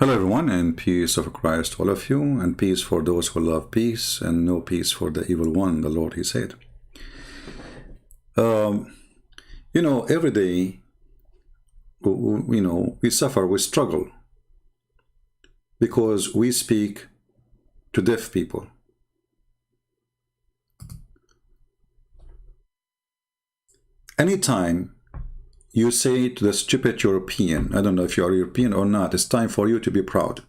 Hello everyone, and peace of Christ to all of you, and peace for those who love peace, and no peace for the evil one, the Lord, he said. Every day, we suffer, we struggle, because we speak to deaf people. Anytime you say to the stupid European, I don't know if you are European or not, it's time for you to be proud,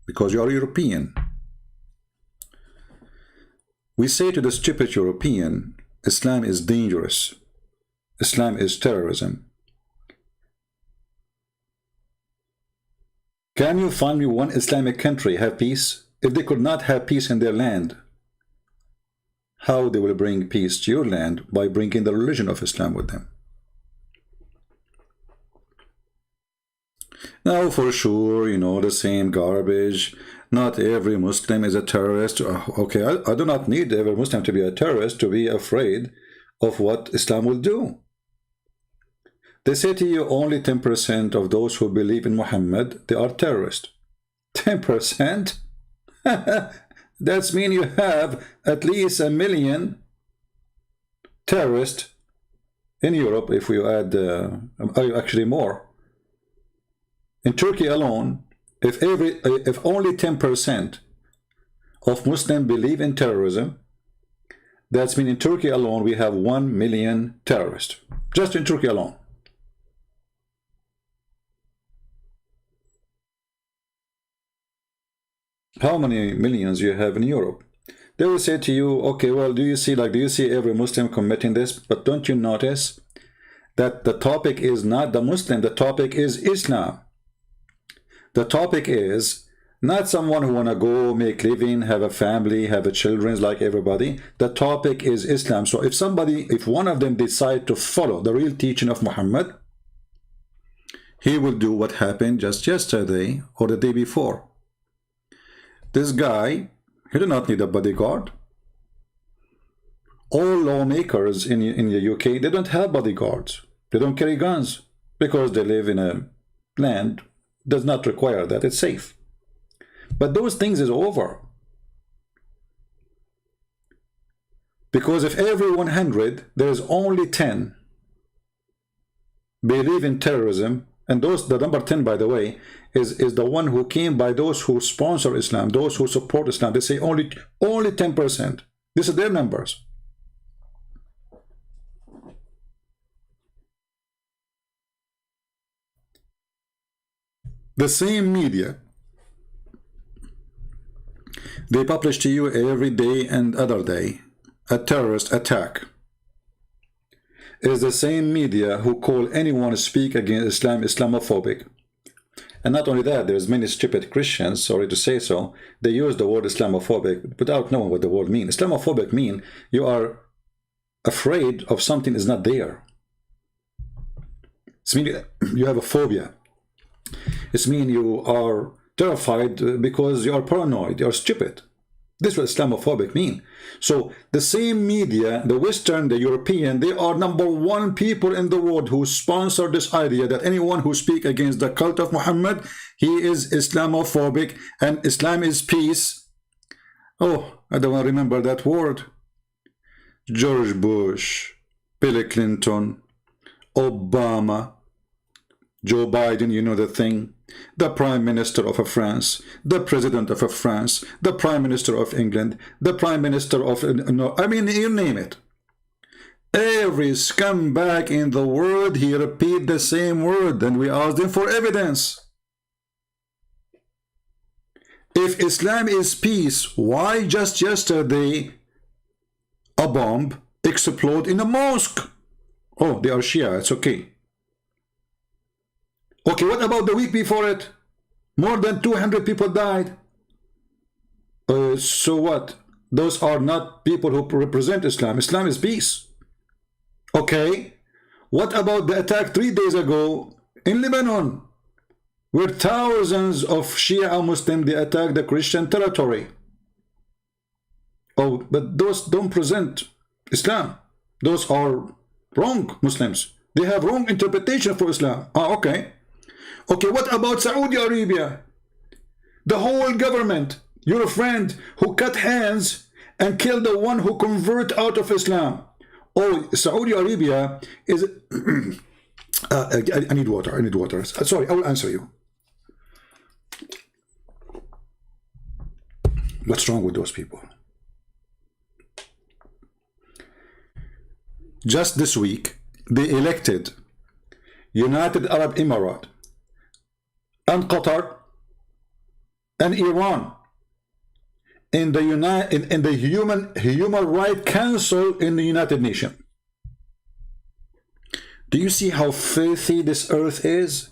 because you are European. We say to the stupid European, Islam is dangerous. Islam is terrorism. Can you find me one Islamic country have peace? If they could not have peace in their land, how they will bring peace to your land? By bringing the religion of Islam with them. Now, for sure, the same garbage. Not every Muslim is a terrorist. Okay, I do not need every Muslim to be a terrorist to be afraid of what Islam will do. They say to you only 10% of those who believe in Muhammad, they are terrorists. 10%? That means you have at least 1 million terrorists in Europe, if we add, actually more. In Turkey alone, if only 10% of Muslims believe in terrorism, that means in Turkey alone we have 1 million terrorists. Just in Turkey alone. How many millions you have in Europe? They will say to you, okay, well, do you see every Muslim committing this? But don't you notice that the topic is not the Muslim, the topic is Islam. The topic is not someone who want to go make living, have a family, have a children like everybody. The topic is Islam. So if one of them decide to follow the real teaching of Muhammad, he will do what happened just yesterday or the day before. This guy, he did not need a bodyguard. All lawmakers in the UK, they don't have bodyguards. They don't carry guns because they live in a land does not require that. It's safe. But those things is over. Because if every 100, there is only 10 believe in terrorism, and the number 10, by the way, is the one who came by those who sponsor Islam, those who support Islam. They say only 10%. These are their numbers. The same media, they publish to you every day and other day a terrorist attack. It is the same media who call anyone speak against Islam Islamophobic. And not only that, there's many stupid Christians, sorry to say so, they use the word Islamophobic without knowing what the word means. Islamophobic means you are afraid of something is not there. It means you have a phobia. It means you are terrified because you are paranoid, you are stupid. This is what Islamophobic means. So the same media, the Western, the European, they are #1 people in the world who sponsor this idea that anyone who speaks against the cult of Muhammad, he is Islamophobic and Islam is peace. Oh, I don't want to remember that word. George Bush, Bill Clinton, Obama, Joe Biden, you know the thing, the Prime Minister of France, the President of France, the Prime Minister of England, the Prime Minister of, I mean, you name it. Every scumbag in the world, he repeat the same word, and we ask them for evidence. If Islam is peace, why just yesterday a bomb exploded in a mosque? Oh, they are Shia, it's okay. Okay, what about the week before it? More than 200 people died. So what? Those are not people who represent Islam. Islam is peace. Okay. What about the attack 3 days ago in Lebanon, where thousands of Shia Muslims, they attacked the Christian territory? Oh, but those don't present Islam. Those are wrong Muslims. They have wrong interpretation for Islam. Ah, okay. Okay, what about Saudi Arabia? The whole government, your friend who cut hands and killed the one who convert out of Islam. Oh, Saudi Arabia is... I need water. I need water. Sorry, I will answer you. What's wrong with those people? Just this week, they elected United Arab Emirates and Qatar and Iran in the Human Rights Council in the United Nations. Do you see how filthy this earth is?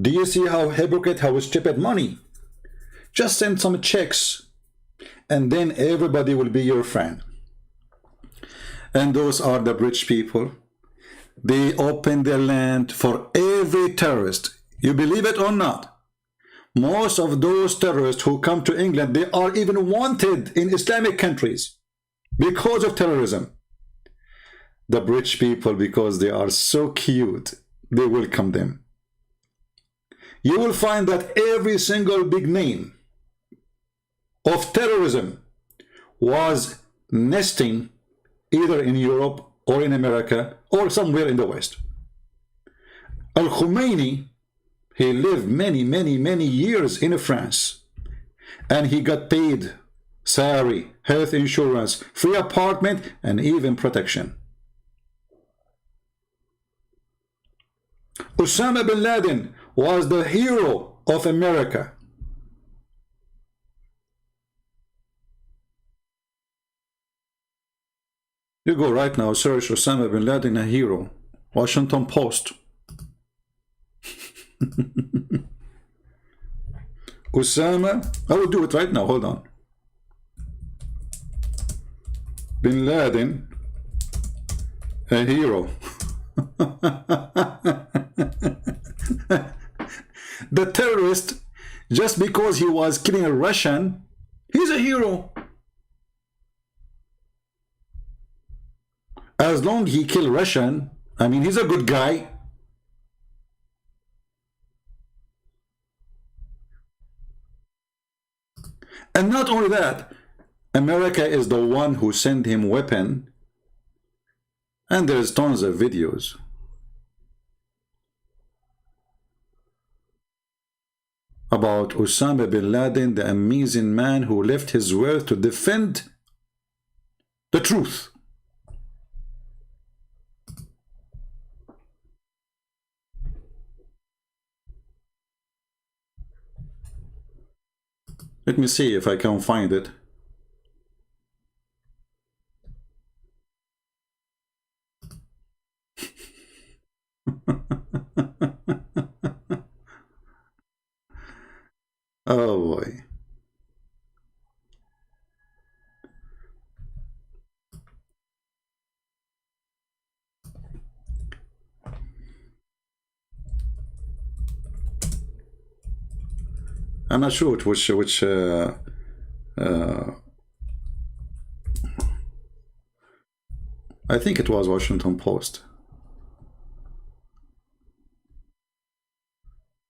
Do you see how hypocrite, how stupid? Money? Just send some checks and then everybody will be your friend. And those are the rich people. They open their land for every terrorist. You believe it or not? Most of those terrorists who come to England, they are even wanted in Islamic countries because of terrorism. The rich people, because they are so cute, they welcome them. You will find that every single big name of terrorism was nesting either in Europe or in America or somewhere in the West. Al-Khomeini, he lived many years in France, and he got paid salary, health insurance, free apartment, and even protection. Osama bin Laden was the hero of America. You go right now, search Osama bin Laden, a hero. Washington Post. Osama, I will do it right now, hold on. Bin Laden, a hero. The terrorist, just because he was killing a Russian, he's a hero. As long as he killed Russian, I mean, he's a good guy. And not only that, America is the one who sent him weapon. And there's tons of videos. About Osama bin Laden, the amazing man who left his wealth to defend the truth. Let me see if I can find it. Oh boy. I'm not sure which I think it was Washington Post.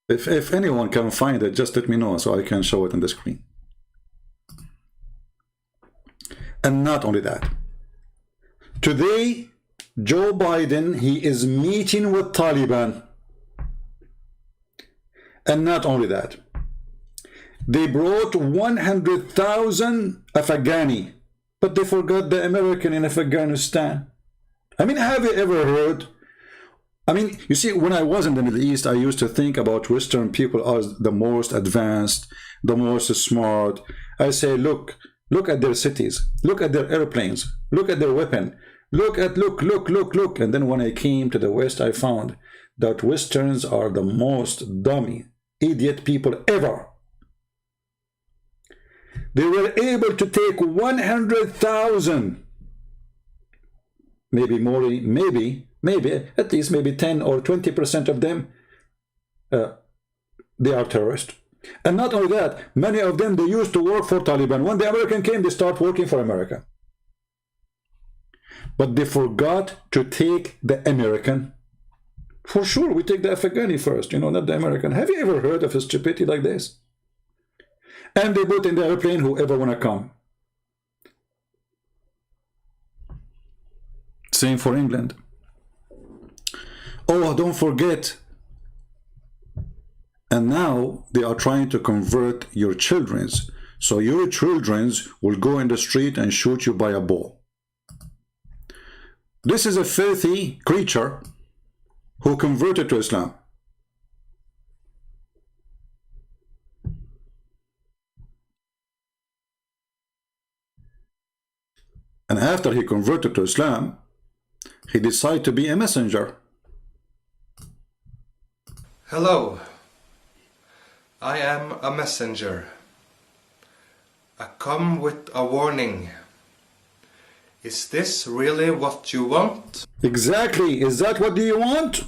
If anyone can find it, just let me know so I can show it on the screen. And not only that, today Joe Biden, he is meeting with Taliban. And not only that, they brought 100,000 Afghani, but they forgot the American in Afghanistan. I mean, have you ever heard? I mean, you see, when I was in the Middle East, I used to think about Western people as the most advanced, the most smart. I say, look at their cities, look at their airplanes, look at their weapon, look. And then when I came to the West, I found that Westerns are the most dummy, idiot people ever. They were able to take 100,000, maybe more, maybe at least maybe 10 or 20% of them, they are terrorists. And not only that, many of them, they used to work for Taliban. When the American came, they start working for America. But they forgot to take the American. For sure, we take the Afghani first, you know, not the American. Have you ever heard of a stupidity like this? and they put in the airplane whoever wanna come. Same for England. Oh, don't forget. And now they are trying to convert your children's. So your children's will go in the street and shoot you by a bow. This is a filthy creature who converted to Islam. And after he converted to Islam, he decided to be a messenger. Hello, I am a messenger. I come with a warning. Is this really what you want? Exactly. Is that what do you want?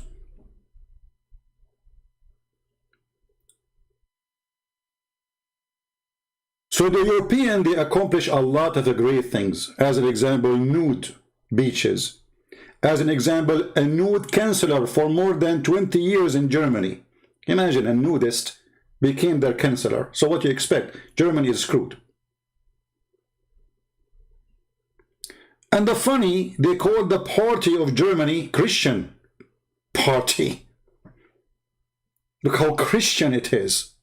So the European, they accomplish a lot of the great things. As an example, nude beaches. As an example, a nude counselor for more than 20 years in Germany. Imagine a nudist became their counselor. So what do you expect? Germany is screwed. And the funny, they call the party of Germany Christian party. Look how Christian it is.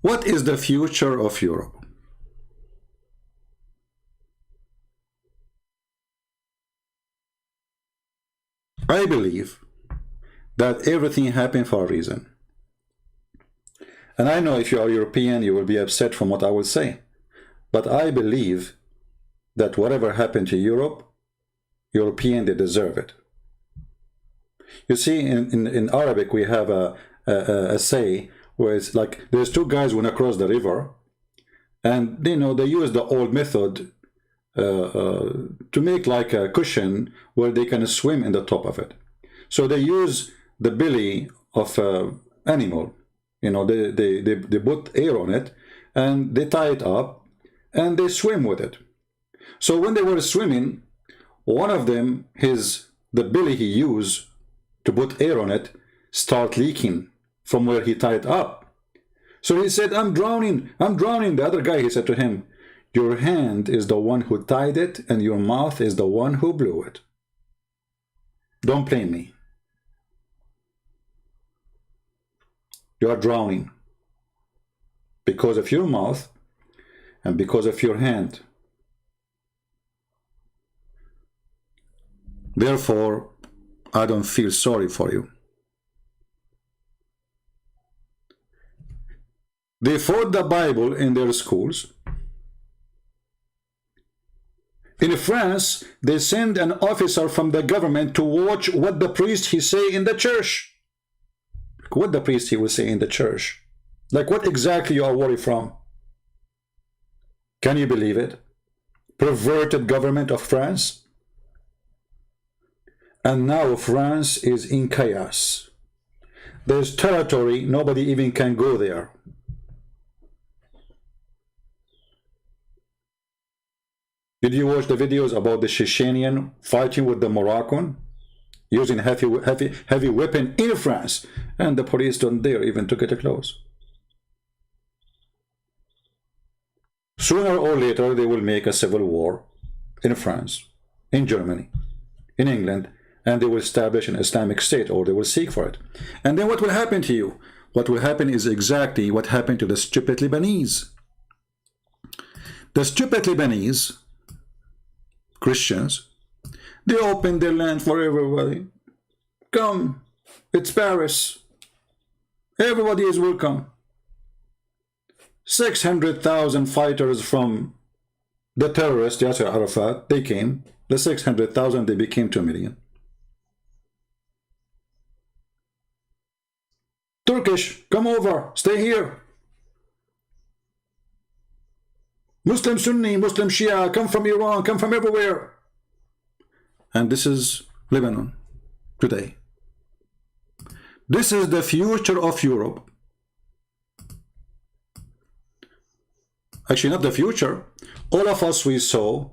What is the future of Europe? I believe that everything happened for a reason. And I know if you are European, you will be upset from what I will say. But I believe that whatever happened to Europe, European, they deserve it. You see, in Arabic, we have a say where it's like, there's two guys went across the river, and they use the old method to make like a cushion where they can swim in the top of it. So they use the belly of animal. They put air on it, and they tie it up, and they swim with it. So when they were swimming, one of them, the belly he used to put air on it, start leaking from where he tied up. So he said, I'm drowning, I'm drowning. The other guy, he said to him, your hand is the one who tied it, and your mouth is the one who blew it. Don't blame me. You are drowning because of your mouth and because of your hand. Therefore, I don't feel sorry for you. They fought the Bible in their schools. In France, they send an officer from the government to watch what the priest he say in the church. What the priest he will say in the church. Like what exactly you are worried from? Can you believe it? Perverted government of France. And now France is in chaos. There's territory, nobody even can go there. Did you watch the videos about the Chechenian fighting with the Moroccan? Using heavy weapon in France, and the police don't dare even to get close. Sooner or later, they will make a civil war in France, in Germany, in England, and they will establish an Islamic state, or they will seek for it. And then what will happen to you? What will happen is exactly what happened to the stupid Lebanese. The stupid Lebanese Christians, they opened their land for everybody. Come, it's Paris. Everybody is welcome. 600,000 fighters from the terrorist Yasser Arafat, they came. The 600,000, they became 2 million. Turkish, come over, stay here. Muslim Sunni, Muslim Shia, come from Iran, come from everywhere. And this is Lebanon today. This is the future of Europe. Actually, not the future. All of us, we saw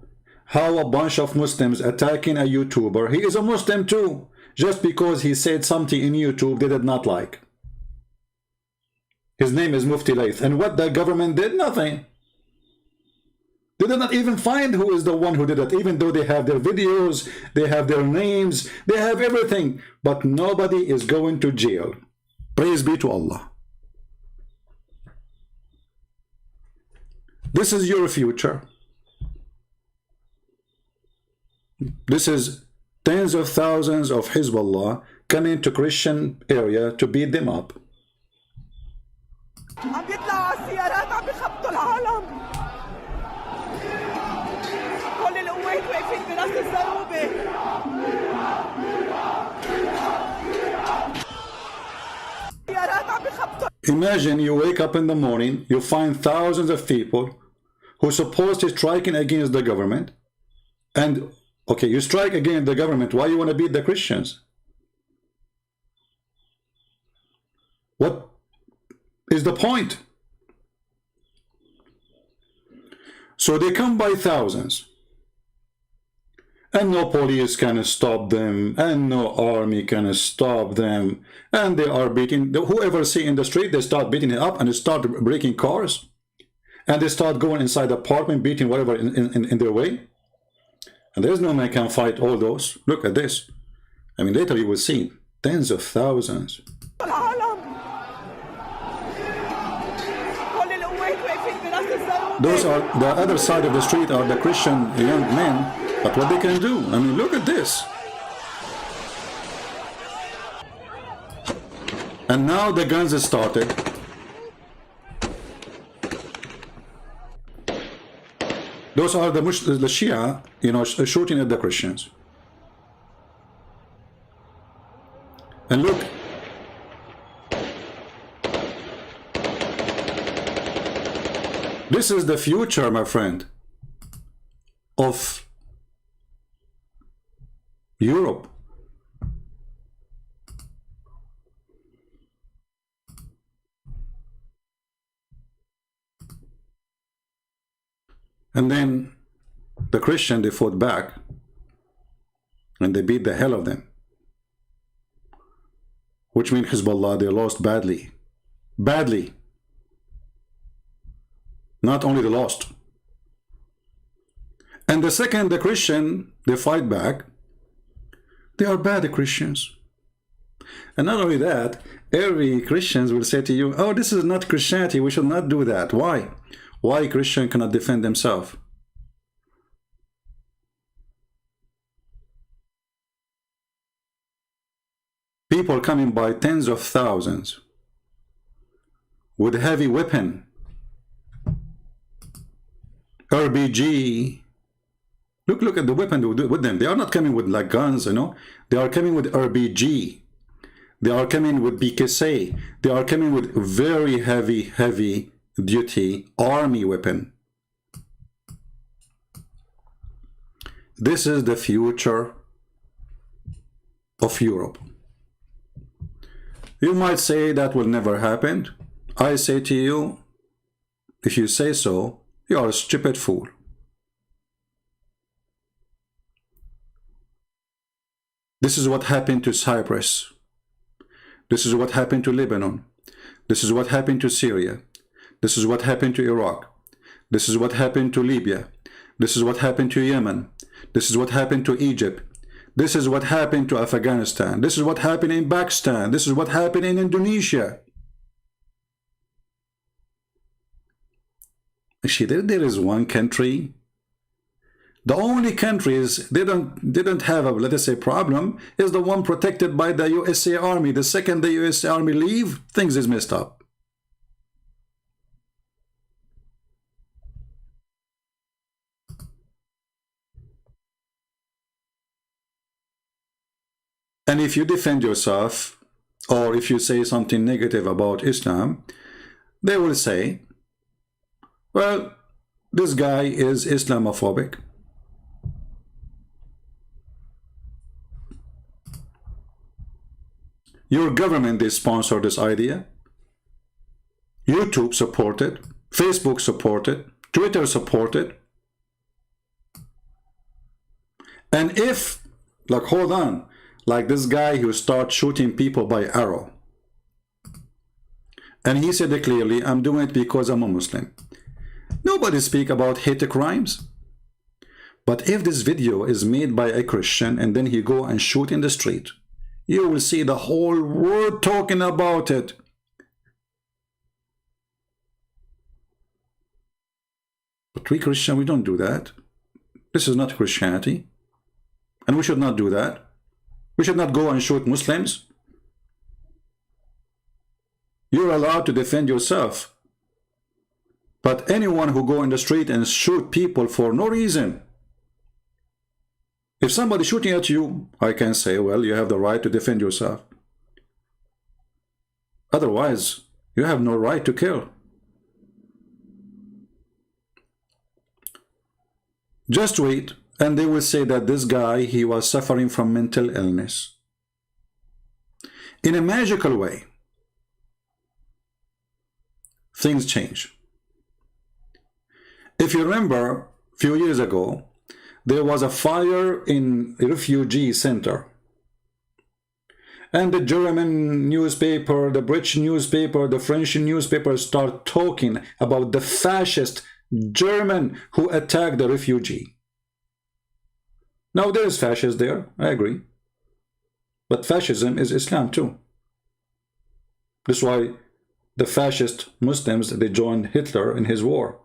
how a bunch of Muslims attacking a YouTuber. He is a Muslim too, just because he said something in YouTube they did not like. His name is Mufti Laith. And what the government did? Nothing. They did not even find who is the one who did it, even though they have their videos, they have their names, they have everything. But nobody is going to jail. Praise be to Allah. This is your future. This is tens of thousands of Hezbollah coming to Christian area to beat them up. عم بيطلعوا على السيارات عم بيخبطوا العالم. كل القوات واقفين براس الزروبة. السيارات عم بيخبطوا. Imagine you wake up in the morning, you find thousands of people who supposed to striking against the government, and okay, you strike against the government, why you want to beat the Christians? What is the point? So they come by thousands, and no police can stop them, and no army can stop them, and they are beating whoever see in the street. They start beating it up, and they start breaking cars, and they start going inside the apartment, beating whatever in their way. And there's no man can fight all those. Look at this. I mean, later you will see tens of thousands. Those are the other side of the street are the Christian young men, but what they can do? I mean, look at this. And now the guns have started. Those are the Shia, you know, shooting at the Christians. And look. This is the future, my friend, of Europe. And then the Christian, they fought back and they beat the hell of them. Which means Hezbollah, they lost badly. Badly. Not only they lost. And the second, the Christian, they fight back. They are bad Christians. And not only that, every Christians will say to you, oh, this is not Christianity, we should not do that. Why? Why Christian cannot defend themselves? People coming by tens of thousands with heavy weapon, RBG. Look at the weapon with them. They are not coming with like guns, you know. They are coming with RBG. They are coming with BKC. They are coming with very heavy duty army weapon. This is the future of Europe. You might say that will never happen. I say to you, if you say so, you are a stupid fool. This is what happened to Cyprus. This is what happened to Lebanon. This is what happened to Syria. This is what happened to Iraq. This is what happened to Libya. This is what happened to Yemen. This is what happened to Egypt. This is what happened to Afghanistan. This is what happened in Pakistan. This is what happened in Indonesia. Actually, there is one country. The only countries they don't have a, let us say, problem is the one protected by the USA Army. The second the USA Army leave, things is messed up. And if you defend yourself, or if you say something negative about Islam, they will say, well, this guy is Islamophobic. Your government, they sponsor this idea. YouTube supported, Facebook supported, Twitter supported. And if, like, hold on, like this guy who starts shooting people by arrow, and he said it clearly, I'm doing it because I'm a Muslim. Nobody speak about hate crimes. But if this video is made by a Christian and then he go and shoot in the street, you will see the whole world talking about it. But we Christian, we don't do that. This is not Christianity. And we should not do that. We should not go and shoot Muslims. You're allowed to defend yourself. But anyone who go in the street and shoot people for no reason, if somebody shooting at you, I can say, well, you have the right to defend yourself. Otherwise, you have no right to kill. Just wait, and they will say that this guy, he was suffering from mental illness. In a magical way, things change. If you remember, a few years ago, there was a fire in a refugee center. And the German newspaper, the British newspaper, the French newspaper start talking about the fascist German who attacked the refugee. Now there is fascists there, I agree. But fascism is Islam too. That's why the fascist Muslims, they joined Hitler in his war.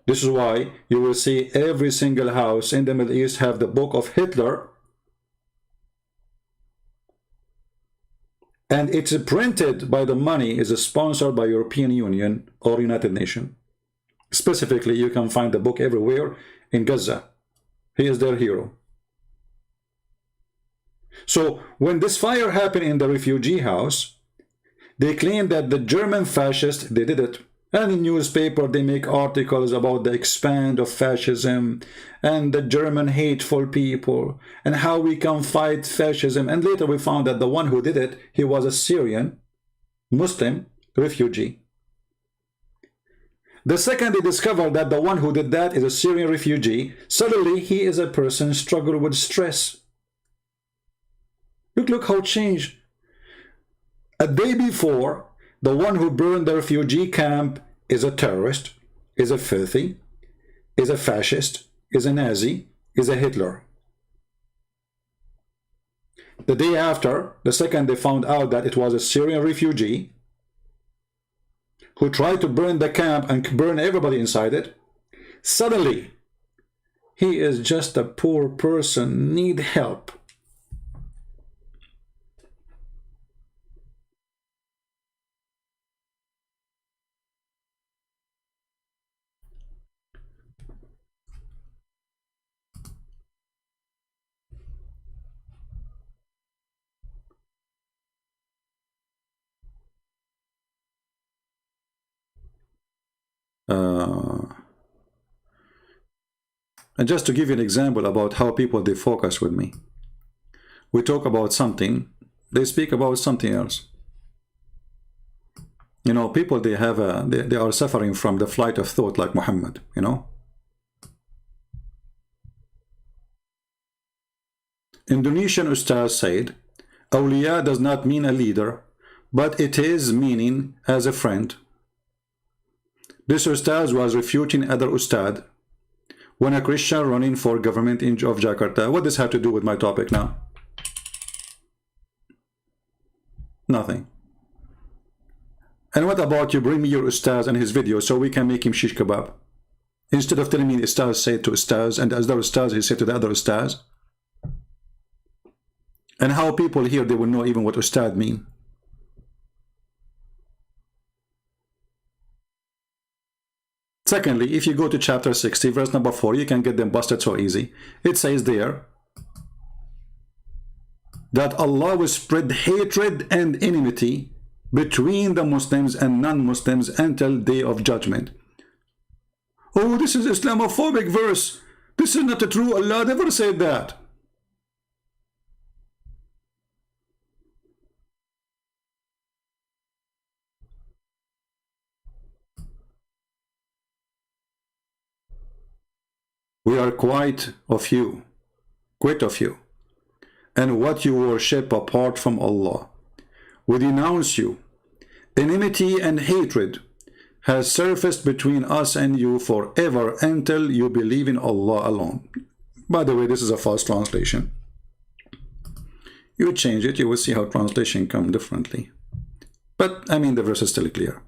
This is why you will see every single house in the Middle East have the book of Hitler. And it's printed by the money, is sponsored by European Union or United Nations. Specifically, you can find the book everywhere in Gaza. He is their hero. So when this fire happened in the refugee house, they claim that the German fascists, they did it. And in newspaper, they make articles about the expand of fascism and the German hateful people and how we can fight fascism. And later we found that the one who did it, he was a Syrian Muslim refugee. The second they discovered that the one who did that is a Syrian refugee, suddenly he is a person struggling with stress. Look how it changed. A day before, the one who burned the refugee camp is a terrorist, is a filthy, is a fascist, is a Nazi, is a Hitler. The day after, the second they found out that it was a Syrian refugee who tried to burn the camp and burn everybody inside it, suddenly he is just a poor person, need help. And just to give you an example about how people, they focus with me. We talk about something, they speak about something else. You know, people, they have they are suffering from the flight of thought like Muhammad, you know. Indonesian Ustaz said, Awliya does not mean a leader, but it is meaning as a friend. This Ustaz was refuting other Ustad when a Christian running for government of Jakarta. What does this have to do with my topic now? Nothing. And what about you bring me your Ustaz and his video so we can make him shish kebab? Instead of telling me Ustaz said to Ustaz and as other Ustaz he said to the other Ustaz. And how people here, they will know even what Ustad mean. Secondly, if you go to chapter 60, verse number 4, you can get them busted so easy. It says there that Allah will spread hatred and enmity between the Muslims and non-Muslims until day of judgment. Oh, this is Islamophobic verse. This is not a true. Allah never said that. We are quite of you, and what you worship apart from Allah. We denounce you. Enmity and hatred has surfaced between us and you forever until you believe in Allah alone. By the way, this is a false translation. You change it, you will see how translation come differently. But I mean, the verse is still clear.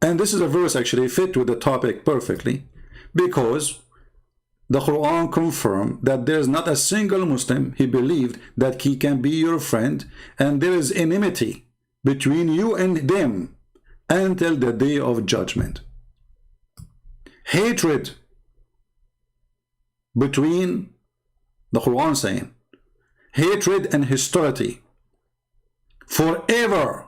And this is a verse actually fit with the topic perfectly, because the Quran confirmed that there is not a single Muslim he believed that he can be your friend, and there is enmity between you and them until the day of judgment. Hatred between, the Quran saying, hatred and hostility forever.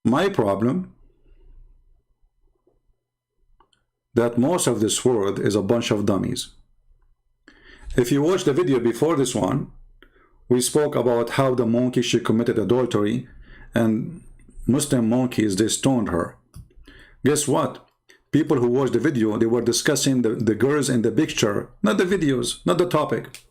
My problem, that most of this world is a bunch of dummies. If you watch the video before this one, we spoke about how the monkey, she committed adultery, and Muslim monkeys, they stoned her. Guess what? People who watched the video, they were discussing the girls in the picture, not the videos, not the topic.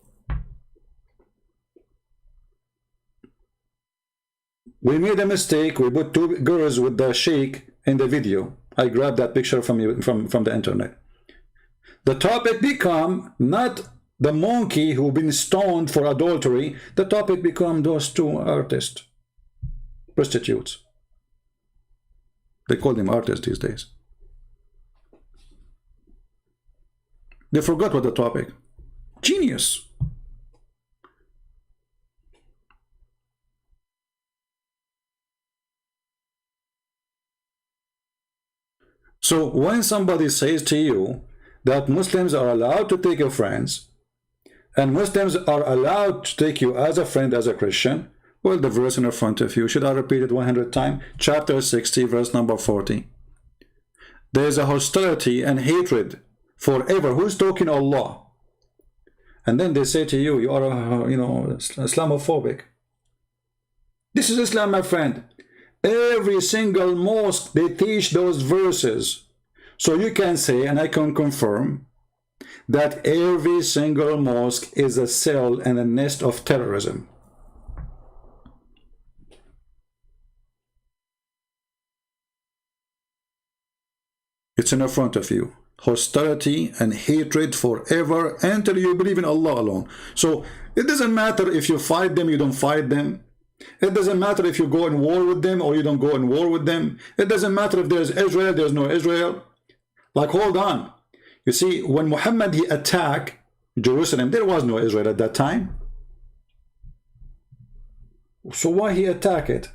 We made a mistake. We put two girls with the sheikh in the video. I grabbed that picture from the internet. The topic become not the monkey who been stoned for adultery. The topic become those two artists, prostitutes. They call them artists these days. They forgot what the topic. Genius. So when somebody says to you that Muslims are allowed to take your friends, and Muslims are allowed to take you as a friend, as a Christian, well, the verse in front of you, should I repeat it 100 times? Chapter 60, verse number 40. There is a hostility and hatred forever. Who's talking? Allah. And then they say to you, you are, Islamophobic. This is Islam, my friend. Every single mosque, they teach those verses. So you can say, and I can confirm, that every single mosque is a cell and a nest of terrorism. It's in front of you. Hostility and hatred forever until you believe in Allah alone. So it doesn't matter if you fight them, you don't fight them. It doesn't matter if you go in war with them or you don't go in war with them. It doesn't matter if there's Israel, there's no Israel. Like, hold on. You see, when Muhammad, he attacked Jerusalem, there was no Israel at that time. So why he attack it?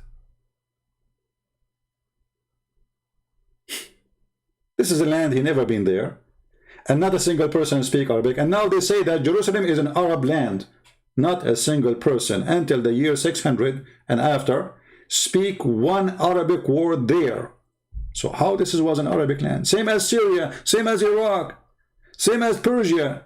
This is a land he never been there. And not a single person speak Arabic. And now they say that Jerusalem is an Arab land. Not a single person until the year 600 and after speak one Arabic word there. So how this was an Arabic land? Same as Syria, same as Iraq, same as Persia.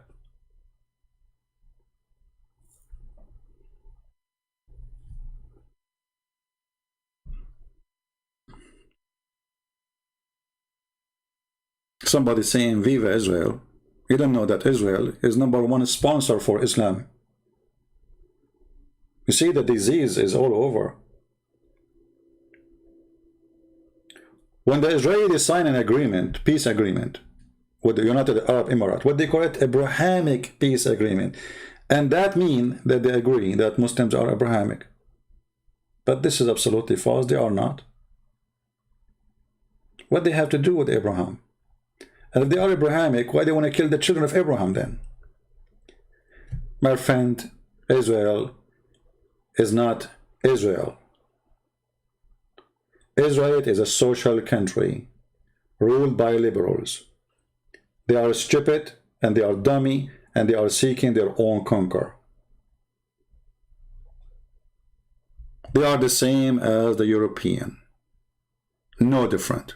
Somebody saying Viva Israel. You don't know that Israel is #1 sponsor for Islam. You see, the disease is all over. When the Israelis sign an agreement, peace agreement, with the United Arab Emirates, what they call it, Abrahamic peace agreement. And that means that they agree that Muslims are Abrahamic. But this is absolutely false. They are not. What they have to do with Abraham? And if they are Abrahamic, why they want to kill the children of Abraham then? My friend, Israel is not Israel. Israel is a social country ruled by liberals. They are stupid and they are dummy and they are seeking their own conquer. They are the same as the European. No different.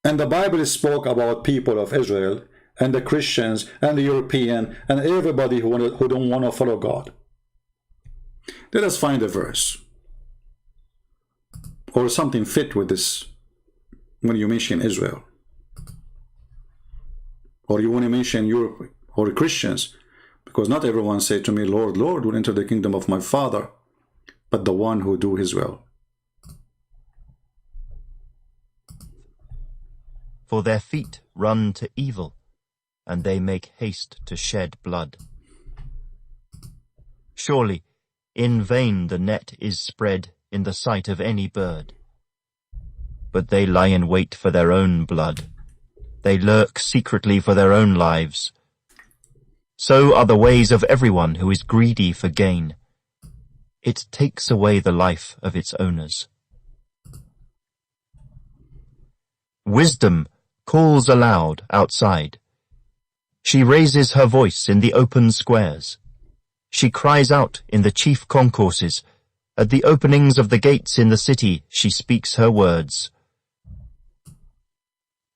And the Bible spoke about people of Israel and the Christians and the European and everybody who don't want to follow God. Let us find a verse or something fit with this when you mention Israel, or you want to mention Europe or Christians, because not everyone say to me, Lord, Lord, will enter the kingdom of my Father, but the one who do his will. For their feet run to evil, and they make haste to shed blood. Surely, in vain the net is spread in the sight of any bird. But they lie in wait for their own blood. They lurk secretly for their own lives. So are the ways of everyone who is greedy for gain. It takes away the life of its owners. Wisdom calls aloud outside. She raises her voice in the open squares. She cries out in the chief concourses. At the openings of the gates in the city she speaks her words.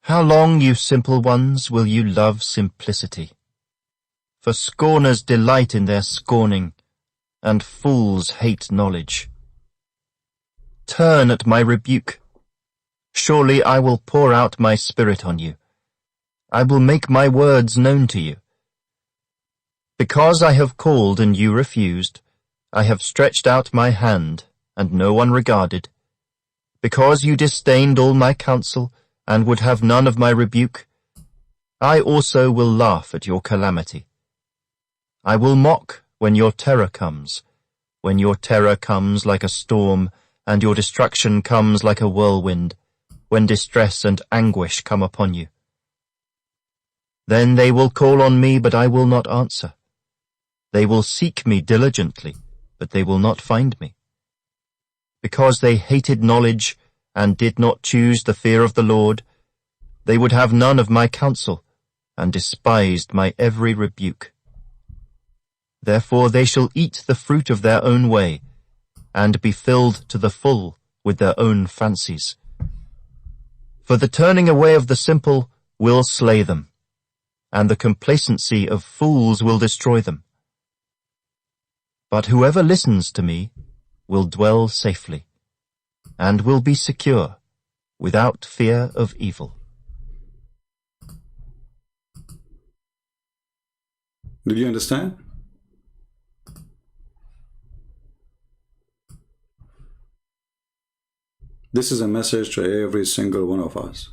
How long, you simple ones, will you love simplicity? For scorners delight in their scorning, and fools hate knowledge. Turn at my rebuke. Surely I will pour out my spirit on you. I will make my words known to you. Because I have called and you refused, I have stretched out my hand, and no one regarded. Because you disdained all my counsel, and would have none of my rebuke, I also will laugh at your calamity. I will mock when your terror comes, when your terror comes like a storm, and your destruction comes like a whirlwind, when distress and anguish come upon you. Then they will call on me, but I will not answer. They will seek me diligently, but they will not find me. Because they hated knowledge, and did not choose the fear of the Lord, they would have none of my counsel, and despised my every rebuke. Therefore they shall eat the fruit of their own way, and be filled to the full with their own fancies. For the turning away of the simple will slay them, and the complacency of fools will destroy them. But whoever listens to me will dwell safely, and will be secure, without fear of evil. Did you understand? This is a message to every single one of us.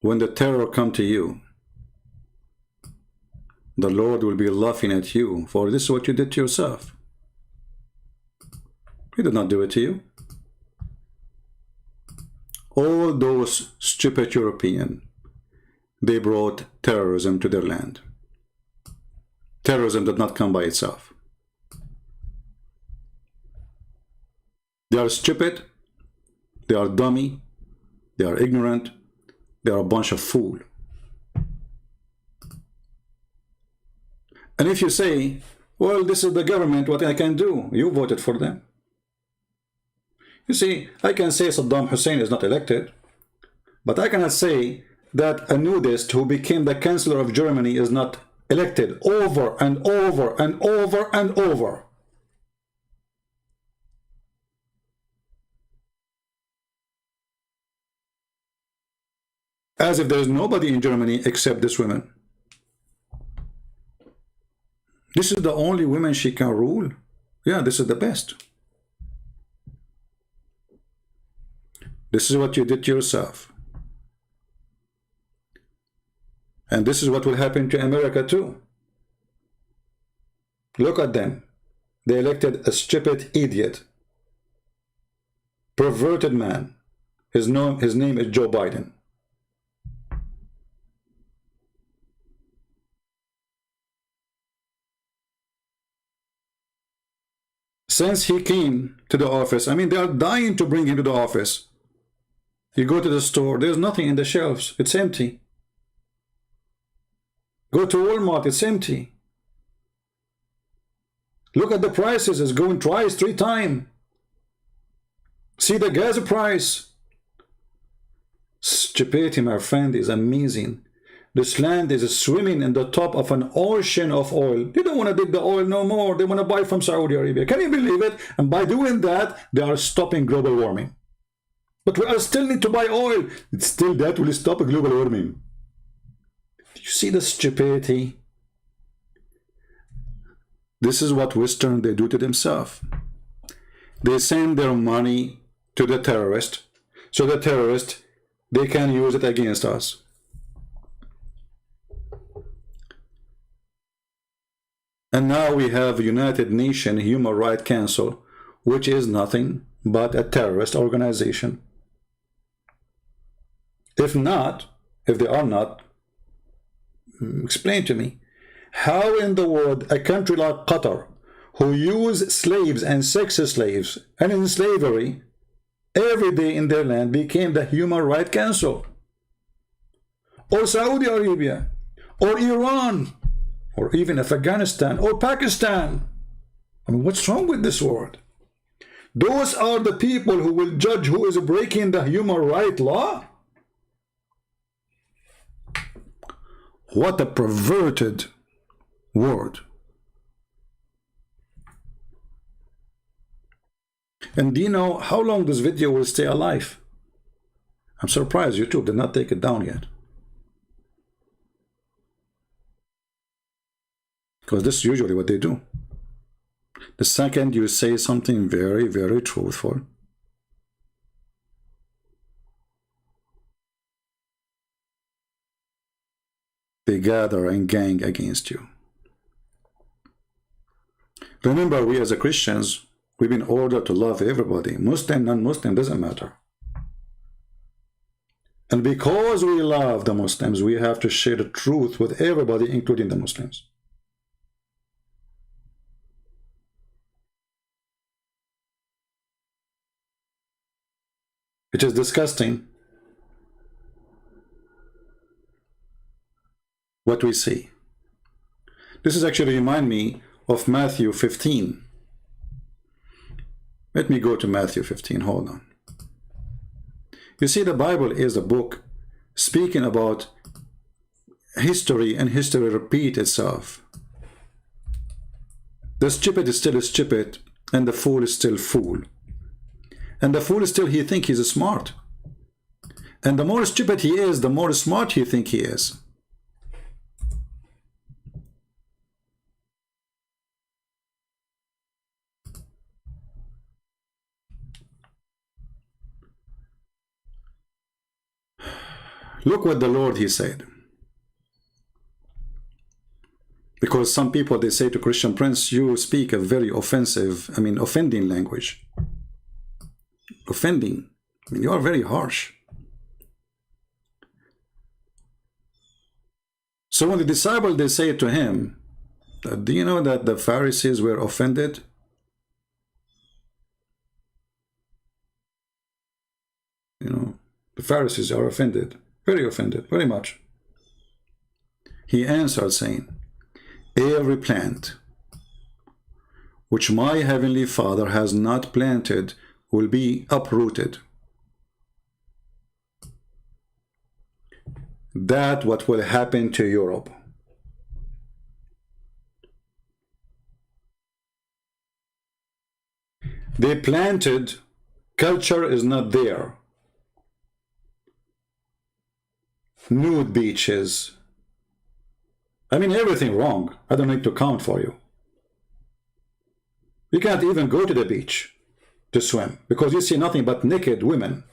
When the terror come to you, the Lord will be laughing at you, for this is what you did to yourself. He did not do it to you. All those stupid Europeans, they brought terrorism to their land. Terrorism did not come by itself. They are stupid, they are dummy, they are ignorant, they are a bunch of fools. And if you say, well, this is the government, what I can do? You voted for them. You see, I can say Saddam Hussein is not elected, but I cannot say that a nudist who became the Chancellor of Germany is not elected over and over and over and over. As if there is nobody in Germany except this woman. This is the only woman she can rule. Yeah, this is the best. This is what you did to yourself. And this is what will happen to America too. Look at them. They elected a stupid idiot. Perverted man. His name is Joe Biden. Since he came to the office, I mean, they are dying to bring him to the office. You go to the store, there's nothing in the shelves. It's empty. Go to Walmart, it's empty. Look at the prices, it's going twice, 3 times. See the gas price. Stupidity, my friend, is amazing. This land is swimming in the top of an ocean of oil. They don't want to dig the oil no more. They want to buy from Saudi Arabia. Can you believe it? And by doing that, they are stopping global warming. But we still need to buy oil. It's still that will stop global warming. Do you see the stupidity? This is what Western they do to themselves. They send their money to the terrorist, so the terrorist they can use it against us. And now we have United Nations Human Rights Council, which is nothing but a terrorist organization. If they are not, explain to me, how in the world a country like Qatar, who use slaves and sex slaves and in slavery every day in their land, became the Human Rights Council? Or Saudi Arabia, or Iran, or even Afghanistan, or Pakistan. I mean, what's wrong with this world? Those are the people who will judge who is breaking the human rights law? What a perverted word. And do you know how long this video will stay alive? I'm surprised YouTube did not take it down yet. Because this is usually what they do. The second you say something very, very truthful, they gather and gang against you. Remember, we as a Christians, we've been ordered to love everybody. Muslim, non-Muslim, doesn't matter. And because we love the Muslims, we have to share the truth with everybody, including the Muslims. It is disgusting what we see. This is actually remind me of Matthew 15. Let me go to Matthew 15. Hold on. You see, the Bible is a book speaking about history, and history repeats itself. The stupid is still stupid, and the fool is still fool. And the fool is still, he thinks he's smart. And the more stupid he is, the more smart he thinks he is. Look what the Lord, he said. Because some people, they say to Christian Prince, you speak a very offensive, offending language. Offending. You are very harsh. So when the disciples, they say to him, do you know that the Pharisees were offended? You know, the Pharisees are offended. Very offended, very much. He answered saying, every plant which my heavenly Father has not planted will be uprooted. That's what will happen to Europe. They planted, culture is not there. Nude beaches. Everything wrong. I don't need to count for you. You can't even go to the beach to swim because you see nothing but naked women.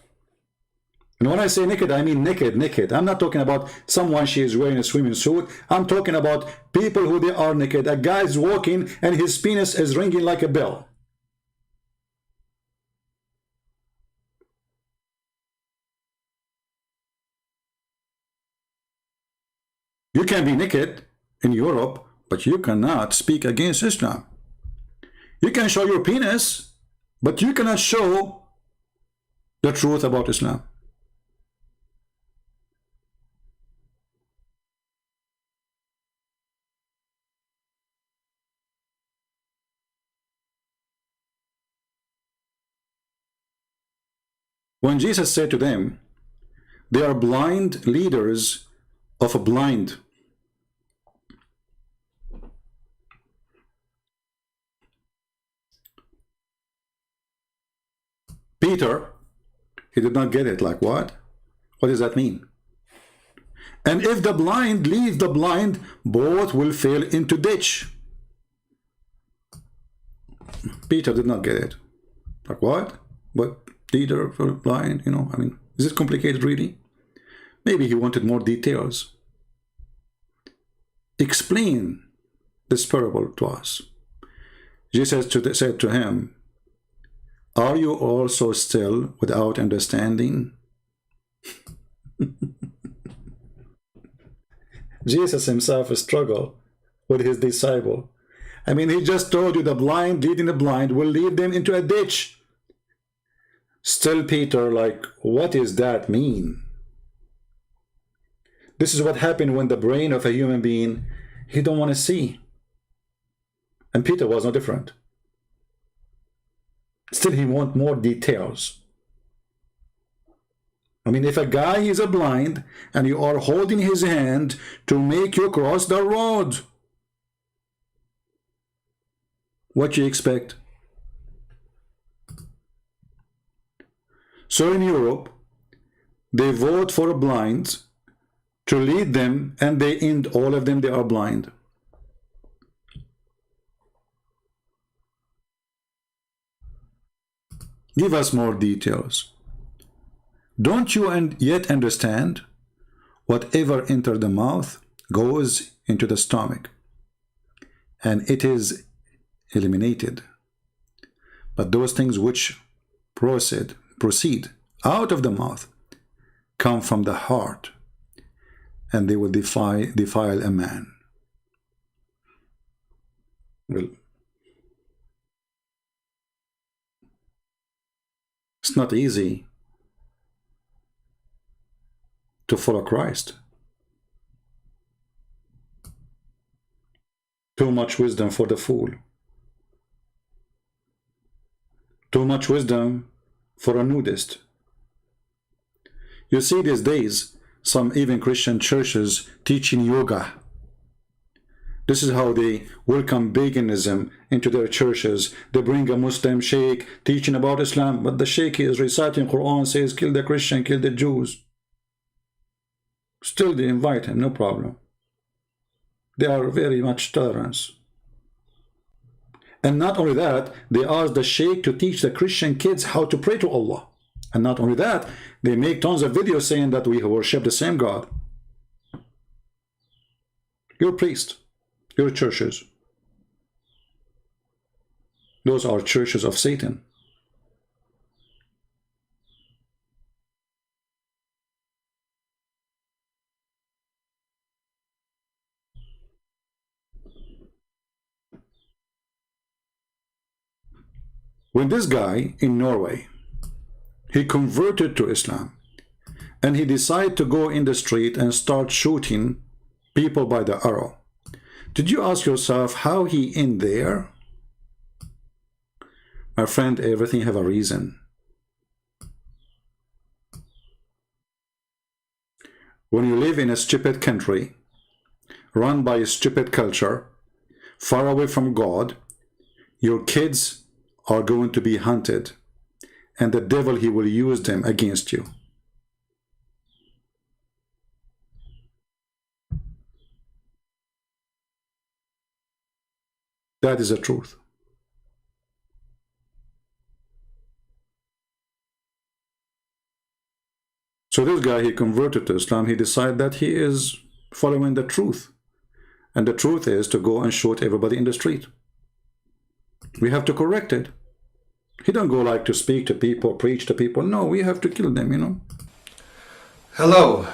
And when I say naked, I mean naked, naked. I'm not talking about someone she is wearing a swimming suit. I'm talking about people who they are naked. A guy is walking and his penis is ringing like a bell. You can be naked in Europe, but you cannot speak against Islam. You can show your penis, but you cannot show the truth about Islam. When Jesus said to them They are blind leaders of a blind. Peter, he did not get it. Like what? What does that mean? And if the blind lead the blind, both will fall into ditch. Peter did not get it. Like what? But leader for blind, you know, I mean, is it complicated really? Maybe he wanted more details. Explain this parable to us. Jesus said to him, are you also still without understanding? Jesus himself struggled with his disciple. I mean, he just told you the blind leading the blind will lead them into a ditch. Still Peter, like, what does that mean? This is what happened when the brain of a human being, he don't want to see. And Peter was no different. Still, he want more details. I mean, if a guy is a blind and you are holding his hand to make you cross the road, what you expect? So in Europe, they vote for blinds to lead them, and they end all of them, they are blind. Give us more details. Don't you yet understand? Whatever enters the mouth goes into the stomach, and it is eliminated. But those things which proceed out of the mouth come from the heart, and they will defile a man. Well, it's not easy to follow Christ. Too much wisdom for the fool. Too much wisdom for a nudist. You see these days, some even Christian churches teaching yoga. This is how they welcome paganism into their churches. They bring a Muslim sheikh teaching about Islam, but the sheikh is reciting Quran, says kill the Christian, kill the Jews. Still they invite him, no problem. They are very much tolerant. And not only that, they ask the sheikh to teach the Christian kids how to pray to Allah. And not only that, they make tons of videos saying that we worship the same God. Your priest, your churches, those are churches of Satan. When this guy in Norway, he converted to Islam, and he decided to go in the street and start shooting people by the arrow. Did you ask yourself how he in there? My friend, everything have a reason. When you live in a stupid country, run by a stupid culture, far away from God, your kids are going to be hunted, and the devil, he will use them against you. That is the truth. So this guy, he converted to Islam. He decided that he is following the truth, and the truth is to go and shoot everybody in the street. We have to correct it. He don't go like to speak to people, preach to people. No, we have to kill them, you know. Hello.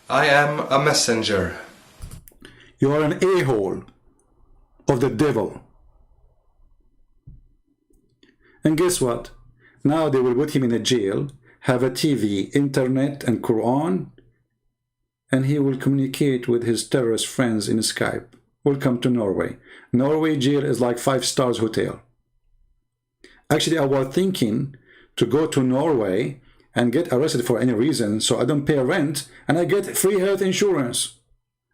I am a messenger. You are an a-hole of the devil. And guess what? Now they will put him in a jail, have a TV, internet, and Quran, and he will communicate with his terrorist friends in Skype. Welcome to Norway. Norway jail is like 5-star hotel. Actually, I was thinking to go to Norway and get arrested for any reason, so I don't pay rent, and I get free health insurance,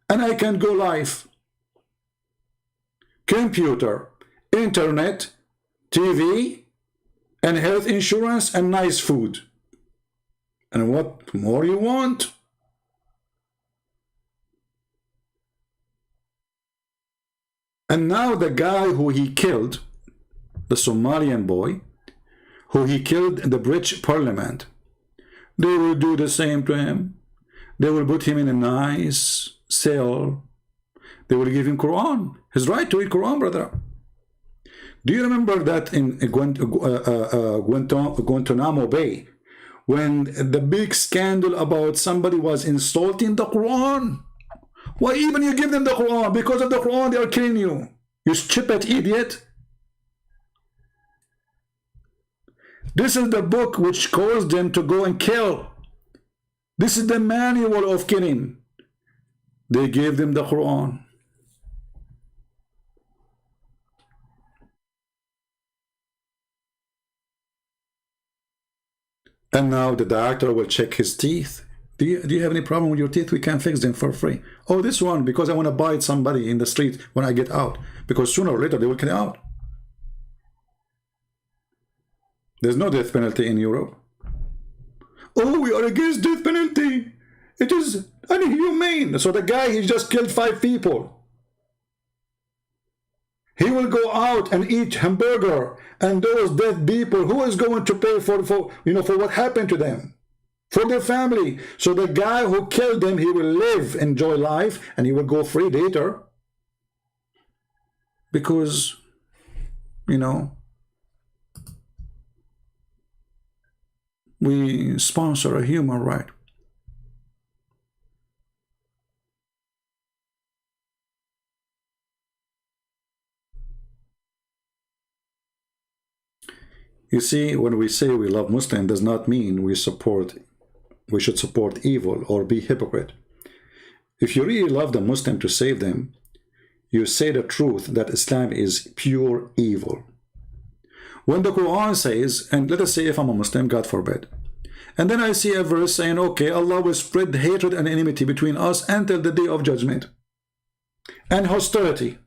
and I can go live. Computer, internet, TV, and health insurance, and nice food. And what more you want? And now the guy who he killed, the Somalian boy, who he killed in the British Parliament, they will do the same to him. They will put him in a nice cell. They will give him Quran, his right to read Quran, brother. Do you remember that in Guantanamo Bay, when the big scandal about somebody was insulting the Quran? Why even you give them the Quran? Because of the Quran they are killing you. You stupid idiot. This is the book which caused them to go and kill. This is the manual of killing. They gave them the Quran. And now the doctor will check his teeth. Do you have any problem with your teeth? We can fix them for free. Oh, this one, because I want to bite somebody in the street when I get out. Because sooner or later they will get out. There's no death penalty in Europe. Oh, we are against death penalty. It is inhumane. So the guy, he just killed 5 people. He will go out and eat hamburger, and those dead people, who is going to pay for what happened to them? For their family. So the guy who killed them, he will live, enjoy life, and he will go free later. Because, we sponsor a human right. You see, when we say we love Muslims, does not mean we should support evil or be hypocrite. If you really love the Muslim to save them, you say the truth that Islam is pure evil. When the Quran says, and let us say if I'm a Muslim, God forbid, and then I see a verse saying, okay, Allah will spread hatred and enmity between us until the day of judgment and hostility.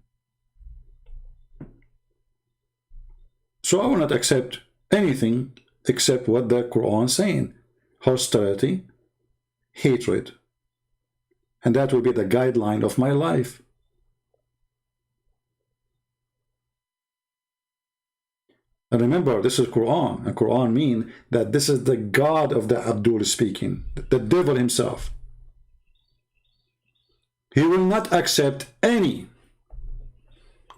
So I will not accept anything except what the Quran is saying. Hostility, hatred. And that will be the guideline of my life. And remember, this is Quran. And Quran means that this is the God of the Abdul speaking, the devil himself. He will not accept any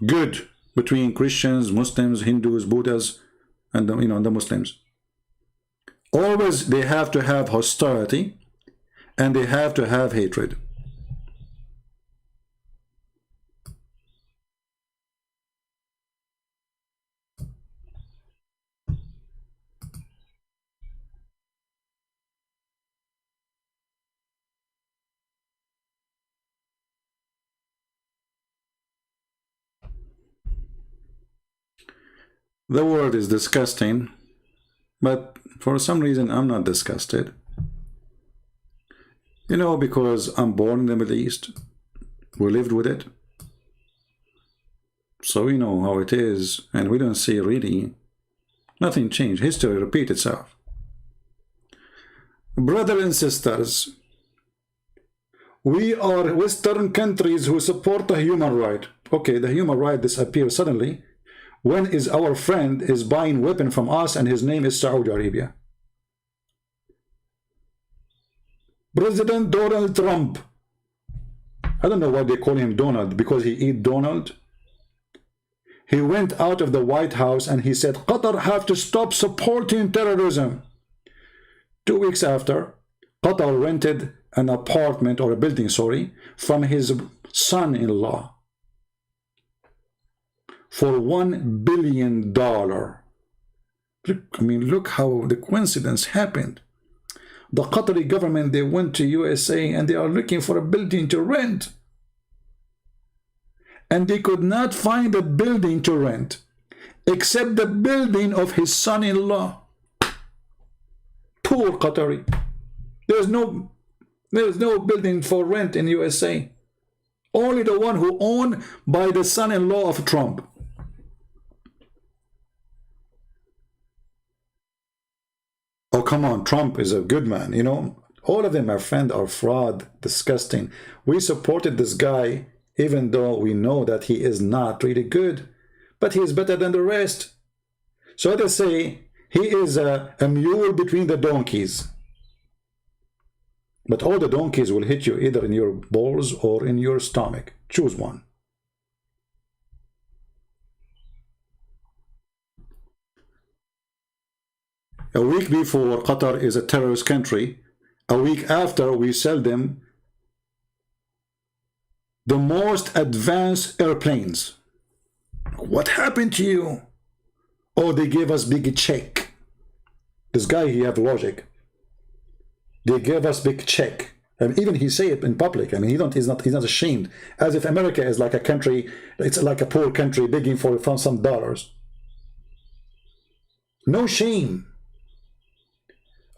good between Christians, Muslims, Hindus, Buddhas, and the Muslims. Always they have to have hostility, and they have to have hatred. The world is disgusting, but for some reason I'm not disgusted. Because I'm born in the Middle East. We lived with it. So we know how it is, and we don't see really nothing changed. History repeats itself. Brothers and sisters, we are Western countries who support the human right. Okay, the human right disappears suddenly when our friend is buying weapon from us, and his name is Saudi Arabia. President Donald Trump. I don't know why they call him Donald, because he eat Donald. He went out of the White House and he said, Qatar have to stop supporting terrorism. 2 weeks after, Qatar rented an apartment, or a building, sorry, from his son-in-law for $1 billion. Look how the coincidence happened. The Qatari government, they went to USA and they are looking for a building to rent. And they could not find a building to rent except the building of his son-in-law. Poor Qatari. There's no building for rent in USA. Only the one who owned by the son-in-law of Trump. Oh, come on, Trump is a good man, you know. All of them, my friend, are fraud, disgusting. We supported this guy, even though we know that he is not really good. But he is better than the rest. So they say, he is a mule between the donkeys. But all the donkeys will hit you either in your balls or in your stomach. Choose one. A week before, Qatar is a terrorist country. A week after, we sell them the most advanced airplanes. What happened to you? Oh, they gave us big check. This guy, he have logic. They gave us big check. And even he say it in public. I mean, he's not ashamed. As if America is like a country, it's like a poor country begging for some dollars. No shame.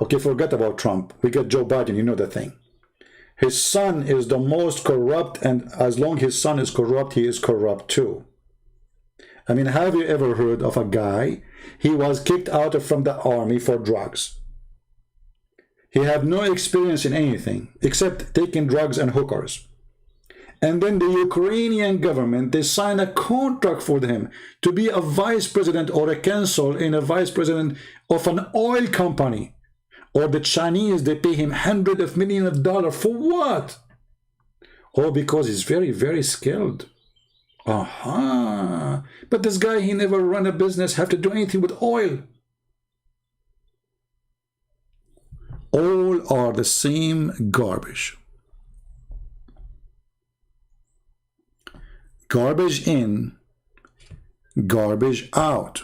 Okay, forget about Trump. We got Joe Biden, you know the thing. His son is the most corrupt, and as long as his son is corrupt, he is corrupt too. I mean, have you ever heard of a guy? He was kicked out from the army for drugs. He had no experience in anything except taking drugs and hookers. And then the Ukrainian government, they signed a contract for him to be a vice president or a consul in a vice president of an oil company. Or the Chinese, they pay him hundreds of millions of dollars. For what? Oh, because he's very, very skilled. Aha. But this guy, he never run a business, have to do anything with oil. All are the same garbage. Garbage in, garbage out.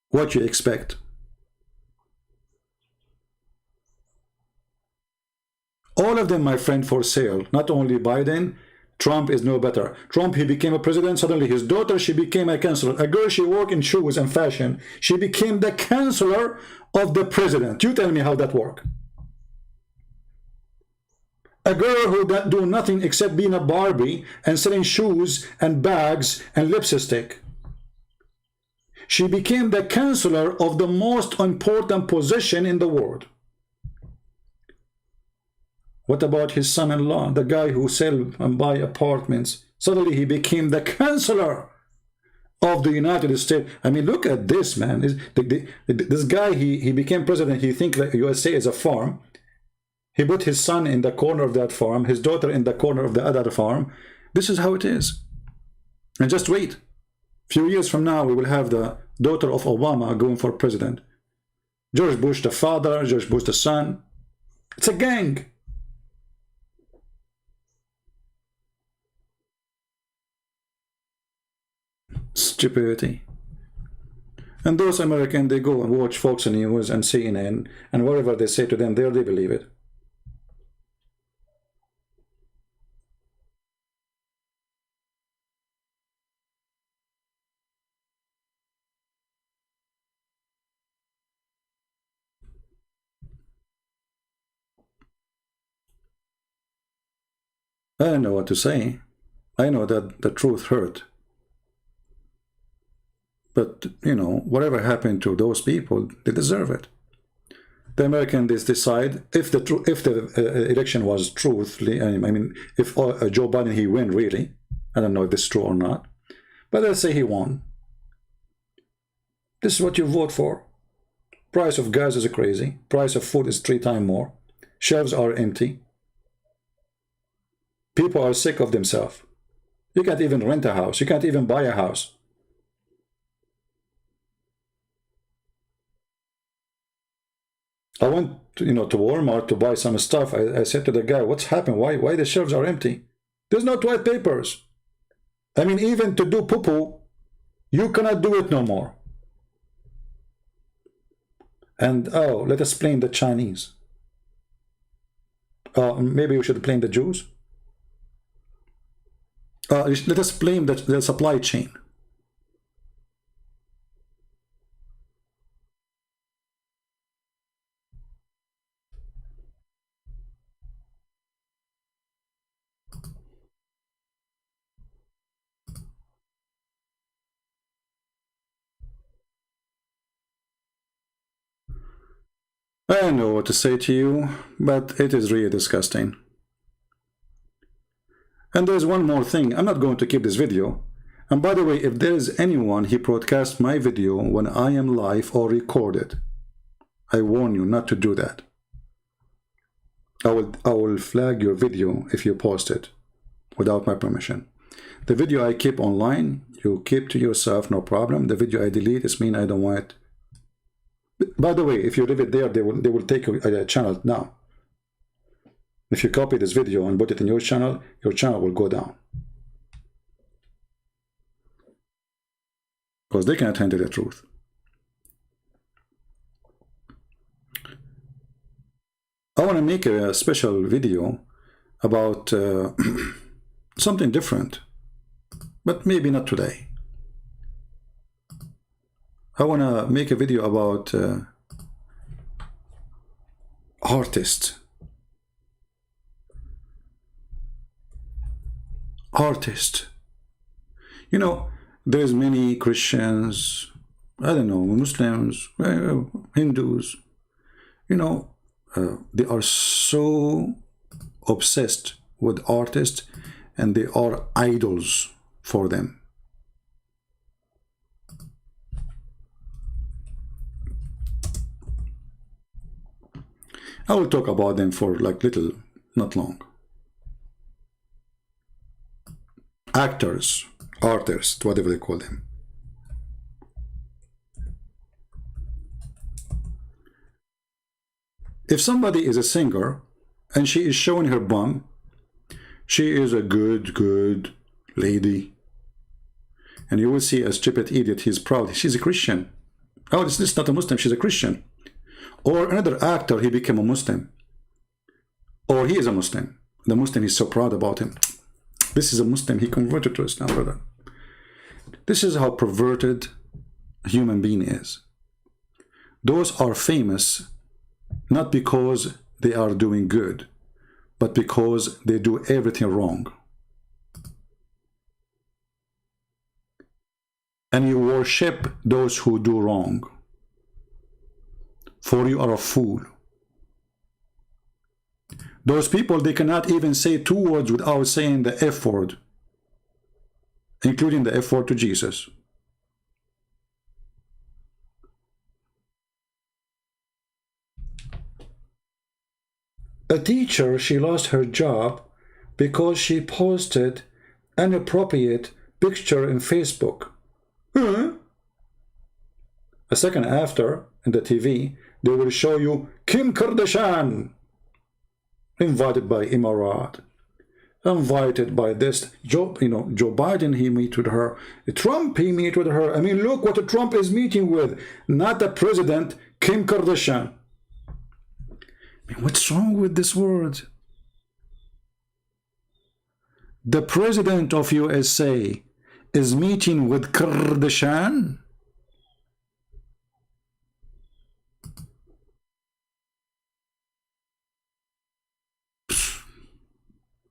What you expect? All of them, my friend, for sale. Not only Biden, Trump is no better. Trump, he became a president. Suddenly his daughter, she became a counselor. A girl, she worked in shoes and fashion. She became the counselor of the president. You tell me how that works. A girl who do nothing except being a Barbie and selling shoes and bags and lipstick. She became the counselor of the most important position in the world. What about his son-in-law, the guy who sell and buy apartments? Suddenly he became the counselor of the United States. I mean, look at this, man. This guy, he became president. He thinks that USA is a farm. He put his son in the corner of that farm, his daughter in the corner of the other farm. This is how it is. And just wait. A few years from now, we will have the daughter of Obama going for president. George Bush the father, George Bush the son. It's a gang. Stupidity. And those Americans, they go and watch Fox News and CNN, and whatever they say to them, there they believe it. I don't know what to say. I know that the truth hurt. But, you know, whatever happened to those people, they deserve it. The Americans decide if the election was truthfully, I mean, if Joe Biden, he win really. I don't know if this is true or not. But let's say he won. This is what you vote for. Price of gas is crazy. Price of food is 3 times more. Shelves are empty. People are sick of themselves. You can't even rent a house. You can't even buy a house. I went, you know, to Walmart to buy some stuff. I said to the guy, "What's happened? Why the shelves are empty? There's no toilet papers. I mean, even to do poo-poo, you cannot do it no more." And oh, let us blame the Chinese. Maybe we should blame the Jews. Let us blame the supply chain. I don't know what to say to you, but it is really disgusting. And there's one more thing. I'm not going to keep this video. And by the way, if there is anyone who broadcasts my video when I am live or recorded, I warn you not to do that. I will flag your video if you post it without my permission. The video I keep online, you keep to yourself, no problem. The video I delete is mean I don't want it. By the way, if you leave it there, they will take a channel down. If you copy this video and put it in your channel will go down. Because they cannot handle the truth. I want to make a special video about something different, but maybe not today. I want to make a video about artists. You know, there's many Christians, I don't know, Muslims, Hindus, you know, they are so obsessed with artists and they are idols for them. I will talk about them for like little, not long. Actors, artists, whatever they call them. If somebody is a singer and she is showing her bum, she is a good lady. And you will see a stupid idiot, he's proud. She's a Christian. Oh, this is not a Muslim, she's a Christian. Or another actor, he became a Muslim. Or he is a Muslim. The Muslim is so proud about him. This is a Muslim, he converted to Islam, brother. This is how perverted a human being is. Those are famous not because they are doing good, but because they do everything wrong. And you worship those who do wrong. For you are a fool. Those people, they cannot even say 2 words without saying the F word, including the F word to Jesus. A teacher, she lost her job because she posted inappropriate picture in Facebook. A second after, in the TV, they will show you Kim Kardashian, invited by Emirat, invited by this, Joe Biden, he meet with her, Trump, he meet with her. I mean, look what Trump is meeting with, not the president, Kim Kardashian. I mean, what's wrong with this word? The president of USA is meeting with Kardashian?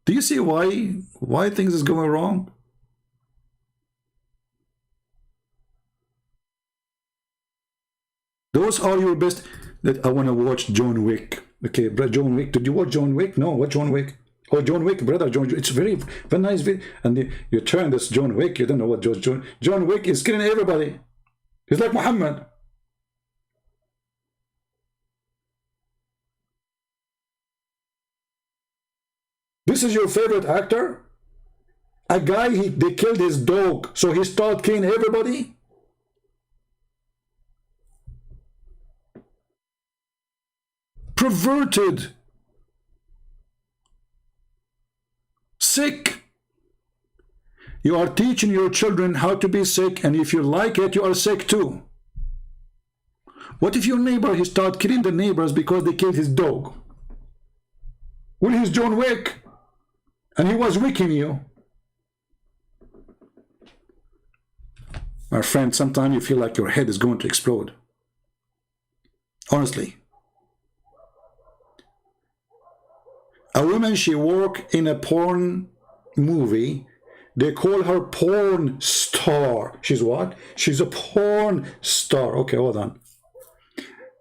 Do you see why things is going wrong? Those are your best. That I want to watch John Wick. Okay, John Wick. Did you watch John Wick? No, what John Wick? Oh, John Wick, brother. It's very nice video. And you turn this John Wick. You don't know what John Wick is killing everybody. He's like Muhammad. This is your favorite actor? A guy, they killed his dog, so he started killing everybody? Perverted. Sick. You are teaching your children how to be sick, and if you like it, you are sick too. What if your neighbor, he started killing the neighbors because they killed his dog? Well, he's John Wick. And he was wicking you. My friend, sometimes you feel like your head is going to explode. Honestly. A woman, she worked in a porn movie. They call her porn star. She's what? She's a porn star. Okay, hold on.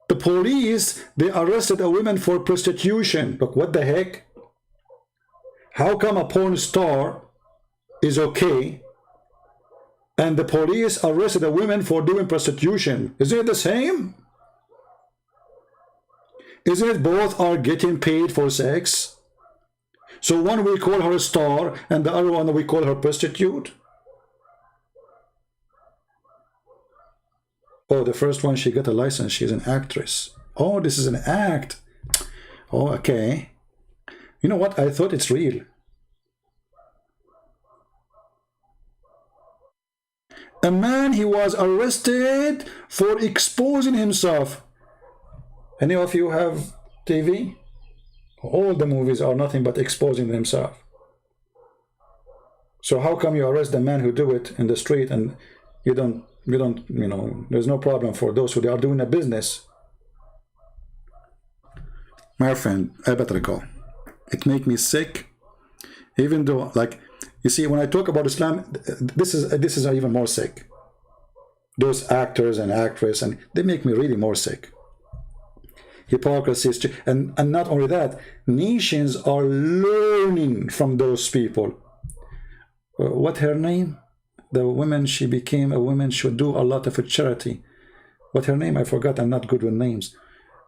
The police, they arrested a woman for prostitution. Look, what the heck? How come a porn star is okay and the police arrested a woman for doing prostitution? Isn't it the same? Isn't it both are getting paid for sex? So one we call her a star and the other one we call her prostitute? Oh, the first one, she got a license. She's an actress. Oh, this is an act. Oh, okay. You know what? I thought it's real. A man, he was arrested for exposing himself. Any of you have TV? All the movies are nothing but exposing themselves. So how come you arrest the man who do it in the street and you don't, you know, there's no problem for those who they are doing a business? My friend, I better go. It make me sick, even though, like, you see, when I talk about Islam, this is even more sick. Those actors and actresses, and they make me really more sick. Hypocrisy, and not only that, nations are learning from those people. What her name? The woman, she became a woman, should do a lot of a charity. What her name? I forgot. I'm not good with names.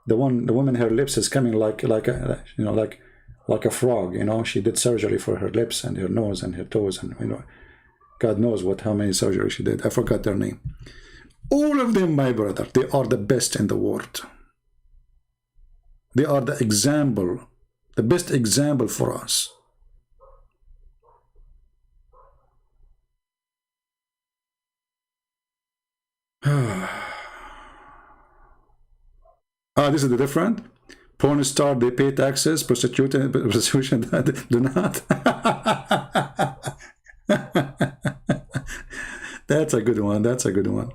The woman, her lips is coming like a, you know, like a frog. You know, she did surgery for her lips and her nose and her toes, and you know, God knows how many surgeries she did. I forgot their name. All of them, my brother, they are the best in the world. They are the example, the best example for us. This is the different. Porn star, they pay taxes. Prostitution do not. That's a good one. That's a good one.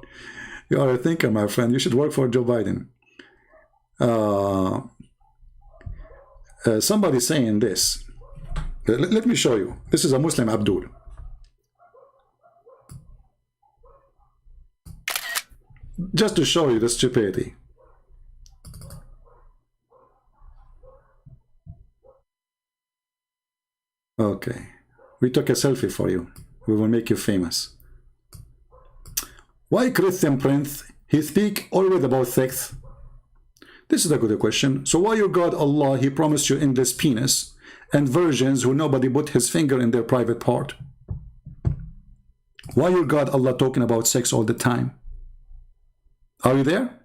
You are a thinker, my friend. You should work for Joe Biden. Somebody saying this. Let me show you. This is a Muslim Abdul. Just to show you the stupidity. Okay. We took a selfie for you. We will make you famous. Why Christian Prince, he speak always about sex? This is a good question. So why your God Allah, he promised you in this penis and virgins who nobody put his finger in their private part? Why your God Allah talking about sex all the time? Are you there?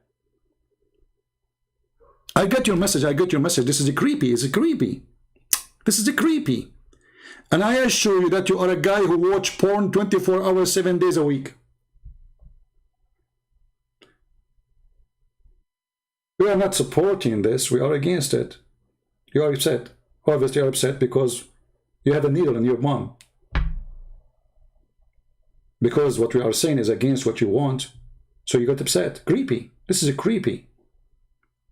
I get your message. I get your message. This is creepy. It's creepy. This is creepy. And I assure you that you are a guy who watch porn 24 hours, 7 days a week. We are not supporting this. We are against it. You are upset. Obviously, you are upset because you had a needle in your mom. Because what we are saying is against what you want. So you got upset. Creepy. This is a creepy.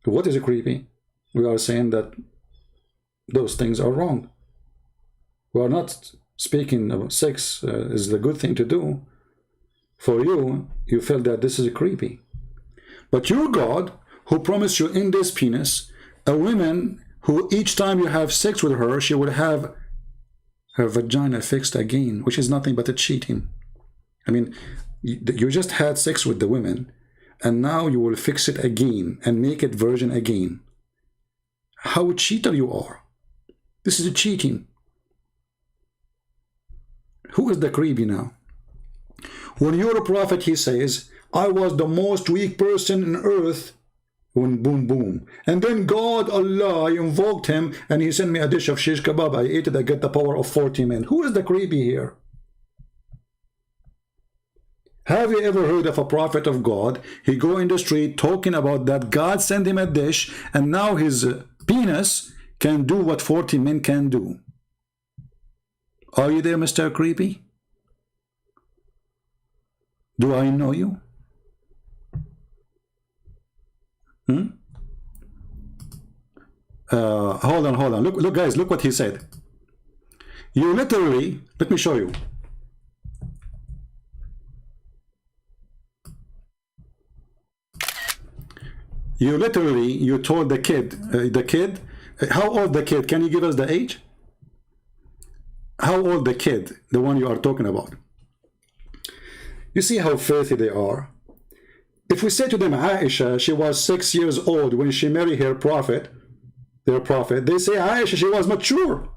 What is a creepy? We are saying that those things are wrong. We are not speaking about sex is the good thing to do. For you, you felt that this is a creepy. But your God, who promised you in this penis, a woman who each time you have sex with her, she will have her vagina fixed again, which is nothing but a cheating. I mean, you just had sex with the women, and now you will fix it again and make it virgin again. How a cheater you are. This is a cheating. Who is the creepy now? When you're a prophet, he says, I was the most weak person on earth. When boom, boom. And then God, Allah, I invoked him and he sent me a dish of shish kebab. I ate it, I get the power of 40 men. Who is the creepy here? Have you ever heard of a prophet of God? He go in the street talking about that God sent him a dish and now his penis can do what 40 men can do. Are you there, Mr. Creepy? Do I know you? Hold on. Look, guys, look what he said. You literally, let me show you. You literally, you told the kid, how old the kid? Can you give us the age? How old the kid, the one you are talking about? You see how filthy they are. If we say to them, Aisha, she was 6 years old when she married her prophet, their prophet, they say, Aisha, she was mature.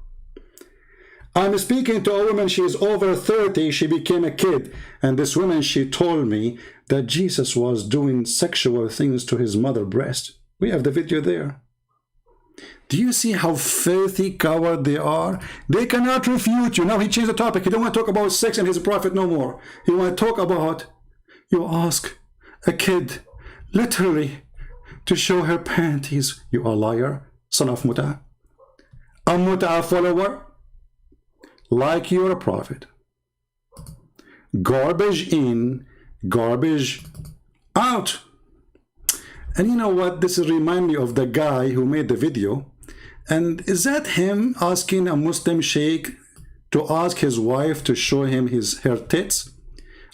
I'm speaking to a woman, she is over 30, she became a kid. And this woman, she told me that Jesus was doing sexual things to his mother's breast. We have the video there. Do you see how filthy coward they are? They cannot refute you. Now he changed the topic. He don't want to talk about sex and his prophet no more. He want to talk about, you ask a kid, literally, to show her panties. You are a liar, son of Muta. A Muta follower, like you're a prophet. Garbage in, garbage out. And you know what? This is remind me of the guy who made the video. And is that him asking a Muslim sheikh to ask his wife to show him her tits?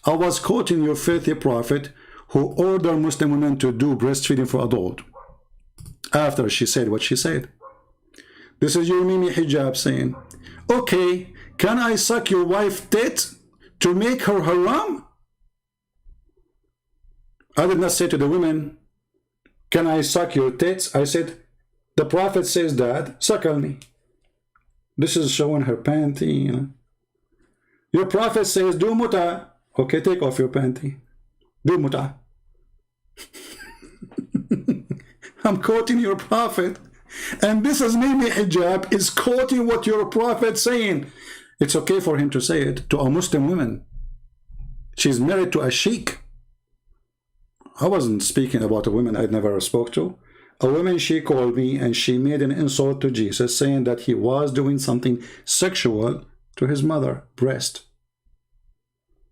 I was quoting your filthy prophet who ordered Muslim women to do breastfeeding for adult after she said what she said. This is your Mimi Hijab saying, okay, can I suck your wife's tit to make her haram? I did not say to the women, can I suck your tits? I said, the prophet says that, suckle me. This is showing her panty, you know. Your prophet says, do muta. Okay, take off your panty. Do muta. I'm quoting your prophet. And this is Mimi Hijab is quoting what your prophet saying. It's okay for him to say it to a Muslim woman. She's married to a sheikh. I wasn't speaking about a woman I'd never spoke to. A woman, she called me and she made an insult to Jesus, saying that he was doing something sexual to his mother's breast.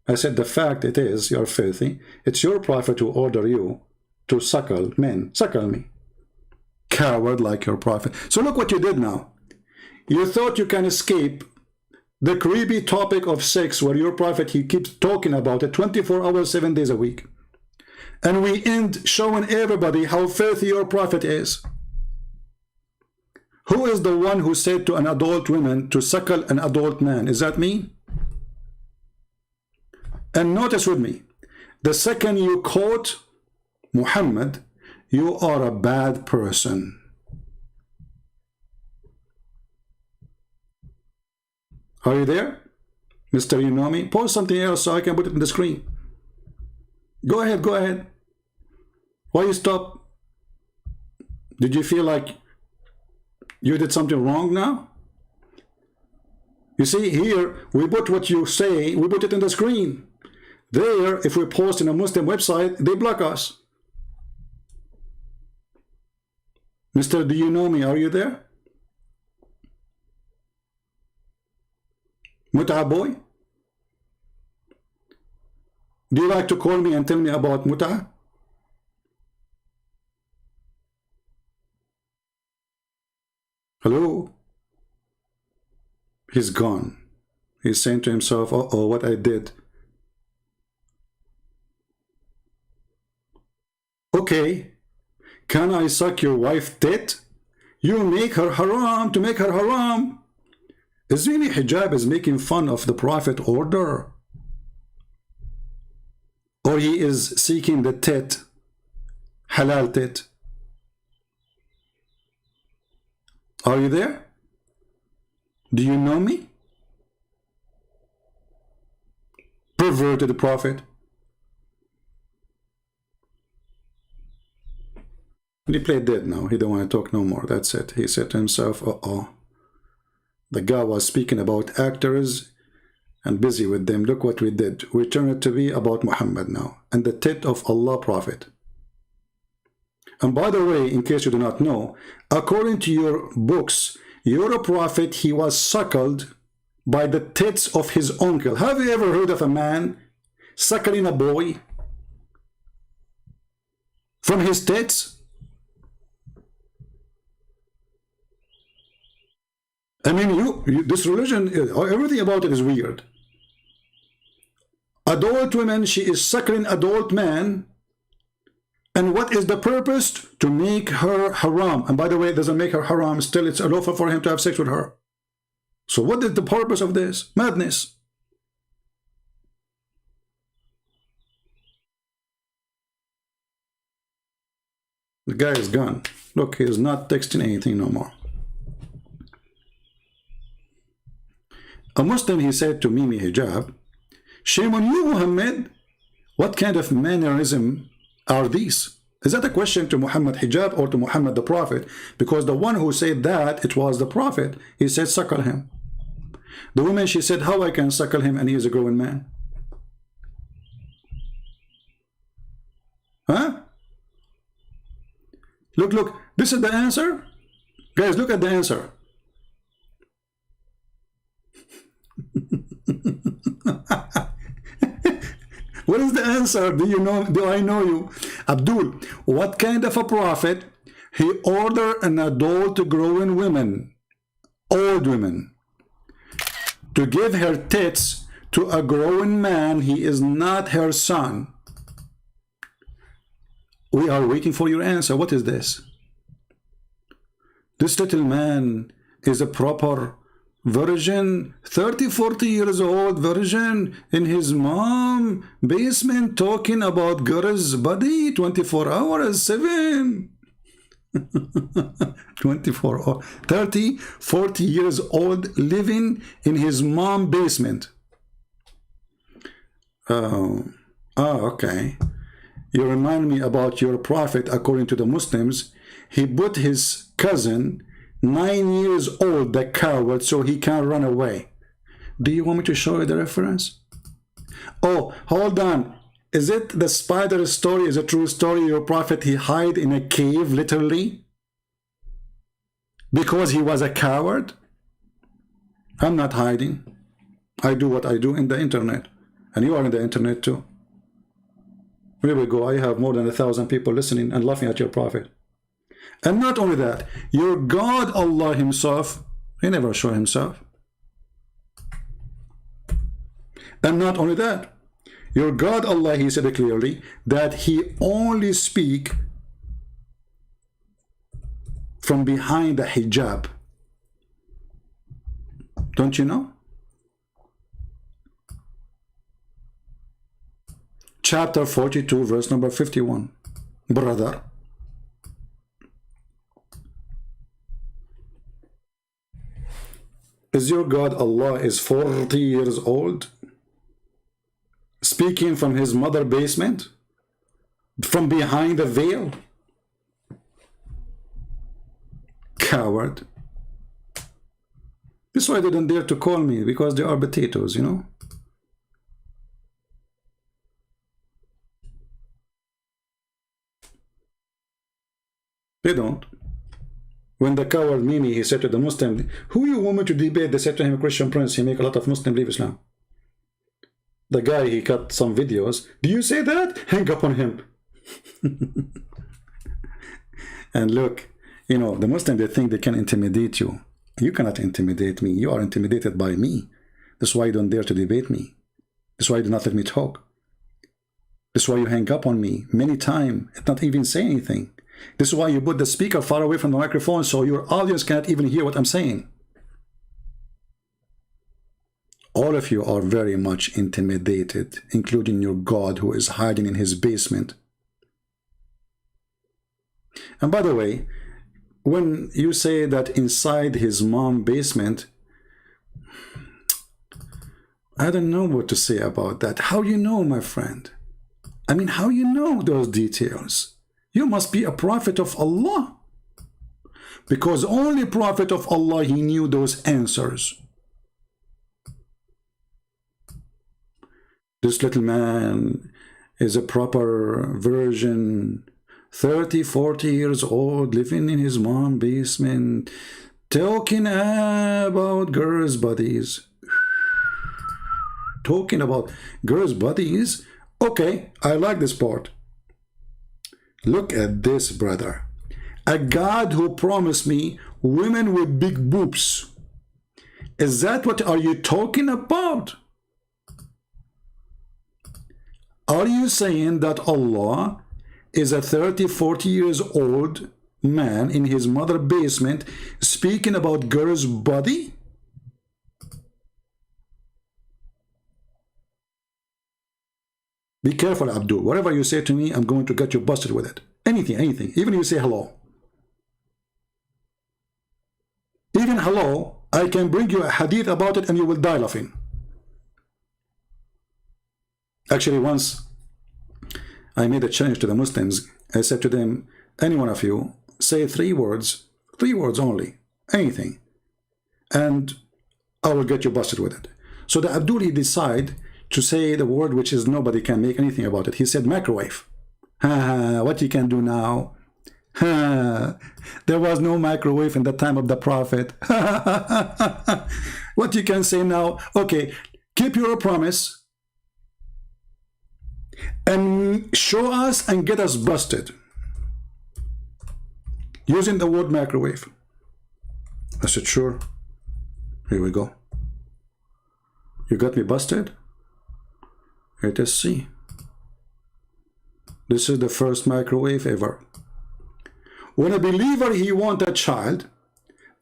I said, the fact it is, you're filthy. It's your prophet who ordered you to suckle men. Suckle me. Coward like your prophet. So look what you did now. You thought you can escape the creepy topic of sex where your prophet, he keeps talking about it 24 hours, 7 days a week. And we end showing everybody how filthy your prophet is. Who is the one who said to an adult woman to suckle an adult man? Is that me? And notice with me, the second you quote Muhammad, you are a bad person. Are you there? Mr. You know me? Post something else so I can put it in the screen. Go ahead, go ahead. Why you stop? Did you feel like you did something wrong now? You see, here, we put what you say, we put it in the screen. There, if we post in a Muslim website, they block us. Mr. Do you know me? Are you there? Muta boy? Do you like to call me and tell me about Muta? Hello? He's gone. He's saying to himself, uh-oh, what I did. Okay, can I suck your wife's tit? You make her haram to make her haram. Is Mimi Hijab is making fun of the prophet order? Or he is seeking the tit, halal tit? Are you there? Do you know me? Perverted prophet. He played dead now. He don't want to talk no more. That's it. He said to himself, uh-oh. The guy was speaking about actors and busy with them. Look what we did. We turned it to be about Muhammad now and the tit of Allah prophet. And by the way, in case you do not know, according to your books, your prophet, he was suckled by the tits of his uncle. Have you ever heard of a man suckling a boy from his tits? I mean, this religion, everything about it is weird. Adult women, she is suckling adult man And what is the purpose? To make her haram. And by the way, it doesn't make her haram. Still, it's lawful for him to have sex with her. So what is the purpose of this? Madness. The guy is gone. Look, he is not texting anything no more. A Muslim, he said to Mimi Hijab, shame on you, Muhammad. What kind of mannerism are these? Is that a question to Muhammad Hijab or to Muhammad the Prophet? Because the one who said that, it was the Prophet. He said, suckle him. The woman, she said, how I can suckle him and he is a grown man? Huh? Look, look, this is the answer. Guys, look at the answer. What is the answer? Do you know? Do I know you? Abdul, what kind of a prophet? He ordered an adult grown woman, old woman, to give her tits to a grown man. He is not her son. We are waiting for your answer. What is this? This little man is a proper virgin, 30-40 years old virgin in his mom basement talking about girl's body 24 hours 7. 24 or 30-40 years old living in his mom basement. Oh, okay. You remind me about your prophet. According to the Muslims, he put his cousin 9 years old, the coward, so he can't run away. Do you want me to show you the reference? Oh, hold on. Is it the spider story? Is a true story? Your prophet, he hid in a cave, literally, because he was a coward? I'm not hiding. I do what I do in the internet, and you are in the internet too. Here we go. I have more than 1,000 people listening and laughing at your prophet. And not only that, your God Allah himself, he never showed himself. And not only that, your God Allah, he said clearly that he only speak from behind the hijab. Don't you know? Chapter 42, verse number 51. Brother. Is your God Allah is 40 years old? Speaking from his mother basement? From behind the veil? Coward. This is why they didn't dare to call me, because they are potatoes, you know? They don't. When the coward Mimi, he said to the Muslim, who you want me to debate? They said to him, Christian Prince, he make a lot of Muslim leave Islam. The guy, he cut some videos. Do you say that? Hang up on him. And look, you know, the Muslim, they think they can intimidate you. You cannot intimidate me. You are intimidated by me. That's why you don't dare to debate me. That's why you do not let me talk. That's why you hang up on me many times and not even say anything. This is why you put the speaker far away from the microphone so your audience cannot even hear what I'm saying. All of you are very much intimidated, including your God who is hiding in his basement. And by the way, when you say that inside his mom's basement, I don't know what to say about that. How you know, my friend? I mean, how you know those details? You must be a prophet of Allah. Because only prophet of Allah, he knew those answers. This little man is a proper virgin, 30-40 years old, living in his mom's basement, talking about girls' bodies. Talking about girls' bodies? Okay, I like this part. Look at this, brother. A God who promised me women with big boobs. Is that what are you talking about? Are you saying that Allah is a 30, 40 years old man in his mother's basement speaking about girl's body? Be careful, Abdul. Whatever you say to me, I'm going to get you busted with it. Anything, anything. Even you say hello. Even hello, I can bring you a hadith about it and you will die laughing. Actually, once I made a challenge to the Muslims. I said to them, any one of you, say 3 words only, anything, and I will get you busted with it. So the Abdul, he decided to say the word which is nobody can make anything about it. He said microwave. What you can do now? There was no microwave in the time of the Prophet. What you can say now? Okay, keep your promise and show us and get us busted using the word microwave. I said, sure. Here we go. You got me busted? Let us see. This is the first microwave ever. When a believer, he wants a child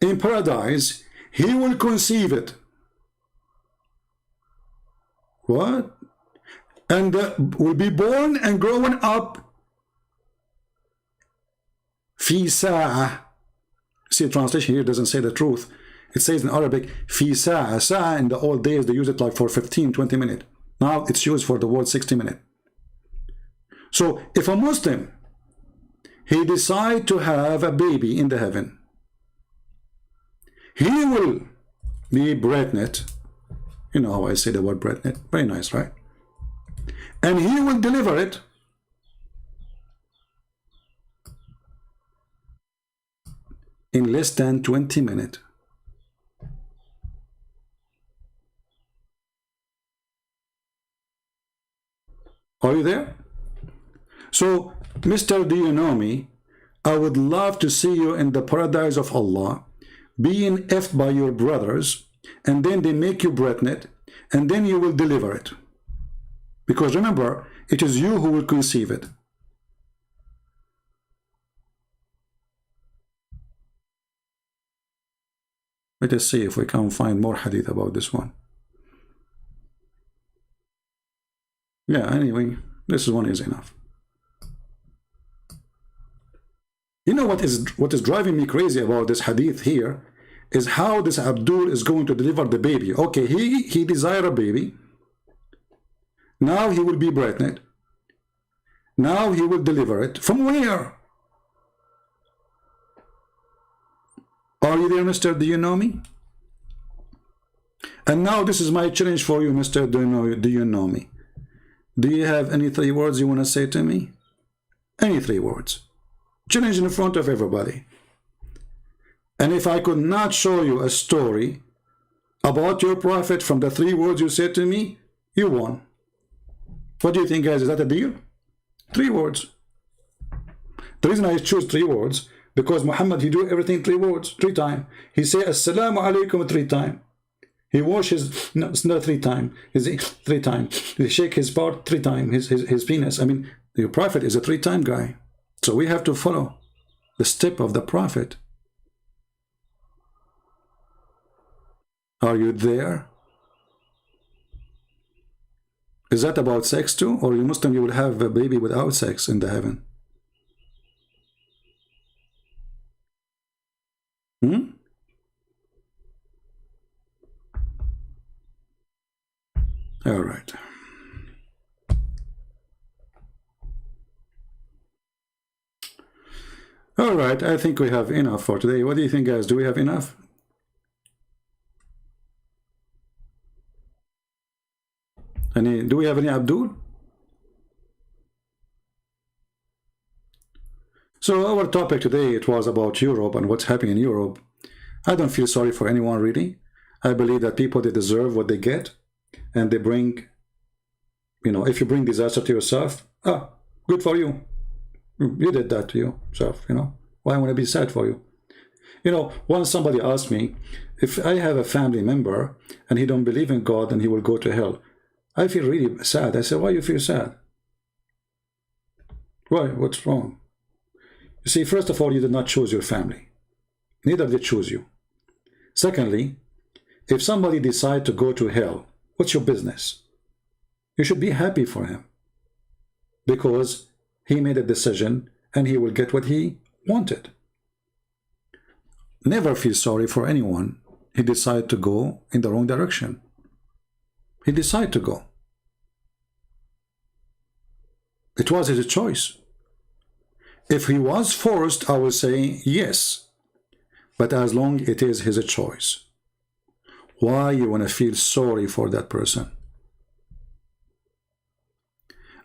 in paradise, he will conceive it. What? And will be born and growing up. Fi sa'a. See, the translation here doesn't say the truth. It says in Arabic, Fi sa'a. Sa'a in the old days, they use it like for 15, 20 minutes. Now it's used for the word 60 minutes. So if a Muslim, he decide to have a baby in the heaven, he will be pregnant. You know how I say the word pregnant? Very nice, right? And he will deliver it in less than 20 minutes. Are you there? So, Mr. Do you know me? I would love to see you in the paradise of Allah, being effed by your brothers, and then they make you pregnant, and then you will deliver it. Because remember, it is you who will conceive it. Let us see if we can find more hadith about this one. Yeah, anyway, this one is enough. You know what is driving me crazy about this hadith here is how this Abdul is going to deliver the baby. Okay, he desire a baby. Now he will be pregnant. Now he will deliver it. From where? Are you there, Mr. Do you know me? And now this is my challenge for you, Mr. Do you know me? Do you have any 3 words you want to say to me? Any 3 words. Challenge in front of everybody. And if I could not show you a story about your prophet from the 3 words you said to me, you won. What do you think, guys? Is that a deal? 3 words. The reason I choose 3 words, because Muhammad, he do everything 3 words, 3 times. He say Assalamu alaikum 3 times. He washes, no, it's not 3 times. Is 3 times. He shake his part 3 times, his penis. I mean, your prophet is a 3-time guy. So we have to follow the step of the prophet. Are you there? Is that about sex too? Or you Muslim, you will have a baby without sex in the heaven? All right. All right, I think we have enough for today. What do you think, guys? Do we have enough? Do we have any Abdul? So our topic today, it was about Europe and what's happening in Europe. I don't feel sorry for anyone, really. I believe that people, they deserve what they get, and they bring, you know, if you bring disaster to yourself, good for you. You did that to yourself, you know. Why would I be sad for you? You know, once somebody asked me, if I have a family member and he don't believe in God and he will go to hell, I feel really sad. I said, why you feel sad? Why? What's wrong? You see, first of all, you did not choose your family. Neither did choose you. Secondly, if somebody decides to go to hell, what's your business? You should be happy for him, because he made a decision and he will get what he wanted. Never feel sorry for anyone. He decided to go in the wrong direction. He decided to go. It was his choice. If he was forced, I will say yes. But as long it is his choice. Why you want to feel sorry for that person?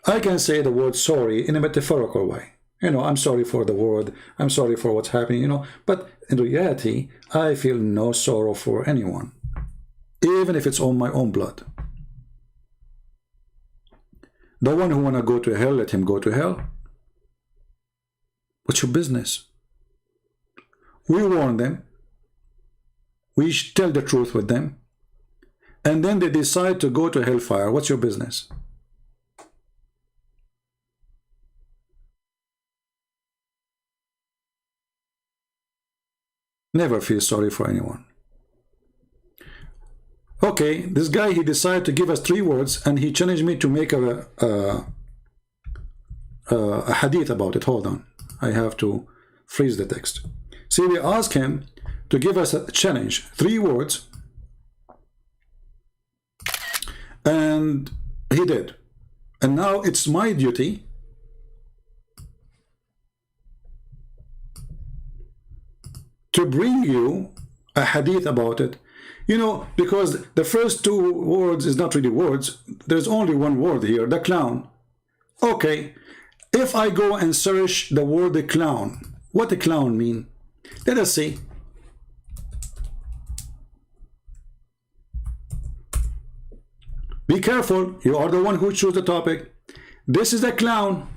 I can say the word sorry in a metaphorical way. You know, I'm sorry for the world. I'm sorry for what's happening, you know. But in reality, I feel no sorrow for anyone. Even if it's on my own blood. The one who want to go to hell, let him go to hell. What's your business? We warn them. We tell the truth with them. And then they decide to go to hellfire. What's your business? Never feel sorry for anyone. Okay, this guy, he decided to give us 3 words, and he challenged me to make a hadith about it. Hold on. I have to freeze the text. See, we asked him to give us a challenge, 3 words, and he did. And now it's my duty to bring you a hadith about it. You know, because the first 2 words is not really words. There's only one word here, the clown. Okay, if I go and search the word the clown, what the clown mean? Let us see. Be careful, you are the one who chose the topic. This is a clown.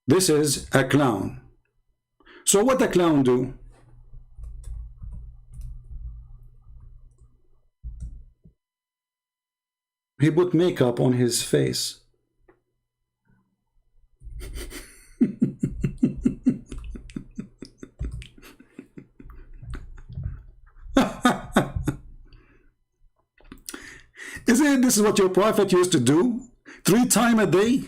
This is a clown. So what the clown do? He put makeup on his face. Isn't this is what your prophet used to do? 3 times a day?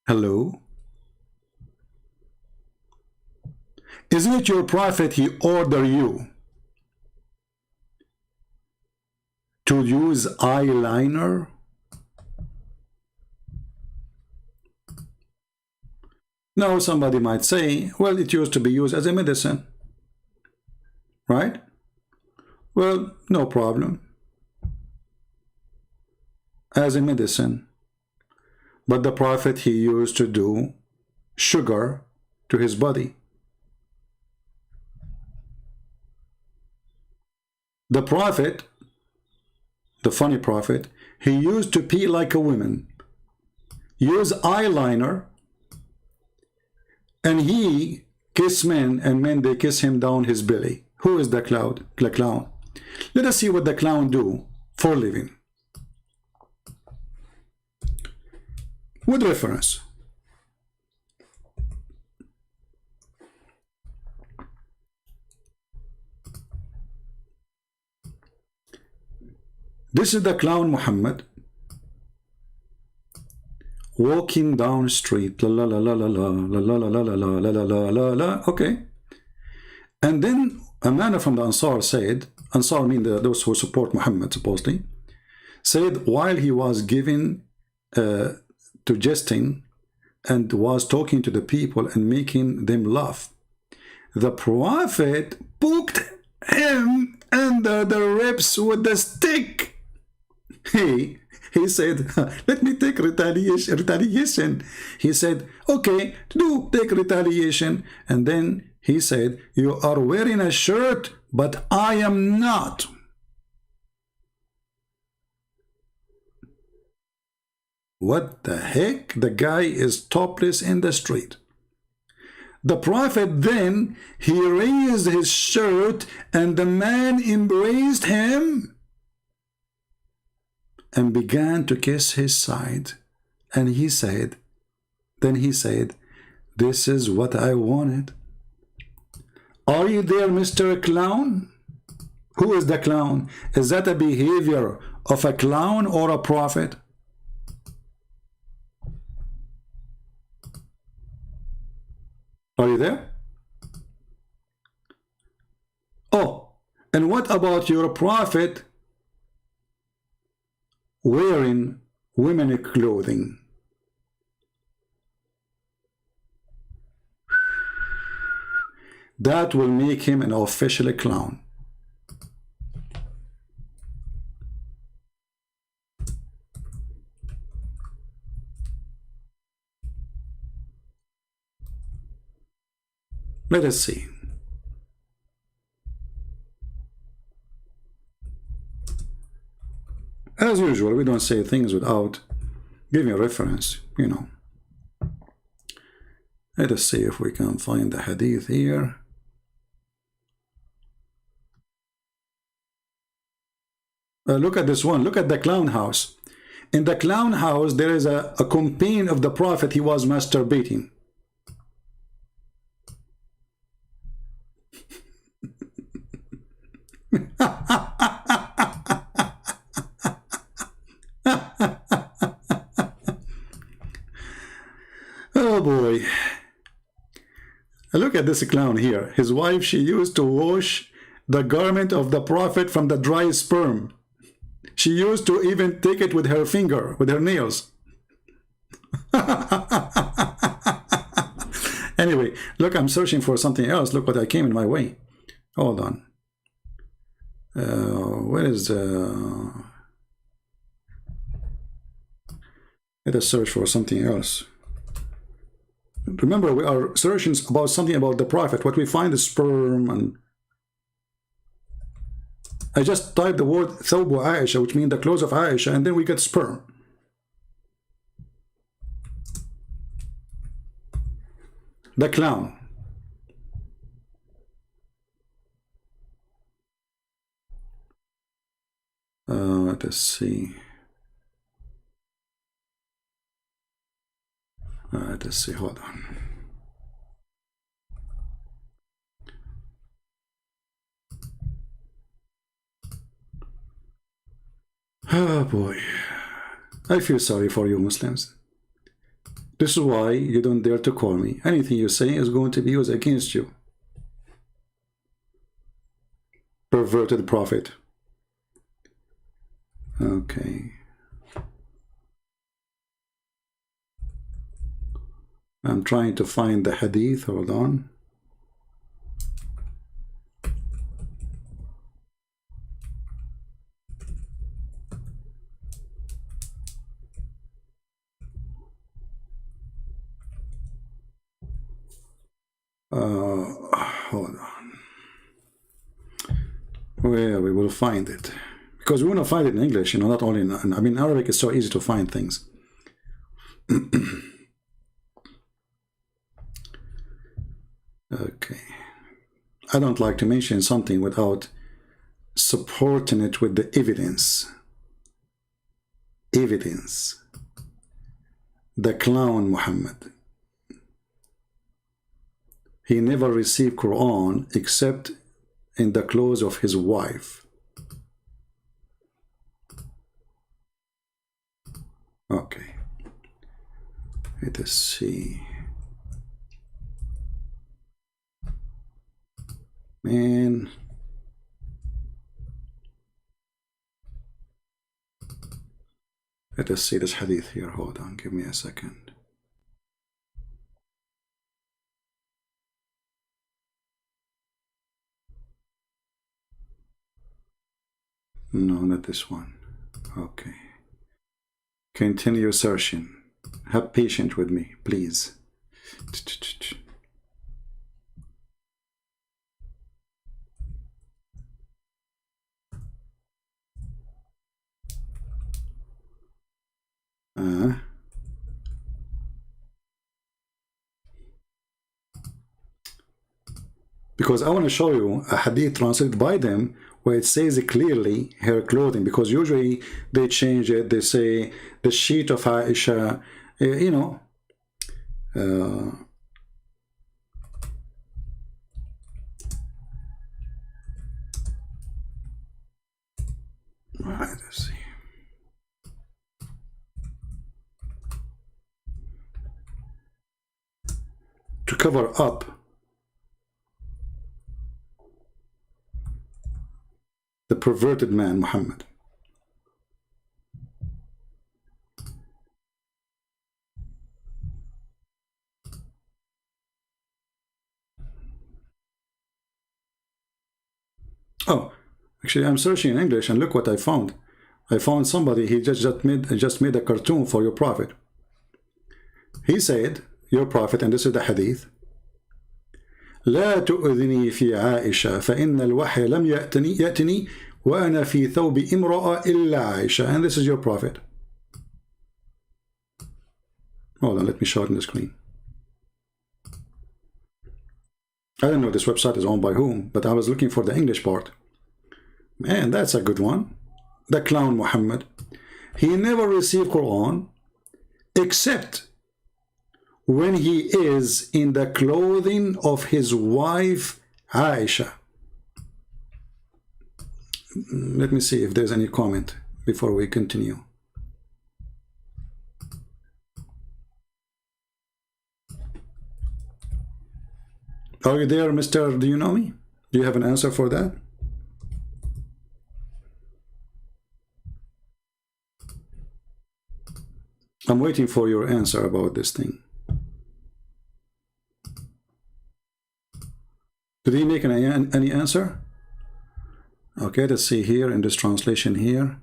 Hello? Isn't it your prophet, he ordered you to use eyeliner? Now somebody might say, well, it used to be used as a medicine. Right? Well, no problem. As a medicine. But the prophet, he used to do sugar to his body. The prophet, the funny prophet, he used to pee like a woman, use eyeliner, and he kiss men, and men, they kiss him down his belly. Who is the clown? Let us see what the clown do for a living. With reference. This is the clown Muhammad walking down the street. La la la la la la la la la la la la la la la la. Okay. And then a man from the Ansar said, Ansar mean those who support Muhammad supposedly, said while he was giving to jesting and was talking to the people and making them laugh, the prophet poked him under the ribs with the stick. He said, let me take retaliation. He said, okay, do take retaliation. And then he said, you are wearing a shirt, but I am not. What the heck? The guy is topless in the street. The Prophet then, he raised his shirt and the man embraced him and began to kiss his side. And he said, this is what I wanted. Are you there, Mr. Clown? Who is the clown? Is that a behavior of a clown or a prophet? Are you there? Oh, and what about your prophet wearing women clothing? That will make him an official clown. Let us see. As usual, we don't say things without giving a reference, you know. Let us see if we can find the hadith here. Look at this one. Look at the clown house. In the clown house, there is a companion of the Prophet. He was masturbating. Oh boy. Look at this clown here. His wife, she used to wash the garment of the Prophet from the dry sperm. She used to even take it with her finger, with her nails. Anyway, look, I'm searching for something else. Look what I came in my way. Hold on. Where is let us search for something else. Remember, we are searching about something about the Prophet. What we find is sperm, and I just typed the word Thawbu Aisha, which means the clothes of Aisha, and then we get sperm. The clown. Let us see. Let us see. Hold on. Oh boy. I feel sorry for you Muslims. This is why you don't dare to call me. Anything you say is going to be used against you. Perverted prophet. Okay. I'm trying to find the hadith. Hold on. Hold on. Well, we will find it. Because we want to find it in English, you know, not only in, I mean, Arabic is so easy to find things. Okay. I don't like to mention something without supporting it with the evidence. Evidence. The clown Muhammad. He never received Quran except in the clothes of his wife. Okay. Let us see. Man. Let us see this hadith here. Hold on. Give me a second. No, not this one. Okay. Continue searching. Have patience with me, please. because I want to show you a hadith translated by them where it says clearly her clothing, because usually they change it. They say the sheet of Aisha, you know. Right, let's see. To cover up the perverted man Muhammad. Oh, actually, I'm searching in English and look what I found. I found somebody, he just made a cartoon for your prophet. He said, your prophet, and this is the hadith, لا تؤذني في عائشة فإن الوحي لم يأتني وأنا في ثوب امرأة إلا عائشة. And this is your prophet. Hold on, let me show it on the screen. I don't know this website is owned by whom, but I was looking for the English part. Man, that's a good one. The clown Muhammad. He never received Quran except when he is in the clothing of his wife Aisha. Let me see if there's any comment before we continue. Are you there, Mr. Do you know me? Do you have an answer for that? I'm waiting for your answer about this thing. Did he make any answer? Okay, let's see here in this translation here.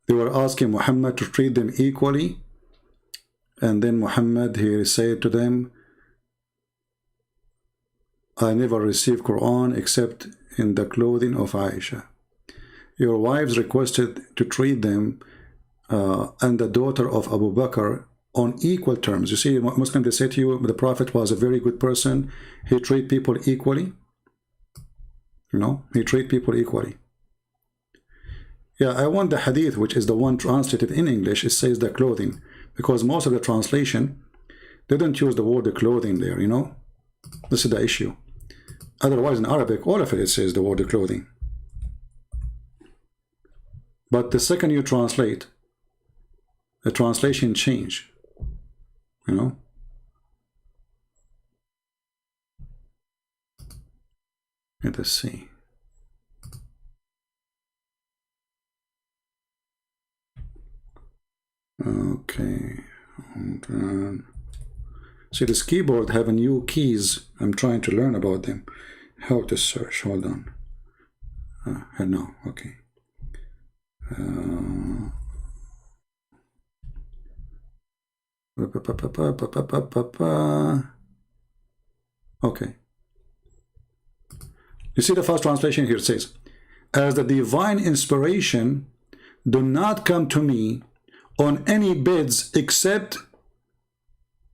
They were asking Muhammad to treat them equally, and then Muhammad, he said to them, I never received Quran except in the clothing of Aisha. Your wives requested to treat them and the daughter of Abu Bakr on equal terms. You see, Muslim, they say to you, the Prophet was a very good person. He treated people equally. You know, he treated people equally. Yeah, I want the hadith, which is the one translated in English. It says the clothing, because most of the translation, they don't use the word clothing there, you know. This is the issue. Otherwise, in Arabic, all of it says the word clothing. But the second you translate, the translation change, you know. Let us see. Okay. See, this keyboard have a new keys. I'm trying to learn about them. How to search? Hold on. No. Okay. Okay. You see the first translation here says, as the divine inspiration do not come to me on any beds except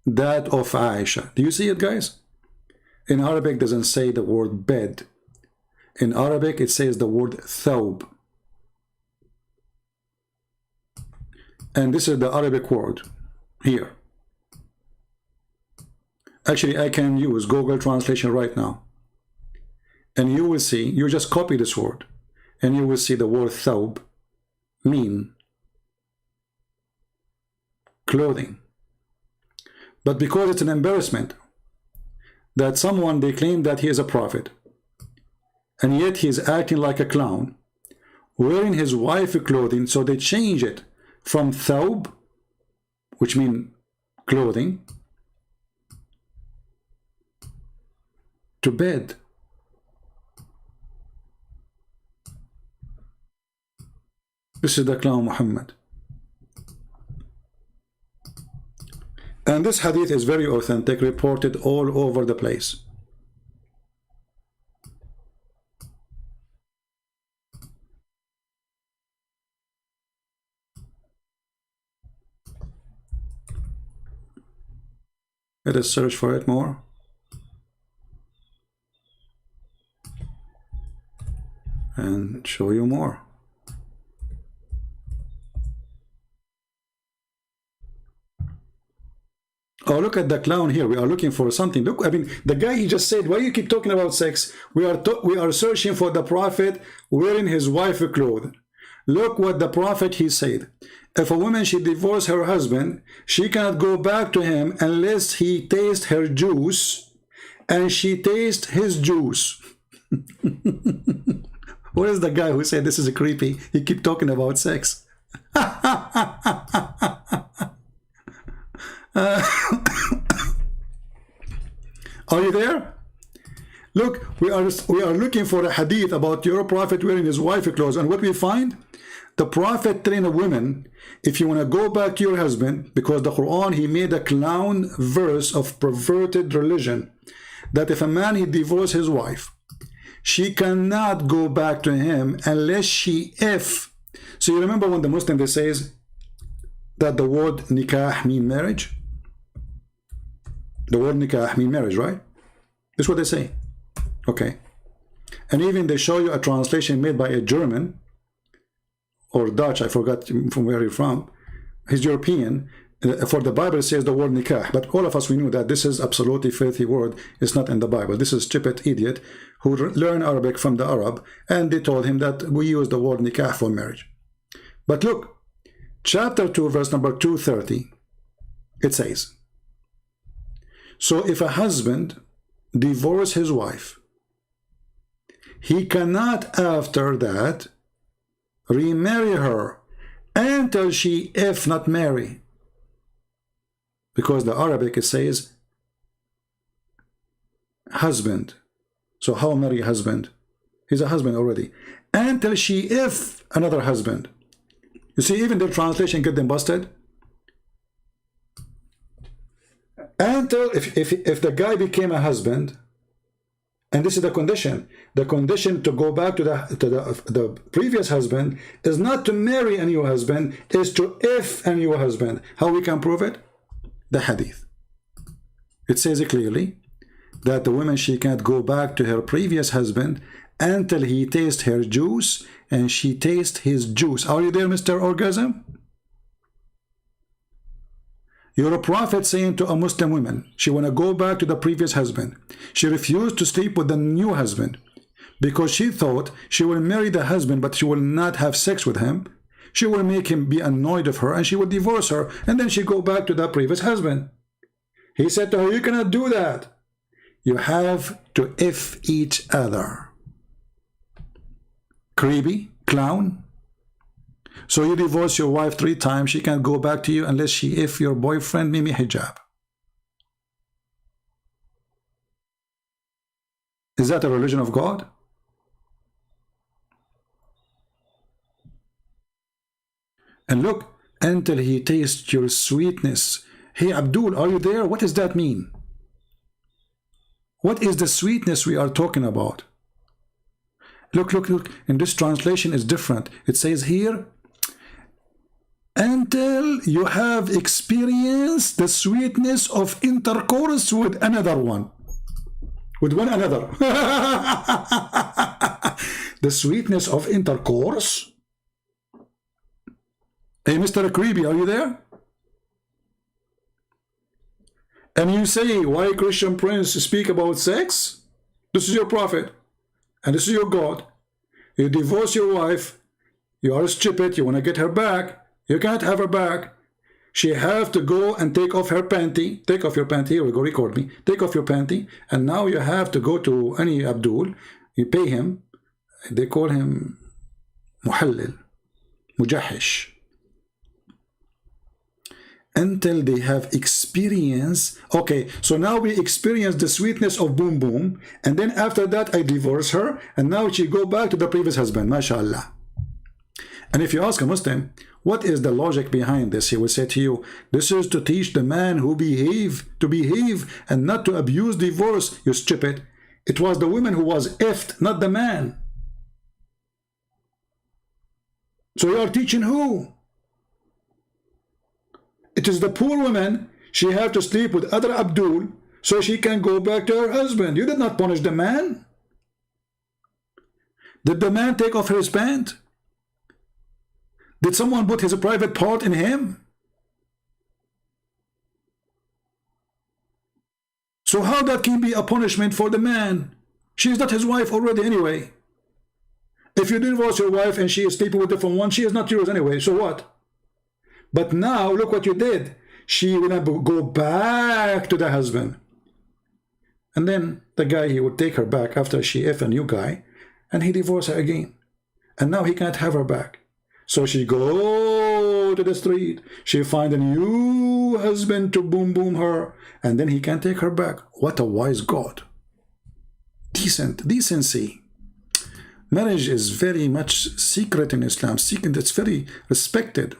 that of Aisha. Do you see it, guys? In Arabic, it doesn't say the word bed. In Arabic, it says the word thawb. And this is the Arabic word here. Actually, I can use Google Translation right now. And you will see, you just copy this word, and you will see the word thawb mean clothing. But because it's an embarrassment that someone, they claim that he is a prophet, and yet he is acting like a clown, wearing his wife's clothing, so they change it from thawb, which means clothing, to bed. This is the clown Muhammad. And this hadith is very authentic, reported all over the place. Let us search for it more. And show you more. Oh, look at the clown here. We are looking for something. Look, I mean, the guy, he just said, why you keep talking about sex? We are searching for the Prophet wearing his wife's clothes. Look what the Prophet, he said. If a woman, she divorced her husband, she cannot go back to him unless he tastes her juice and she tastes his juice. What is the guy who said this is creepy? He keep talking about sex. Are you there? Look, we are looking for a hadith about your Prophet wearing his wife's clothes, and what we find, the Prophet telling a woman, if you want to go back to your husband, because the Quran, he made a clown verse of perverted religion, that if a man, he divorced his wife, she cannot go back to him unless she so you remember when the Muslim, they says that the word nikah mean marriage? The word nikah mean marriage, right? That's what they say. Okay. And even they show you a translation made by a German or Dutch, I forgot from where he's from. He's European. For the Bible, it says the word nikah. But all of us, we knew that this is absolutely filthy word. It's not in the Bible. This is stupid idiot who learned Arabic from the Arab. And they told him that we use the word nikah for marriage. But look, chapter 2, verse number 230, it says, so if a husband divorces his wife, he cannot after that remarry her until she, if not marry. Because the Arabic, it says husband. So how marry husband? He's a husband already. Until she, if another husband. You see, even the translation get them busted. Until if the guy became a husband, and this is the condition to go back to the previous husband is not to marry a new husband, is to if a new husband. How we can prove it? The hadith. It says clearly that the woman, she can't go back to her previous husband until he tastes her juice and she tastes his juice. Are you there, Mr. Orgasm? You're a prophet saying to a Muslim woman, she want to go back to the previous husband. She refused to sleep with the new husband because she thought she will marry the husband, but she will not have sex with him. She will make him be annoyed of her and she will divorce her, and then she go back to the previous husband. He said to her, you cannot do that. You have to if each other. Creepy, clown. So you divorce your wife 3 times, she can't go back to you unless she if your boyfriend mimi hijab. Is that a religion of God? And look, until he tastes your sweetness. Hey Abdul, are you there? What does that mean? What is the sweetness we are talking about? Look, look, look. In this translation is different. It says here, until you have experienced the sweetness of intercourse with another one. With one another. The sweetness of intercourse. Hey, Mr. Creepy, are you there? And you say, why Christian Prince speak about sex? This is your prophet. And this is your God. You divorce your wife. You are stupid. You want to get her back. You can't have her back. She have to go and take off her panty. Take off your panty. Here we go, record me. Take off your panty. And now you have to go to any Abdul. You pay him. They call him Muhallil. Mujahish. Until they have experienced. Okay, so now we experience the sweetness of boom boom. And then after that, I divorce her. And now she go back to the previous husband. MashaAllah. And if you ask a Muslim, What is the logic behind this? He will say to you, this is to teach the man who to behave and not to abuse divorce, you stupid. It was the woman who was effed, not the man. So you are teaching who? It is the poor woman. She had to sleep with other Abdul so she can go back to her husband. You did not punish the man. Did the man take off his pant? Did someone put his private part in him? So how that can be a punishment for the man? She is not his wife already anyway. If you divorce your wife and she is sleeping with a different one, she is not yours anyway, so what? But now, look what you did. She will go back to the husband. And then the guy, he would take her back after she F a new guy, and he divorced her again. And now he can't have her back. So she go to the street. She find a new husband to boom boom her, and then he can take her back. What a wise God. Decency. Marriage is very much secret in Islam. Secret, it's very respected.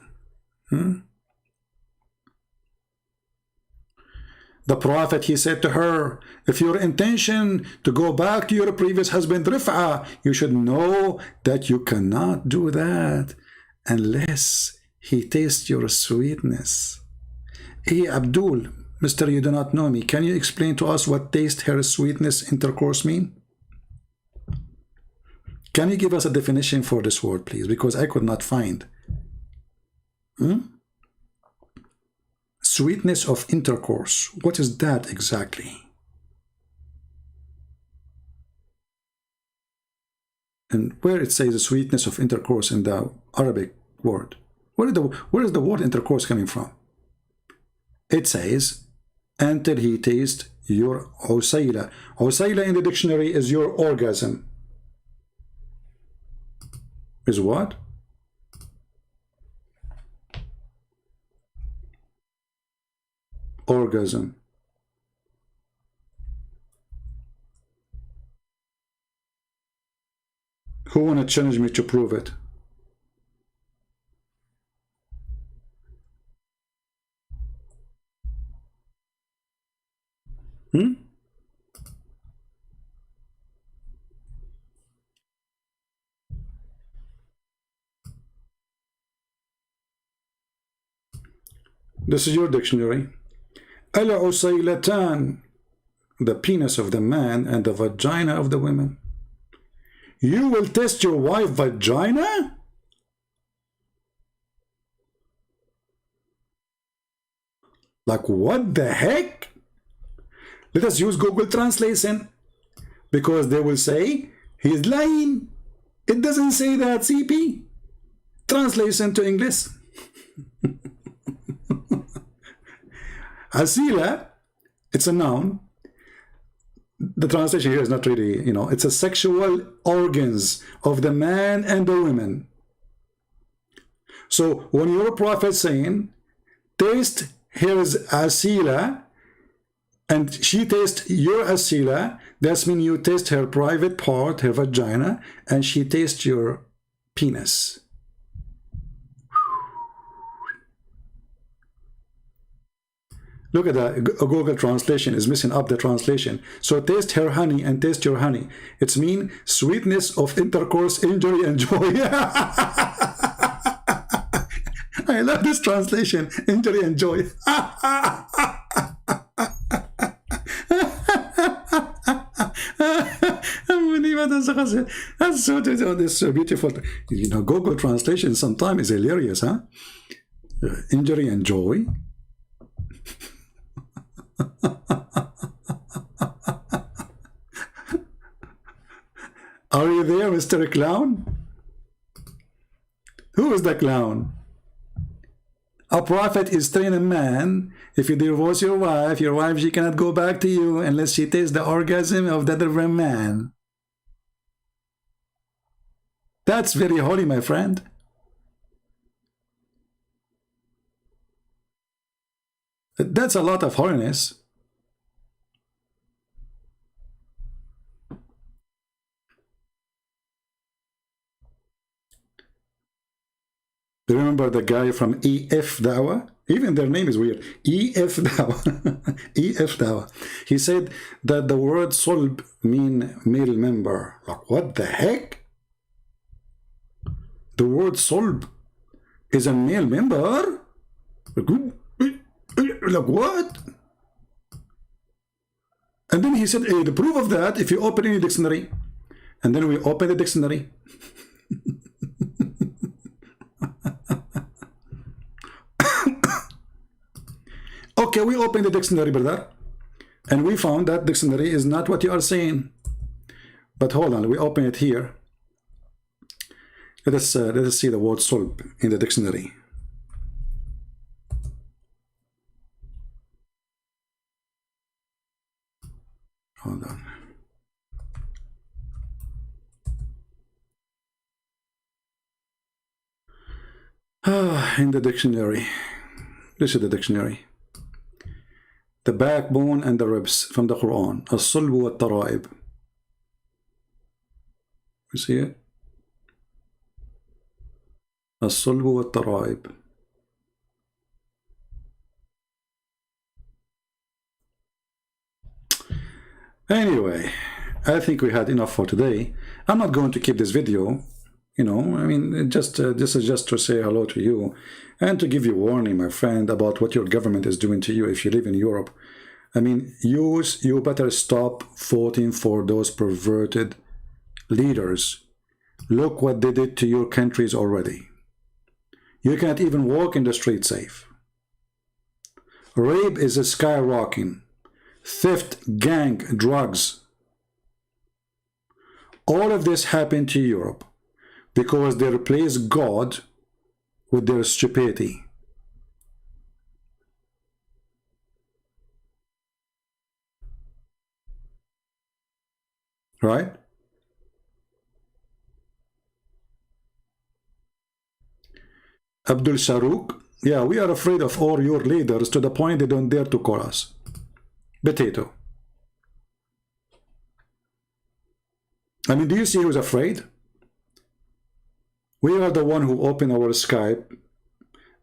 The Prophet, he said to her, if your intention to go back to your previous husband, Rif'a, you should know that you cannot do that unless he tastes your sweetness. Hey, Abdul, Mr. You do not know me. Can you explain to us what taste her sweetness intercourse mean? Can you give us a definition for this word, please? Because I could not find. Sweetness of intercourse. What is that exactly? And where it says the sweetness of intercourse in the Arabic word, where is the word intercourse coming from? It says, until he tastes your usayla. Usayla in the dictionary is your orgasm. Is what? Orgasm. Who want to challenge me to prove it? This is your dictionary. Al-usaylatan, the penis of the man and the vagina of the women. You will test your wife's vagina? Like what the heck? Let us use Google Translation, because they will say he's lying. It doesn't say that, CP. Translation to English. Asila, it's a noun. The translation here is not really, it's a sexual organs of the man and the women. So when your prophet saying, taste his asila, and she tastes your asila, that means you taste her private part, her vagina, and she tastes your penis. Look at that. Google translation is missing up the translation. So taste her honey and taste your honey. It's mean sweetness of intercourse, injury, and joy. I love this translation, injury and joy. That's so beautiful. Google translation sometimes is hilarious, huh? Injury and joy. Are you there, Mr. Clown? Who is the clown? A prophet is telling a man, if you divorce your wife, she cannot go back to you unless she tastes the orgasm of the other man. That's very holy, my friend. That's a lot of holiness. Do you remember the guy from EF Dawa? Even their name is weird. EF Dawa. EF Dawa. He said that the word solb mean male member. Like, what the heck? The word solb is a male member? Like what? And then he said, hey, the proof of that, if you open any dictionary. And then we open the dictionary. Okay, we open the dictionary, brother. And we found that dictionary is not what you are saying. But hold on, we open it here. Let us see the word solb in the dictionary. Hold on. In the dictionary. This is the dictionary. The backbone and the ribs from the Quran. الصلب والترائب. You see it? الصلب والترائب. Anyway, I think we had enough for today. I'm not going to keep this video. You know, I mean, this is just to say hello to you and to give you warning, my friend, about what your government is doing to you if you live in Europe. I mean, you better stop voting for those perverted leaders. Look what they did to your countries already. You can't even walk in the street safe. Rape is skyrocketing. Theft, gang, drugs. All of this happened to Europe because they replaced God with their stupidity. Right? Abdul Sharouk, yeah, we are afraid of all your leaders to the point they don't dare to call us. Potato. I mean, do you see who's afraid? We are the one who open our Skype,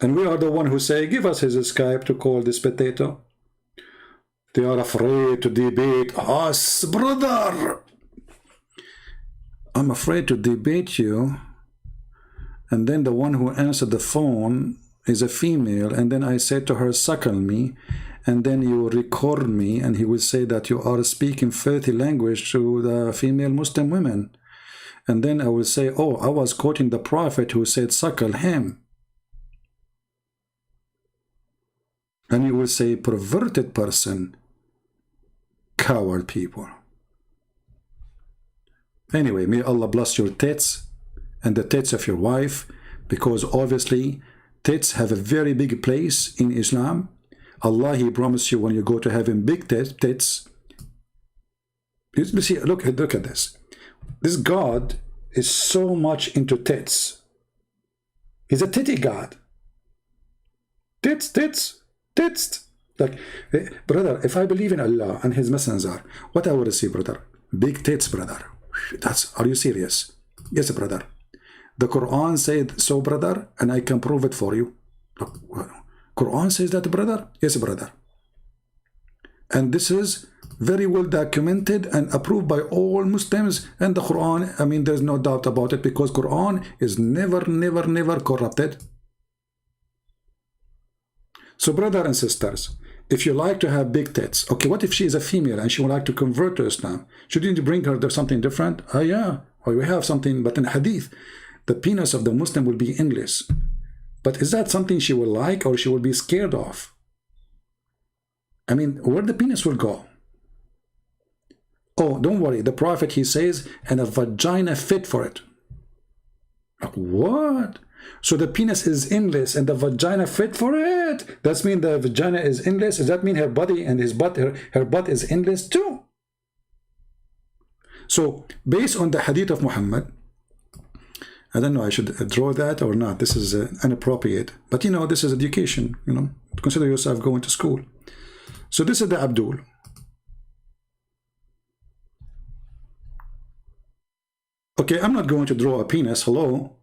and we are the one who say, give us his Skype to call this potato. They are afraid to debate us, brother. I'm afraid to debate you, and then the one who answered the phone is a female, and then I say to her, suckle me, and then you record me, and he will say that you are speaking filthy language to the female Muslim women. And then I will say, oh, I was quoting the Prophet who said, suckle him. And you will say, perverted person, coward people. Anyway, may Allah bless your tits and the tits of your wife, because obviously tits have a very big place in Islam. Allah, He promised you when you go to heaven big tits. You see, look at this. This God is so much into tits. He's a titty God. Tits, tits, tits. Like, brother, if I believe in Allah and His Messenger, what I will see, brother? Big tits, brother. Are you serious? Yes, brother. The Quran said so, brother, and I can prove it for you. Quran says that, brother? Yes, brother. And this is very well documented and approved by all Muslims, and the Quran, I mean, there's no doubt about it, because Quran is never corrupted. So, brother and sisters, if you like to have big tits, okay, what if she is a female and she would like to convert to Islam? Shouldn't you bring her something different? Oh, yeah, or we have something, but in Hadith, the penis of the Muslim will be endless. But is that something she will like or she will be scared of? I mean, where the penis will go? Oh, don't worry, the Prophet, he says, and a vagina fit for it. Like, what? So the penis is endless and the vagina fit for it? That means the vagina is endless? Does that mean her body and his butt, her butt is endless too? So, based on the hadith of Muhammad, I don't know, I should draw that or not. This is inappropriate. But, you know, this is education, you know. Consider yourself going to school. So this is the Abdul. Okay, I'm not going to draw a penis. Hello?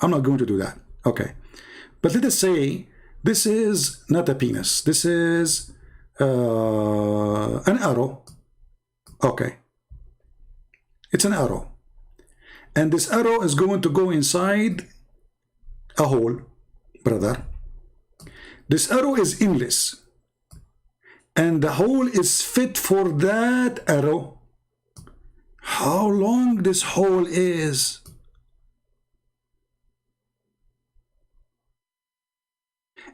I'm not going to do that. Okay. But let us say this is not a penis. This is an arrow. Okay. It's an arrow. And this arrow is going to go inside a hole, brother. This arrow is endless. And the hole is fit for that arrow. How long this hole is?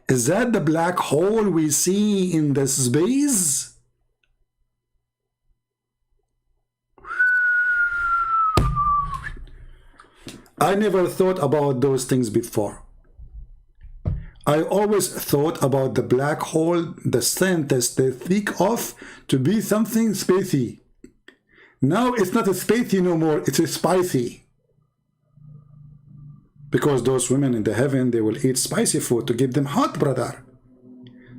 Is that the black hole we see in the space? I never thought about those things before. I always thought about the black hole the scientists they think of to be something spacey. Now it's not a spacey no more, it's a spicy. Because those women in the heaven, they will eat spicy food to keep them hot, brother.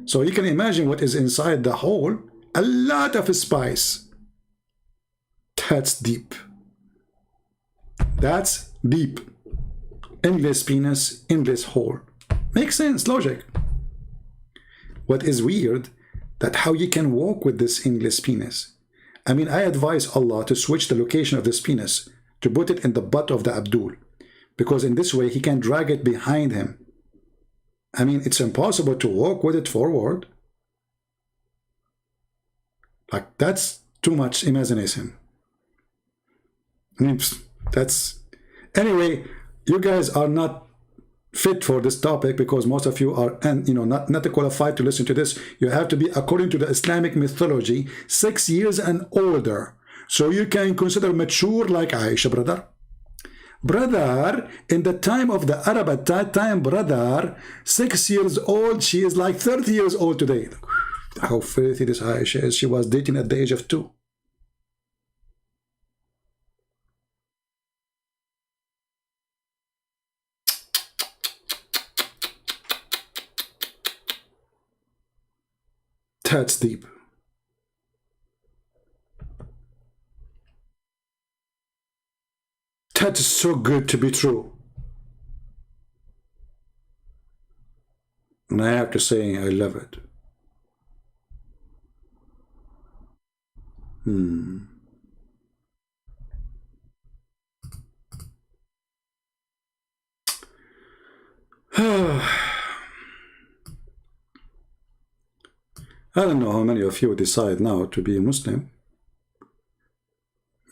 So you can imagine what is inside the hole. A lot of spice. That's deep. That's deep. Endless penis, endless hole. Makes sense, logic. What is weird, that how you can walk with this endless penis. I mean, I advise Allah to switch the location of this penis, to put it in the butt of the Abdul. Because in this way, he can drag it behind him. I mean, it's impossible to walk with it forward. Like, that's too much imagination. I mean, that's... Anyway, you guys are not fit for this topic because most of you are, and not qualified to listen to this. You have to be, according to the Islamic mythology, 6 years and older. So you can consider mature like Aisha, brother. Brother, in the time of the Arab at that time, brother, 6 years old, she is like 30 years old today. How filthy this Aisha is. She was dating at the age of 2. That's deep. That is so good to be true. And I have to say, I love it. I don't know how many of you decide now to be a Muslim,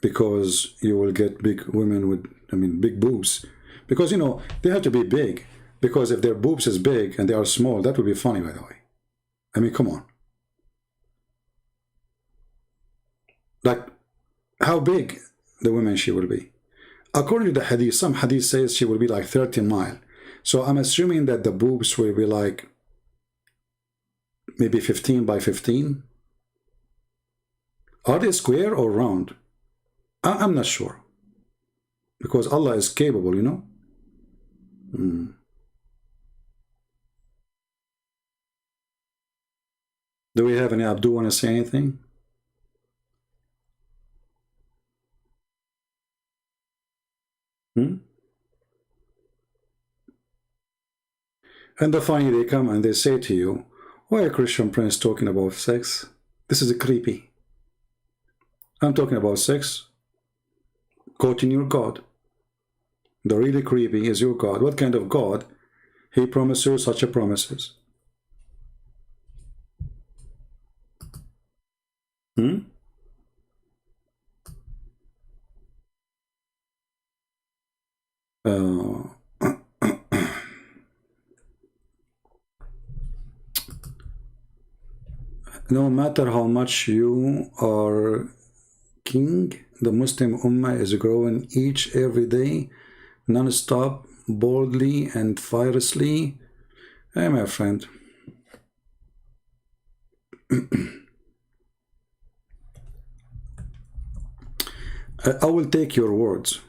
because you will get big women with, big boobs. Because, they have to be big. Because if their boobs is big and they are small, that would be funny, by the way. I mean, come on. Like, how big the woman she will be? According to the hadith, some hadith says she will be like 30 mile. So I'm assuming that the boobs will be like maybe 15 by 15. Are they square or round? I'm not sure. Because Allah is capable, Do we have any Abdul want to say anything? And the funny, they come and they say to you, why a Christian prince talking about sex? This is creepy. I'm talking about sex. Quoting your God. The really creepy is your God. What kind of God? He promised you such a promises. No matter how much you are king, the Muslim Ummah is growing every day, non-stop, boldly and fiercely. Hey, my friend. I will take your words.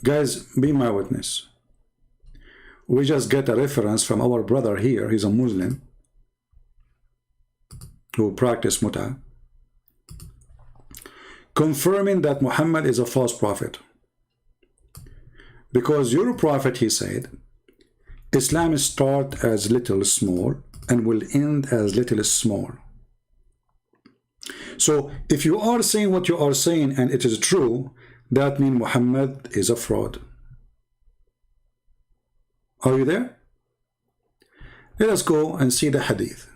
Guys, be my witness. We just get a reference from our brother here. He's a Muslim who practice mut'ah, confirming that Muhammad is a false prophet. Because your prophet, he said, Islam start as little small and will end as little small. So if you are saying what you are saying and it is true, that means Muhammad is a fraud. Are you there? Let us go and see the hadith.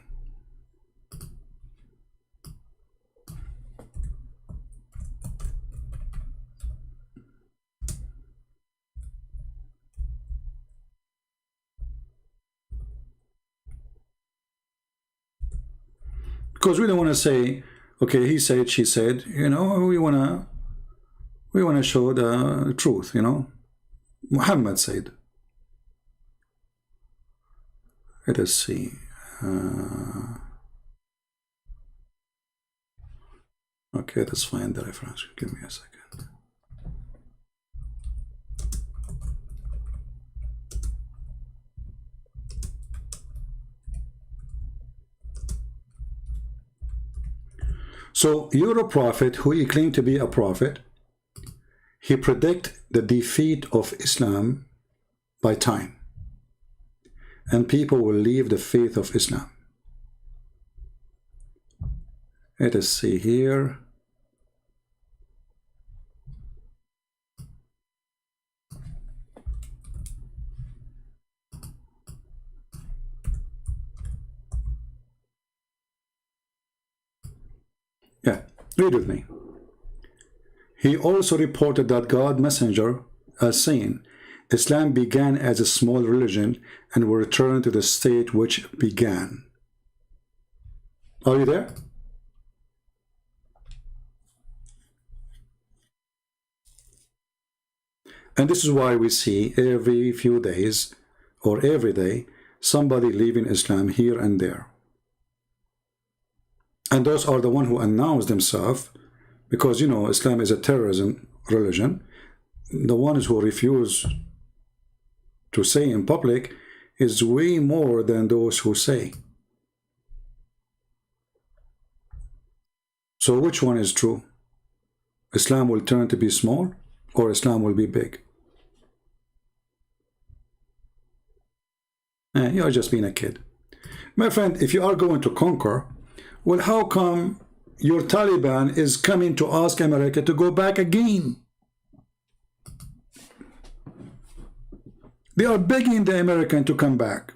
Because we don't want to say, okay, he said, she said, you know, we want to show the truth, you know. Muhammad said. Let us see. Okay, let's find the reference. Give me a second. So you're a prophet who he claimed to be a prophet. He predict the defeat of Islam by time. And people will leave the faith of Islam. Let us see here. Yeah, read with me. He also reported that God messenger as saying, Islam began as a small religion and will return to the state which began. Are you there? And this is why we see every few days or every day somebody leaving Islam here and there. And those are the ones who announce themselves, because, you know, Islam is a terrorism religion. The ones who refuse to say in public is way more than those who say. So which one is true? Islam will turn to be small or Islam will be big? You are just being a kid. My friend, if you are going to conquer, well, how come your Taliban is coming to ask America to go back again? They are begging the American to come back.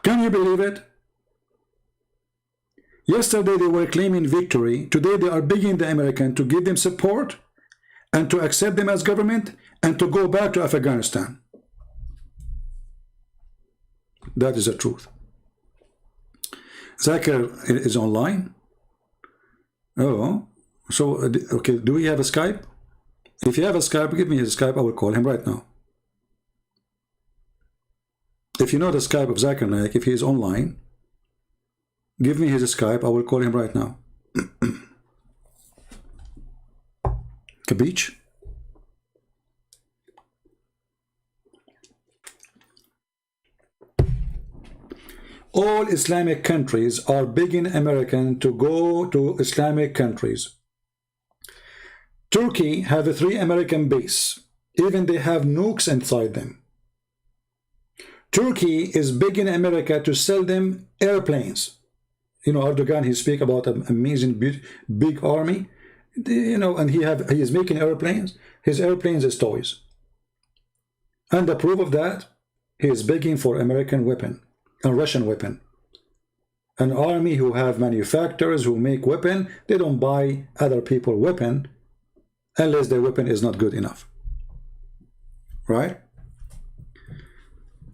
Can you believe it? Yesterday they were claiming victory. Today they are begging the American to give them support and to accept them as government and to go back to Afghanistan. That is the truth. Zakir is online. Oh, so okay, do we have a Skype? If you have a Skype, give me his Skype. I will call him right now. If you know the Skype of Zakir Naik, if he is online, give me his Skype. I will call him right now. Kabich? All Islamic countries are begging Americans to go to Islamic countries. Turkey have 3 American bases. Even they have nukes inside them. Turkey is begging America to sell them airplanes. You know, Erdogan, he speak about an amazing big army. You know, and he is making airplanes. His airplanes is toys. And the proof of that, he is begging for American weapon. A Russian weapon. An army who have manufacturers who make weapon, they don't buy other people weapon unless their weapon is not good enough. Right?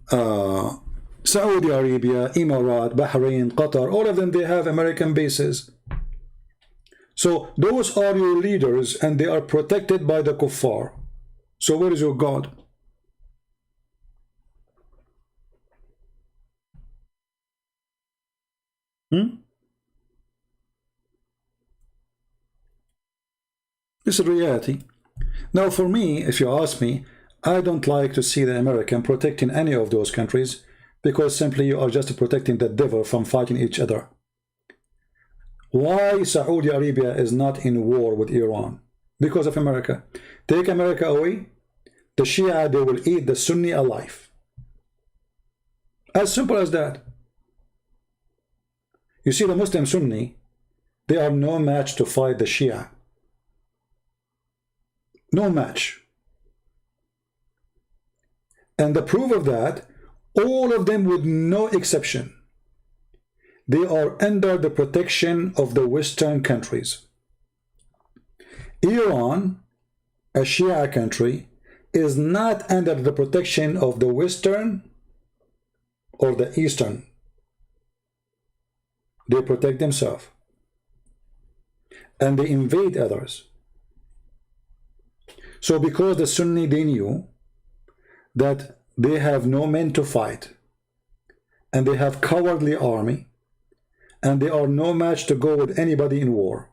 Saudi Arabia, Emirat, Bahrain, Qatar, all of them, they have American bases. So those are your leaders and they are protected by the kuffar. So where is your God? This is reality. Now for me, if you ask me, I don't like to see the American protecting any of those countries, because simply you are just protecting the devil from fighting each other. Why Saudi Arabia is not in war with Iran? Because of America. Take America away, the Shia, they will eat the Sunni alive. As simple as that. You see, the Muslim Sunni, they are no match to fight the Shia. No match. And the proof of that, all of them with no exception, they are under the protection of the Western countries. Iran, a Shia country, is not under the protection of the Western or the Eastern. They protect themselves. And they invade others. So because the Sunni, they knew that they have no men to fight, and they have cowardly army, and they are no match to go with anybody in war.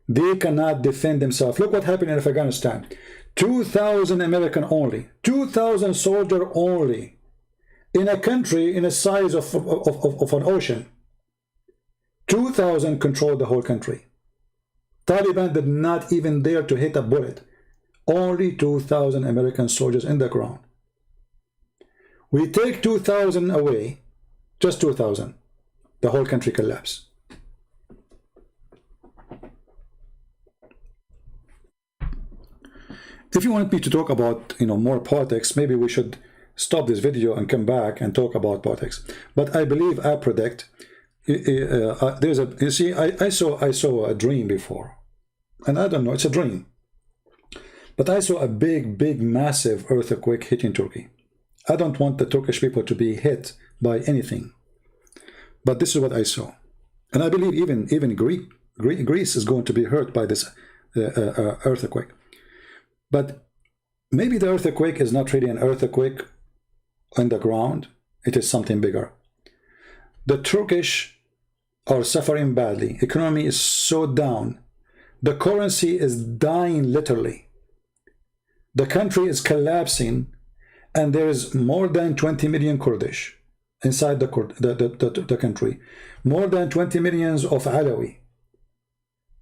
They cannot defend themselves. Look what happened in Afghanistan. 2,000 American only, 2,000 soldiers only, in a country in the size of an ocean. 2,000 controlled the whole country. Taliban did not even dare to hit a bullet. Only 2,000 American soldiers in the ground. We take 2,000 away, just 2,000, the whole country collapse. If you want me to talk about, more politics, maybe we should stop this video and come back and talk about politics. But I believe, I predict, I saw a dream before, and I don't know, it's a dream. But I saw a big, massive earthquake hitting Turkey. I don't want the Turkish people to be hit by anything. But this is what I saw. And I believe even Greece is going to be hurt by this earthquake. But maybe the earthquake is not really an earthquake on the ground. It is something bigger. The Turkish are suffering badly. Economy is so down. The currency is dying literally. The country is collapsing, and there is more than 20 million Kurdish inside the country. More than 20 millions of Alawi.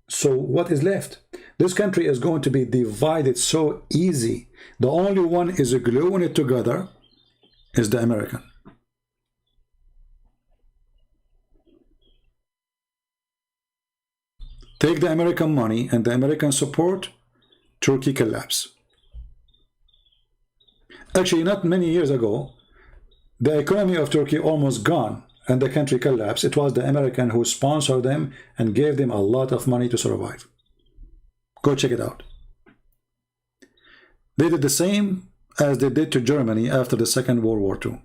So what is left? This country is going to be divided so easy. The only one is gluing it together is the American. Take the American money and the American support, Turkey collapse. Actually, not many years ago, the economy of Turkey almost gone and the country collapsed. It was the American who sponsored them and gave them a lot of money to survive. Go check it out. They did the same as they did to Germany after the Second World War II.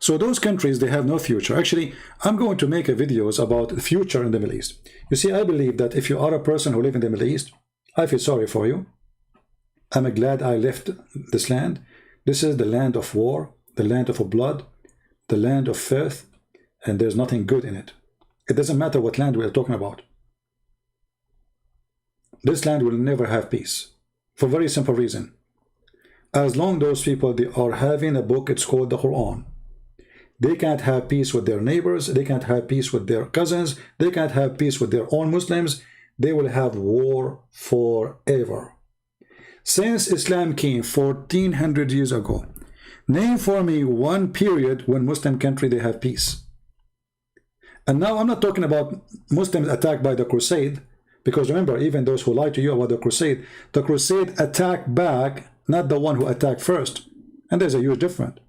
So those countries, they have no future. Actually, I'm going to make videos about the future in the Middle East. You see, I believe that if you are a person who lives in the Middle East, I feel sorry for you. I'm glad I left this land. This is the land of war, the land of blood, the land of filth, and there's nothing good in it. It doesn't matter what land we are talking about. This land will never have peace, for a very simple reason. As long those people, they are having a book, it's called the Quran. They can't have peace with their neighbors. They can't have peace with their cousins. They can't have peace with their own Muslims. They will have war forever. Since Islam came 1400 years ago, name for me one period when Muslim country they have peace. And now I'm not talking about Muslims attacked by the crusade, because remember, even those who lie to you about the crusade attacked back, not the one who attacked first. And there's a huge difference.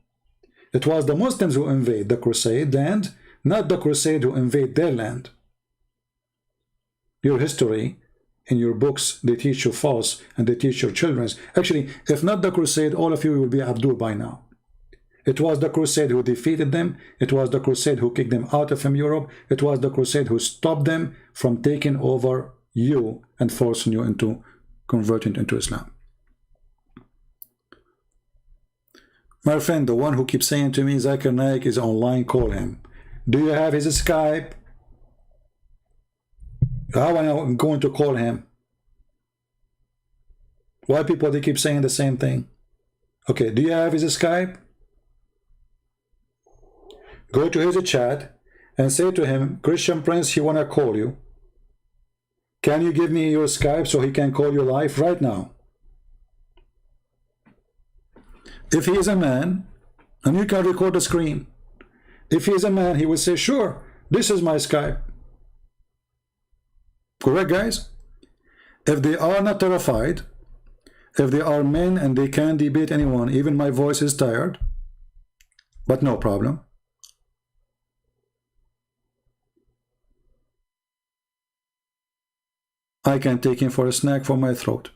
It was the Muslims who invade the crusade land, not the crusade who invade their land. Your history, in your books, they teach you false, and they teach your children. Actually, if not the crusade, all of you will be Abdul by now. It was the crusade who defeated them. It was the crusade who kicked them out from Europe. It was the crusade who stopped them from taking over you and forcing you into converting into Islam. My friend, the one who keeps saying to me, Zakir Naik is online, call him. Do you have his Skype? How am I going to call him? Why people, they keep saying the same thing? Okay, do you have his Skype? Go to his chat and say to him, Christian Prince, he wanna call you. Can you give me your Skype so he can call you live right now? If he is a man, and you can record the screen. If he is a man, he will say, sure, this is my Skype. Correct, guys? If they are not terrified, if they are men and they can't debate anyone, even my voice is tired, but no problem. I can take him for a snack for my throat.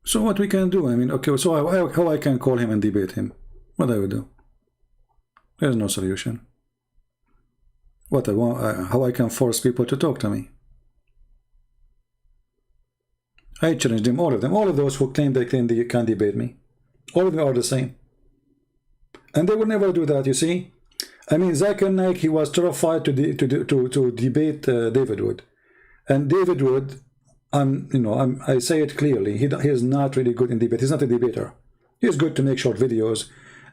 So what we can do, I mean, okay, so how I can call him and debate him? What I would do? There's no solution. What I want, how I can force people to talk to me? I challenge them, all of them, all of those who claim they can debate me. All of them are the same. And they will never do that, you see? I mean, Zakir Naik, he was terrified to debate David Wood. And David Wood, I say it clearly, he is not really good in debate. He's not a debater. He's good to make short videos.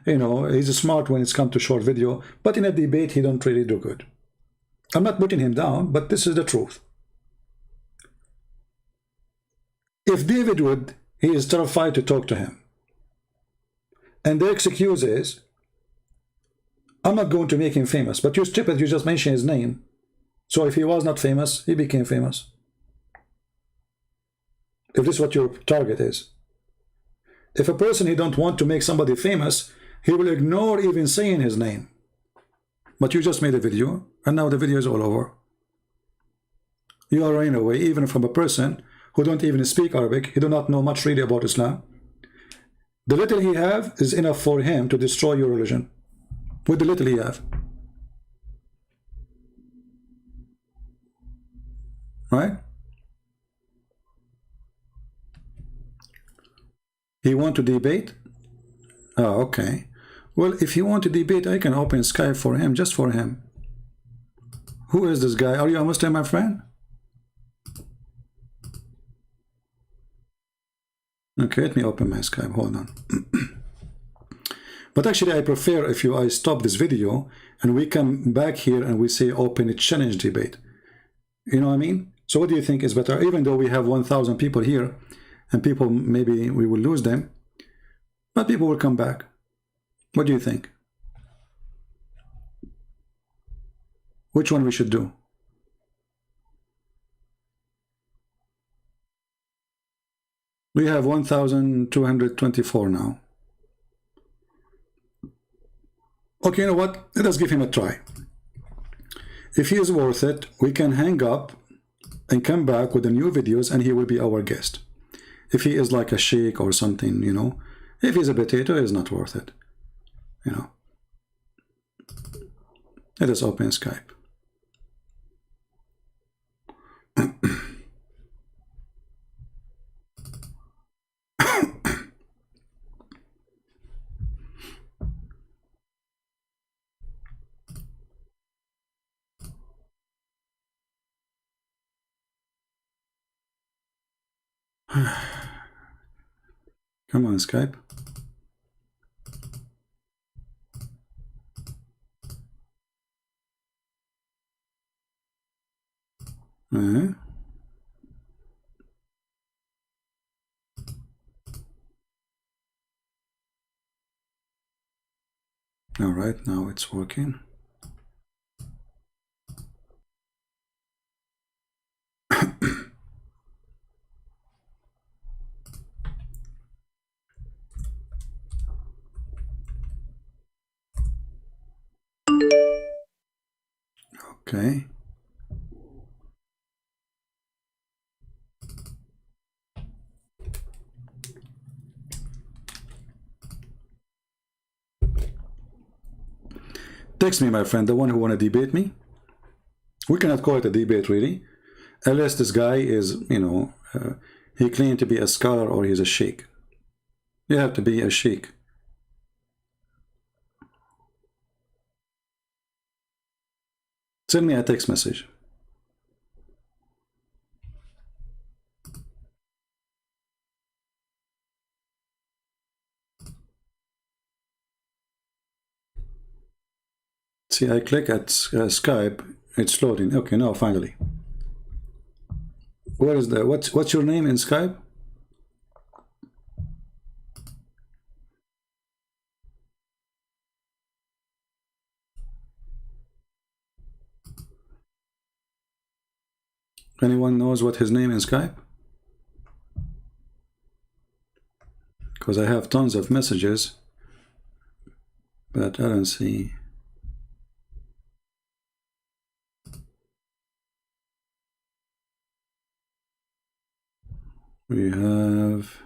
You know, he's smart when it's come to short video, but in a debate, he don't really do good. I'm not putting him down, but this is the truth. If David Wood, he is terrified to talk to him, and the excuse is, I'm not going to make him famous, but you're stupid, you just mentioned his name. So if he was not famous, he became famous. If this is what your target is. If a person, he don't want to make somebody famous, he will ignore even saying his name. But you just made a video, and now the video is all over. You are running away even from a person who don't even speak Arabic. He do not know much really about Islam. The little he have is enough for him to destroy your religion. With the little he have. Right? He want to debate? Oh, okay. Well, if you want to debate, I can open Skype for him, just for him. Who is this guy? Are you a Muslim, my friend? Okay, let me open my Skype. Hold on. But actually, I prefer if I stop this video and we come back here and we say open a challenge debate. You know what I mean? So what do you think is better? Even though we have 1,000 people here, and people, maybe we will lose them, but people will come back. What do you think? Which one we should do? We have 1,224 now. Okay, you know what? Let us give him a try. If he is worth it, we can hang up and come back with the new videos and he will be our guest. If he is like a sheikh or something, you know, if he's a potato, it's not worth it, you know. Let us open Skype. Come on, Skype. All right, now it's working. Okay. Text me, my friend, the one who want to debate me. We cannot call it a debate, really, unless this guy is, you know, he claimed to be a scholar or he's a sheikh. You have to be a sheikh. Send me a text message. See, I click at Skype, it's loading. Okay, now finally. Where is the what's your name in Skype? Anyone knows what his name in Skype? Because I have tons of messages, but I don't see. We have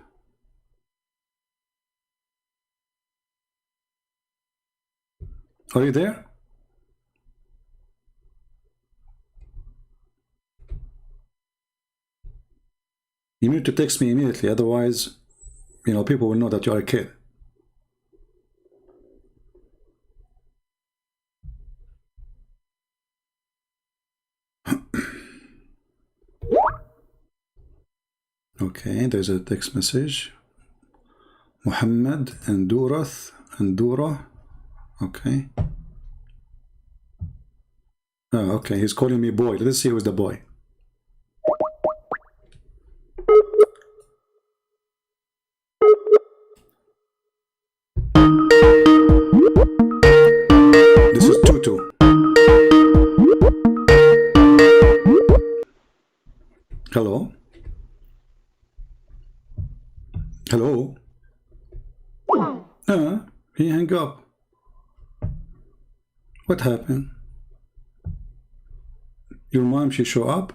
Are you there? You need to text me immediately, otherwise, you know, people will know that you're a kid. Okay, there's a text message. Muhammad and Dura. Okay. Oh, okay, he's calling me boy. Let's see who's the boy. This is Tutu. Hello? Hello? He hung up. What happened? Your mom, she show up?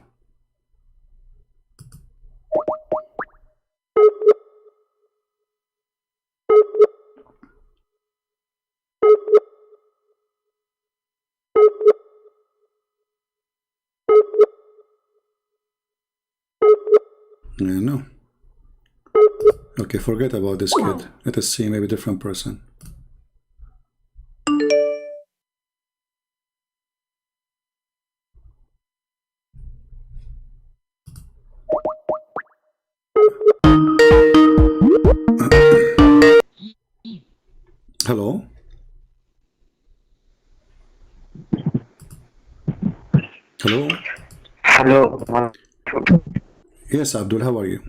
Yeah, no. Okay, forget about this kid. Let us see, maybe a different person. Hello? Hello? Hello. Yes, Abdul, how are you?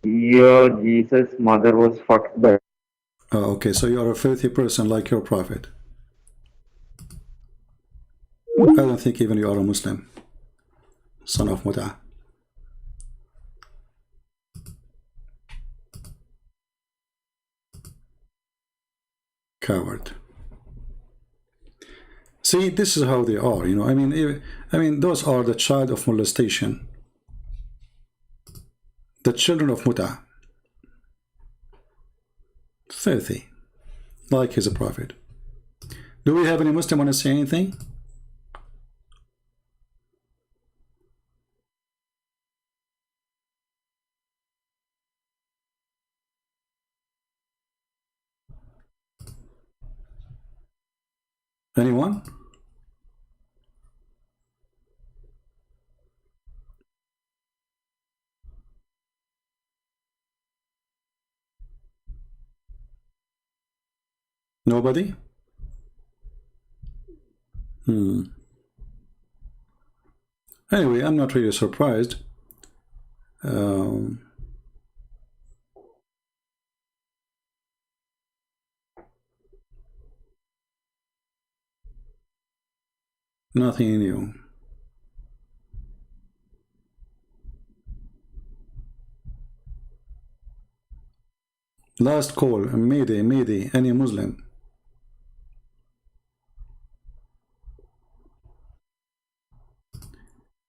Your Jesus' mother was fucked by. Okay, so you are a filthy person like your prophet. I don't think even you are a Muslim. Son of Mut'ah. Coward. See, this is how they are, you know. I mean, those are the child of molestation. The children of Mut'ah. Filthy. Like he's a prophet. Do we have any Muslim want to say anything? Anyone? Nobody? Anyway, I'm not really surprised. Nothing new. Last call, Mayday, any Muslim?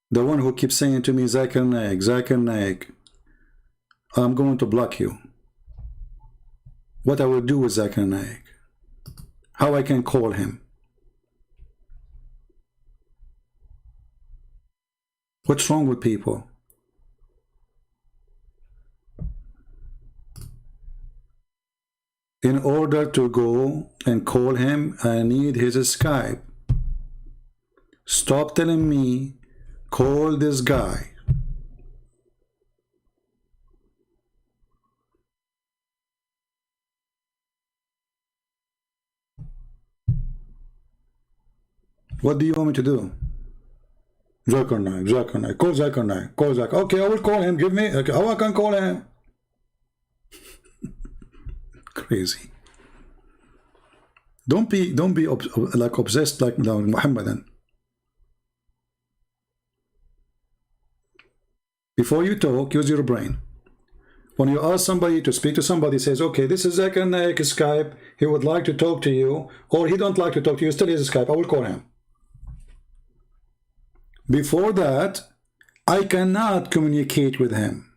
The one who keeps saying to me, Zakir Naik, I'm going to block you. What I will do with Zakir Naik? How I can call him? What's wrong with people? In order to go and call him, I need his Skype. Stop telling me, call this guy. What do you want me to do? Zakir Naik, Zakir Naik, call Zakir Naik, call Zakir. Okay, I will call him. Give me. Okay, how I can call him? Crazy. Don't be like obsessed like Muhammadan. Before you talk, use your brain. When you ask somebody to speak to somebody, says, okay, this is Zakir Naik, Skype. He would like to talk to you, or he don't like to talk to you. Still is Skype. I will call him. Before that, I cannot communicate with him.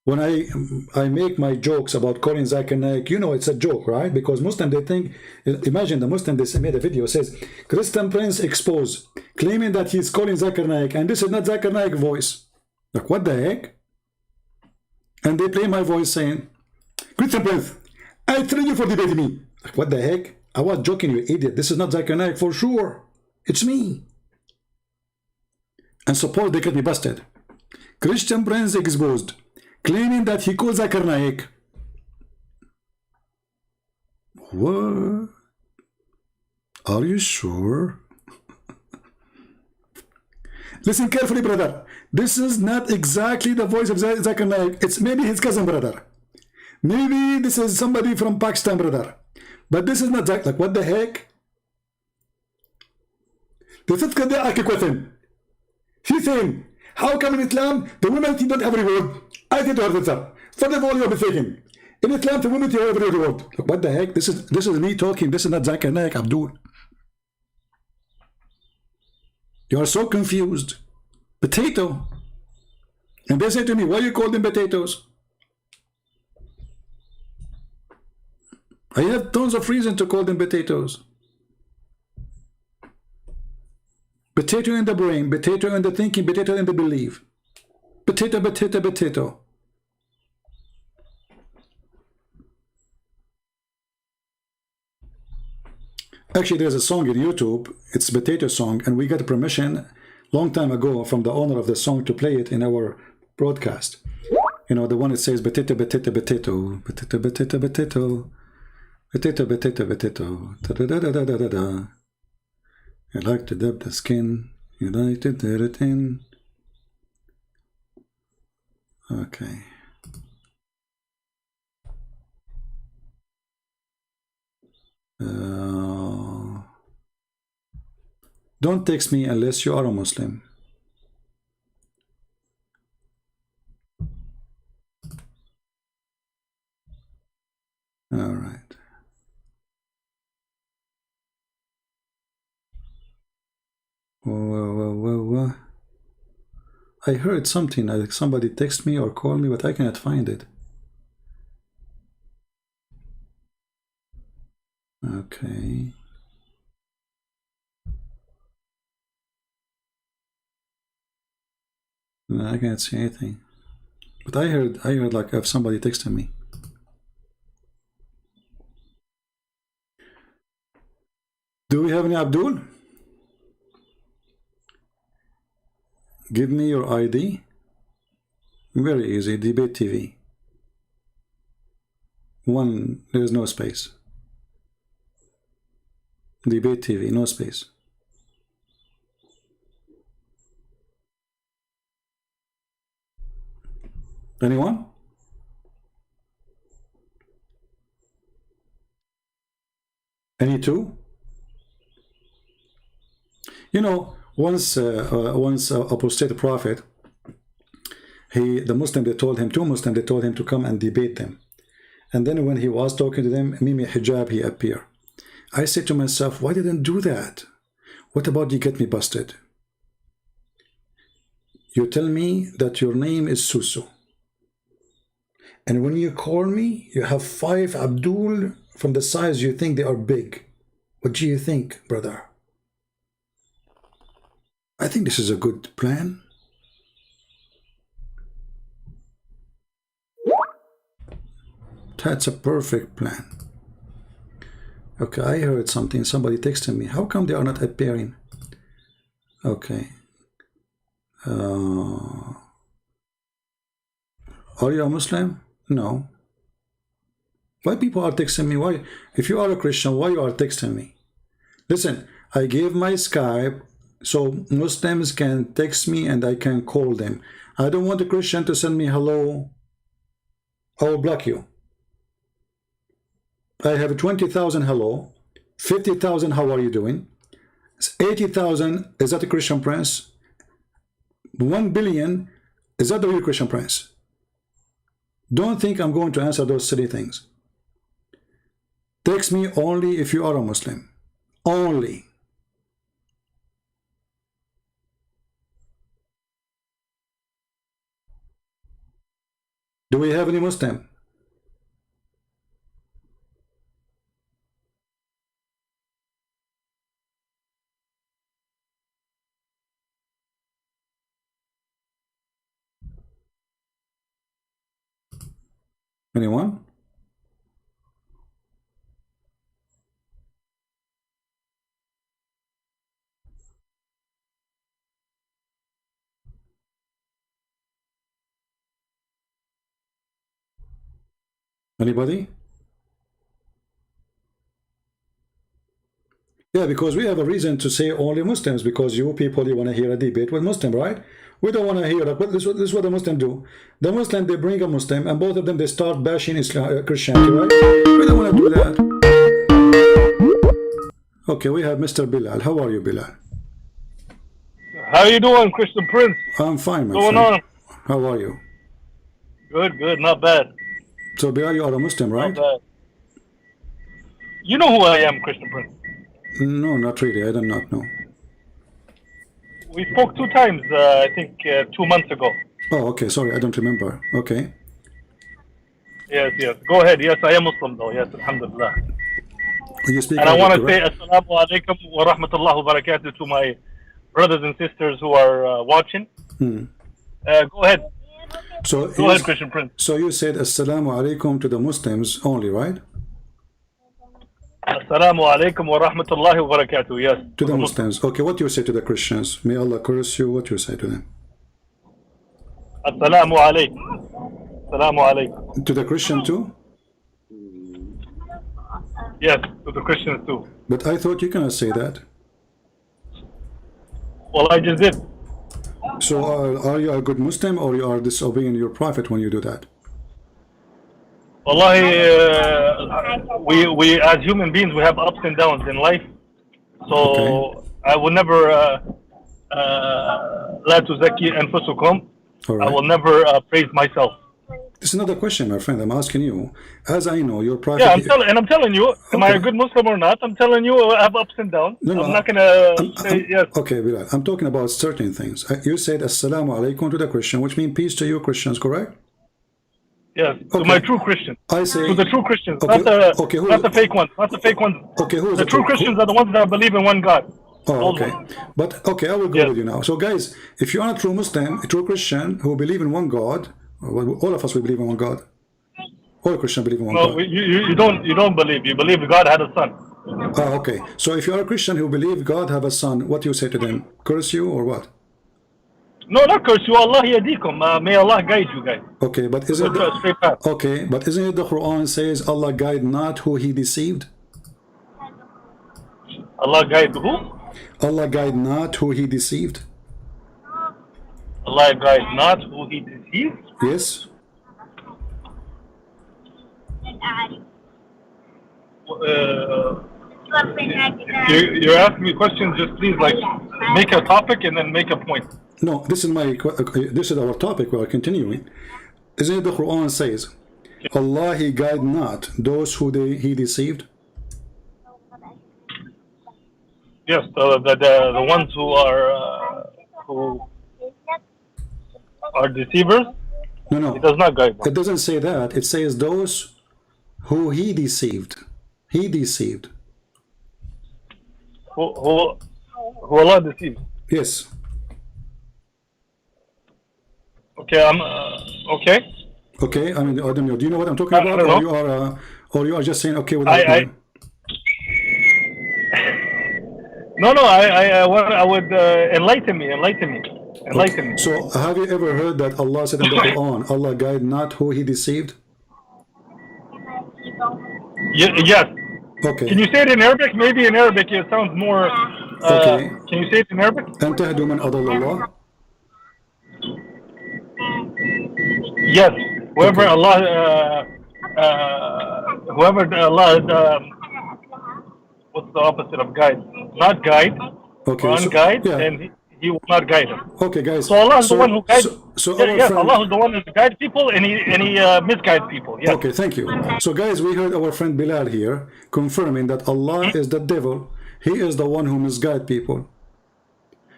When I make my jokes about calling Zakir Naik, you know it's a joke, right? Because Muslim, they think, imagine the Muslim, they made a video, says, Christian Prince exposed, claiming that he's calling Zakir Naik, and this is not Zakir Naik voice. Like, what the heck? And they play my voice saying, Christian Prince, I train you for debating me. Like, what the heck? I was joking, you idiot. This is not Zakir Naik for sure. It's me. And suppose they get me busted. Christian Prince exposed, claiming that he calls Zakir Naik. What? Are you sure? Listen carefully, brother. This is not exactly the voice of Zakir Naik. It's maybe his cousin, brother. Maybe this is somebody from Pakistan, brother. But this is not Zakir. Like, what the heck? تتذكر ده أكيد كوثن. She's saying, how come in Islam the women don't have reward? I think to her answer. First of all, you're mistaken. In Islam, the women have every reward. Like, what the heck? This is me talking. This is not Zakir Naik, Abdul. You are so confused. Potato. And they say to me, why you call them potatoes? I have tons of reason to call them potatoes. Potato in the brain, potato in the thinking, potato in the belief. Potato, potato, potato. Actually, there's a song in YouTube. It's Potato Song, and we got permission long time ago from the owner of the song to play it in our broadcast. You know, the one that says potato, potato, potato, potato, potato, potato, potato, potato, potato, da da da da da da da. You like to dip the skin, you like to dip it in. Okay. Don't text me unless you are a Muslim. All right. Whoa. I heard something, like somebody text me or call me, but I cannot find it. Okay. No, I can't see anything. But I heard like if somebody texted me. Do we have any Abdul? Give me your ID. Very easy. Debate TV. One, there's no space. Debate TV, no space. Anyone? Any two? You know, once apostate prophet, the Muslim, they told him, two Muslims, they told him to come and debate them. And then when he was talking to them, Mimi Hijab, he appeared. I said to myself, why didn't do that? What about you get me busted? You tell me that your name is Susu. And when you call me, you have 5 Abdul from the size you think they are big. What do you think, brother? I think this is a good plan. That's a perfect plan. Okay, I heard something. Somebody texted me. How come they are not appearing? Okay. Are you a Muslim? No. Why people are texting me? Why? If you are a Christian, why you are texting me? Listen, I gave my Skype so Muslims can text me and I can call them. I don't want a Christian to send me hello. I will block you. I have 20,000 hello, 50,000 how are you doing, 80,000 is that a Christian prince, 1 billion is that the real Christian prince? Don't think I'm going to answer those silly things. Text me only if you are a Muslim. Only. Do we have any Muslim? Anyone? Anybody? Yeah, because we have a reason to say only Muslims, because you people, you want to hear a debate with Muslim, right? We don't want to hear that. But this is what the Muslim do. The Muslim, they bring a Muslim, and both of them, they start bashing Islam, Christianity, right? We don't want to do that. Okay, we have Mr. Bilal. How are you, Bilal? How you doing, Christian Prince? I'm fine, my What's friend. going on? How are you? Good, not bad. So, Bilal, you are a Muslim, right? Not bad. You know who I am, Christian Prince. No, not really. I do not know. We spoke 2 times, I think 2 months ago. Oh, okay. Sorry, I don't remember. Okay. Yes. Go ahead. Yes, I am Muslim though. Yes, alhamdulillah. You speak And I want to Arabic, say correct? assalamu alaikum wa rahmatullahi wa barakatuh to my brothers and sisters who are watching. Go ahead. So, Go ahead, Christian Prince. so you said assalamu alaikum to the Muslims only, right? Assalamu alaikum wa rahmatullahi wa barakatuh. Yes. To the Muslims. Okay, what you say to the Christians? May Allah curse you. What you say to them? Assalamu alaikum. Assalamu alaikum. To the Christian too? Yes, to the Christians too. But I thought you cannot say that. Well, I just did. So are you a good Muslim, or you are disobeying your prophet when you do that? Wallahi, we as human beings, we have ups and downs in life. So Okay. I will never لا تزكي أنفسكم. All I right. will never praise myself. This is another question, my friend. I'm asking you. As I know, your prophet... Yeah, I'm telling you, am I a Okay. good Muslim or not? I'm telling you, I have ups and downs. No, I'm not gonna say yes. Okay, Bilal, I'm talking about certain things. You said assalamu alaikum to the Christian, which means peace to you Christians, correct? Yes, to Okay. my true Christians. I say... To the true Christians, Okay, not the okay, who not is- the fake ones, not the fake ones. Okay, who is The the true true- Christians are the ones that believe in one God. Oh, Those okay. ones. But, okay, I will go Yes. with you now. So, guys, if you are a true Muslim, a true Christian who believe in one God, well, all of us we believe in one God. All Christians believe in one No, God. you don't believe. You believe God had a son. Ah, okay. So, if you are a Christian who believe God have a son, what do you say to them? Curse you or what? No, not curse you. Allah yadikum. May Allah guide you guys. Okay, but isn't To a straight path. okay, but isn't it the Quran says Allah guide not who he deceived? Allah guide who? Allah guide not who he deceived. Allah guide not who he deceives. Yes. You're asking me questions. Just please, like, make a topic and then make a point. No, this is this is our topic. We are continuing. Isn't it the Quran says, Allah he guide not those who he deceived? Yes, the ones who are deceivers. No, no. He does not guide them. It doesn't say that. It says those who he deceived. He deceived. Who Allah deceives. Yes. Okay, okay. Okay. I mean, I don't know. Do you know what I'm talking I about, don't or you are just saying okay without I knowing? No, I would enlighten me. So, have you ever heard that Allah said in the Quran, Allah guide not who he deceived? Yes. Okay. Can you say it in Arabic? Maybe in Arabic it sounds more. Okay. Can you say it in Arabic? أن تهدوا من أضل الله. Yes. Whoever Okay. Allah, what's the opposite of guide? Not guide. Okay, Or so- unguide, yeah. and he will not guide him. Okay, guys. So Allah is the one who guides. So Yeah, our yes, friend, Allah is the one who guides people, and he misguides people. Yes. Okay, thank you. So guys, we heard our friend Bilal here confirming that Allah is the devil. He is the one who misguides people.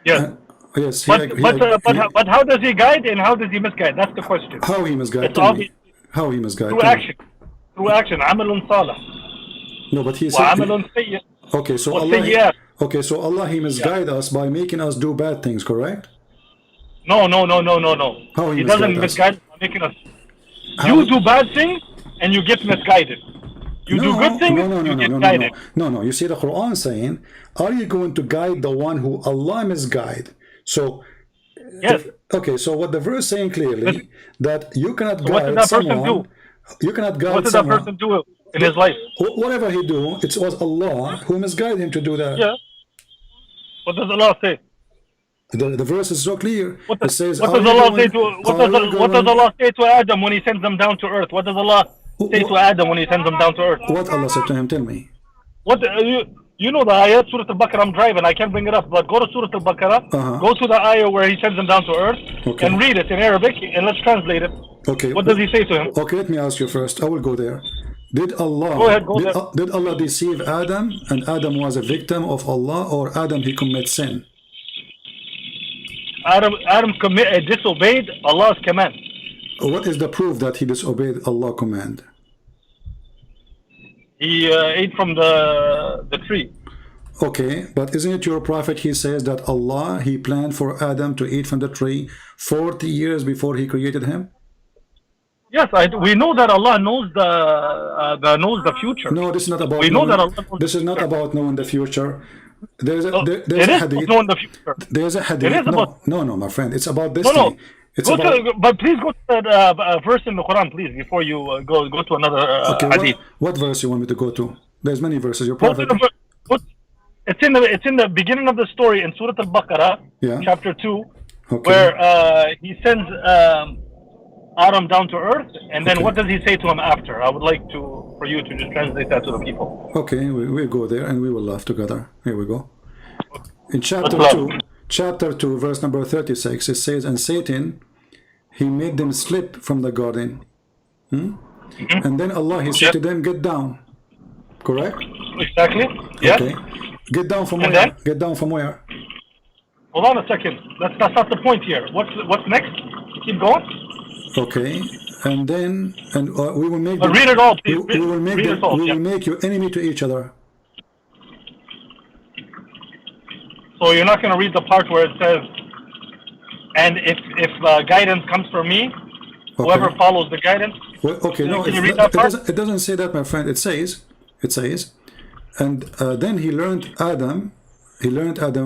Yes. Yes. But how does he guide and how does he misguide? That's the question. How he misguides? It's Tell me. obvious. How he misguides? Through action. Through action. عمل صالح. No, but he said. وعمل سيء. Okay, so وسيئات. Allah. Okay, so Allah he misguide us by making us do bad things, correct? No. How he He doesn't misguide us? misguide by making us. You do bad things and you get misguided. You do good things, you get guided. No. You see the Quran saying, are you going to guide the one who Allah misguide? So, Yes. okay, so what the verse saying clearly, that you cannot So what guide did that person someone. do? You cannot guide What did that someone. person do in his life? Whatever he do, it was Allah who misguided him to do that. Yeah. What does Allah say? The verse is so clear. What It says, does Allah say to Allah say to Adam when he sends them down to earth? What does Allah say to Adam when he sends them down to earth? What Allah said to him? Tell me. What you know the ayat Surah Al-Baqarah? I'm driving, I can't bring it up, but go to Surah Al-Baqarah, go to the ayah where he sends them down to earth, Okay. and read it in Arabic, and let's translate it. Okay. What does he say to him? Okay, let me ask you first. I will go there. Did Allah Go ahead, go there. did Allah deceive Adam and Adam was a victim of Allah, or Adam he commit sin? Adam disobeyed Allah's command. What is the proof that he disobeyed Allah's command? He ate from the tree. Okay, but isn't it your prophet? He says that Allah he planned for Adam to eat from the tree 40 years before he created him. Yes, we know that Allah knows the future. No, this is not about. We know that knowing, Allah knows this is not about knowing the future. There's a it there's a is hadith. knowing the future. There's a hadith. It is about- No, my friend. It's about this No. thing. It's Go about. but please go to that verse in the Quran, please, before you go to another Okay, hadith. what verse you want me to go to? There's many verses. Your Go to prophet. it's in the beginning of the story in Surah Al-Baqarah, Yeah. chapter 2, Okay. where he sends Adam down to earth, and then Okay. what does he say to him after? I would like for you to just translate that to the people. Okay, we go there and we will laugh together. Here we go. In chapter Let's 2, laugh. chapter 2, verse number 36, it says, and Satan, he made them slip from the garden. And then Allah, he said Yep. to them, get down. Correct? Exactly. Yes. Okay. Get down from And where? then? Get down from where? Hold on a second. That's not the point here. What's next? Keep going. Okay. And then, and we will make But read it all, please. we will make Read them, it all, we yeah. will make you enemy to each other. So you're not going to read the part where it says, and if guidance comes from me, whoever follows the guidance. Well, okay, no, Can you read it that part? doesn't say that, my friend. It says, and then he learned Adam